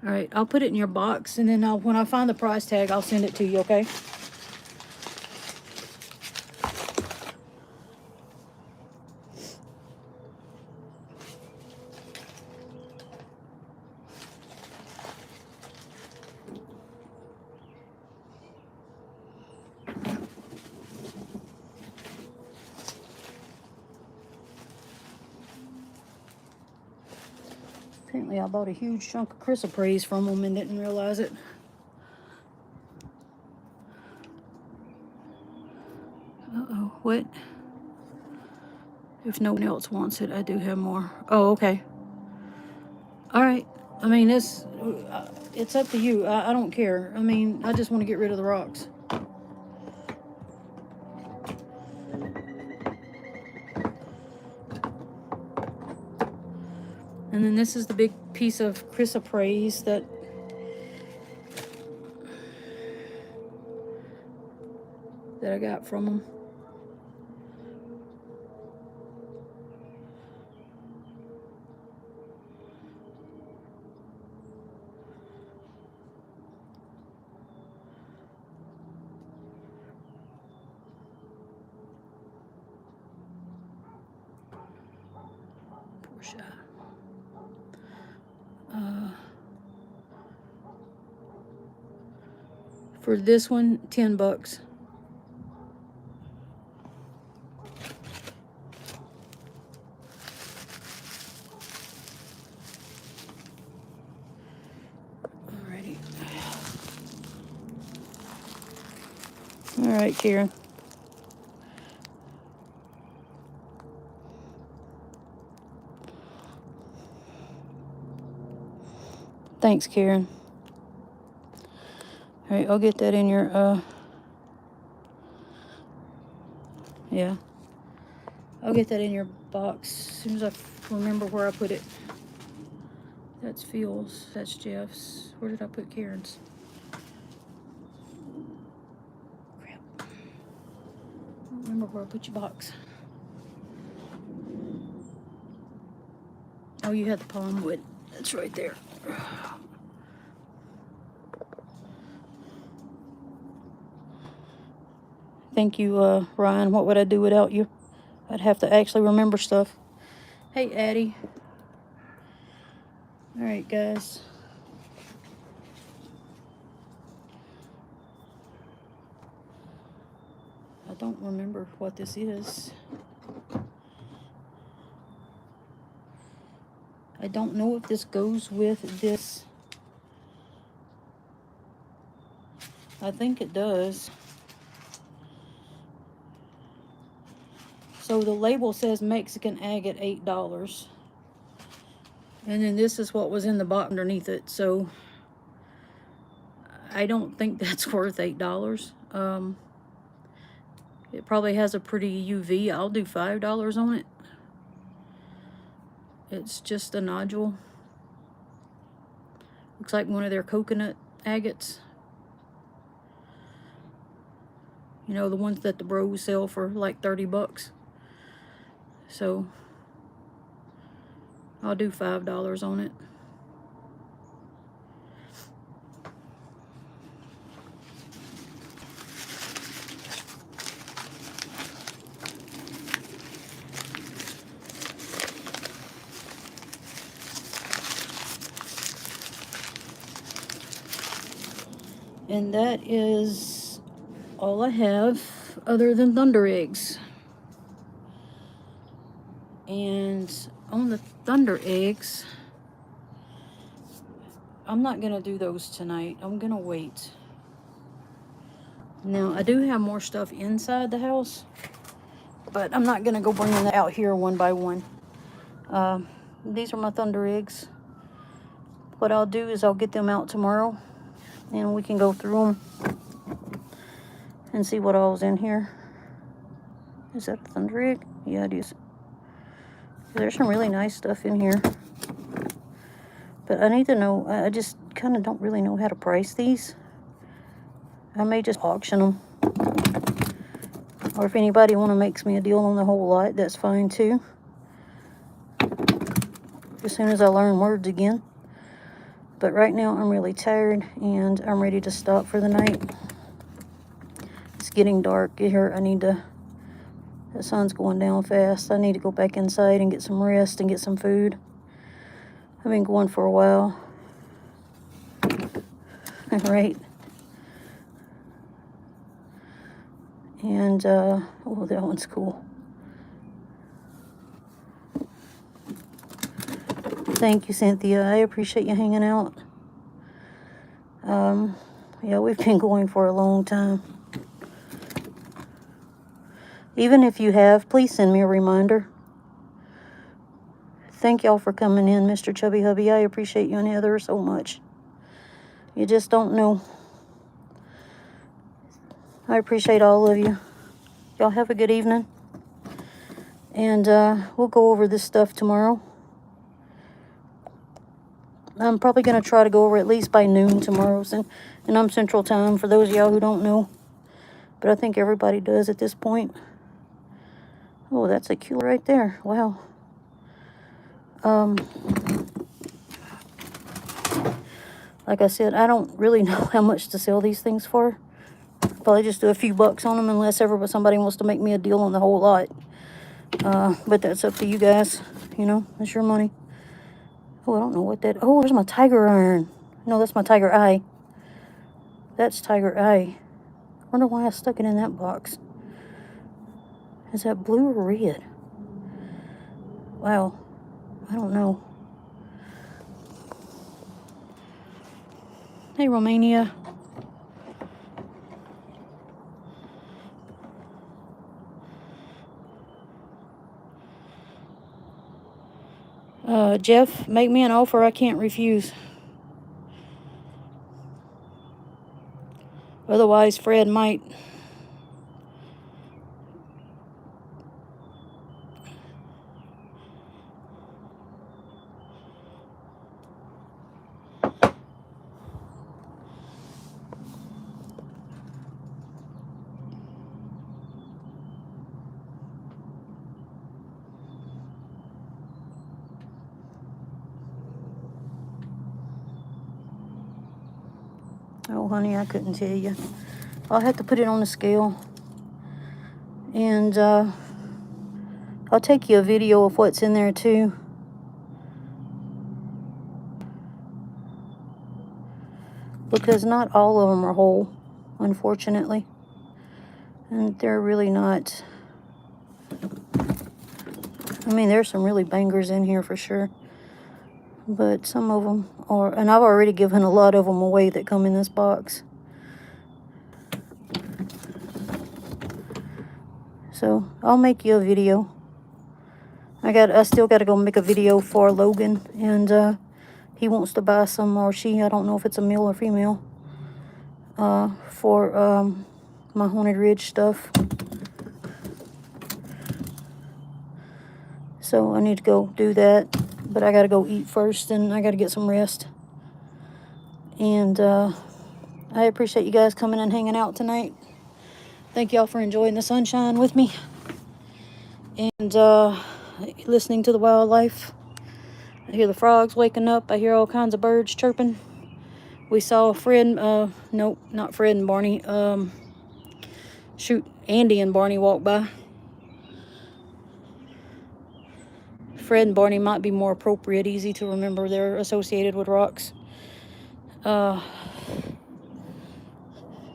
All right, I'll put it in your box, and then when I find the price tag, I'll send it to you, okay? Apparently, I bought a huge chunk of chrysoprase from them and didn't realize it. Uh-oh, what? If no one else wants it, I do have more. Oh, okay. All right. I mean, it's up to you. I don't care. I mean, I just want to get rid of the rocks. And then this is the big piece of chrysoprase that I got from them. Poor shot. For this one, $10. Alrighty. All right, Karen. Thanks, Karen. All right, I'll get that in your, yeah. I'll get that in your box as soon as I remember where I put it. That's Phil's, that's Jeff's. Where did I put Karen's? Crap. I don't remember where I put your box. Oh, you had the palm wood. That's right there. Thank you, Ryan. What would I do without you? I'd have to actually remember stuff. Hey, Addie. All right, guys. I don't remember what this is. I don't know if this goes with this. I think it does. So the label says Mexican agate, $8. And then this is what was in the box underneath it. So I don't think that's worth $8. It probably has a pretty UV. I'll do $5 on it. It's just a nodule. Looks like one of their coconut agates. You know, the ones that the bros sell for like $30. So I'll do $5 on it. And that is all I have other than thunder eggs. And on the thunder eggs, I'm not going to do those tonight. I'm going to wait. Now, I do have more stuff inside the house, but I'm not going to go bringing that out here one by one. These are my thunder eggs. What I'll do is I'll get them out tomorrow, and we can go through them and see what all's in here. Is that a thunder egg? Yeah, it is. There's some really nice stuff in here. But I need to know, I just kind of don't really know how to price these. I may just auction them. Or if anybody makes me a deal on the whole lot, that's fine too. As soon as I learn words again. But right now I'm really tired and I'm ready to stop for the night. It's getting dark here. The sun's going down fast. I need to go back inside and get some rest and get some food. I've been going for a while. Right. And, oh, that one's cool. Thank you, Cynthia. I appreciate you hanging out. Yeah, we've been going for a long time. Even if you have, please send me a reminder. Thank y'all for coming in, Mr. Chubby Hubby. I appreciate you and Heather so much. You just don't know. I appreciate all of you. Y'all have a good evening. And we'll go over this stuff tomorrow. I'm probably going to try to go over at least by noon tomorrow. And I'm Central Time, for those of y'all who don't know. But I think everybody does at this point. Oh, that's a cute right there. Wow. Like I said, I don't really know how much to sell these things for. Probably just do a few bucks on them unless somebody wants to make me a deal on the whole lot. But that's up to you guys. You know, that's your money. Oh, I don't know what that... Oh, there's my tiger iron. No, that's my tiger eye. That's tiger eye. I wonder why I stuck it in that box. Is that blue or red? Wow. I don't know. Hey, Romania. Jeff, make me an offer I can't refuse. Otherwise, Fred might. Oh, honey, I couldn't tell you. I'll have to put it on the scale. And I'll take you a video of what's in there, too. Because not all of them are whole, unfortunately. And they're really not... I mean, there's some really bangers in here for sure. But some of them are... And I've already given a lot of them away that come in this box. So, I'll make you a video. I still got to go make a video for Logan. And he wants to buy some, or she, I don't know if it's a male or female. For my Haunted Ridge stuff. So, I need to go do that. But I got to go eat first, and I got to get some rest. And I appreciate you guys coming and hanging out tonight. Thank y'all for enjoying the sunshine with me. And listening to the wildlife. I hear the frogs waking up. I hear all kinds of birds chirping. We saw Fred, nope, not Fred and Barney. Andy and Barney walk by. Fred and Barney might be more appropriate, easy to remember. They're associated with rocks.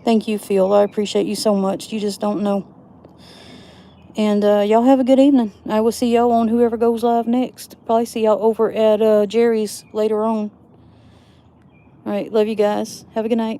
Thank you, Phil. I appreciate you so much. You just don't know. And y'all have a good evening. I will see y'all on whoever goes live next. Probably see y'all over at Jerry's later on. All right, love you guys. Have a good night.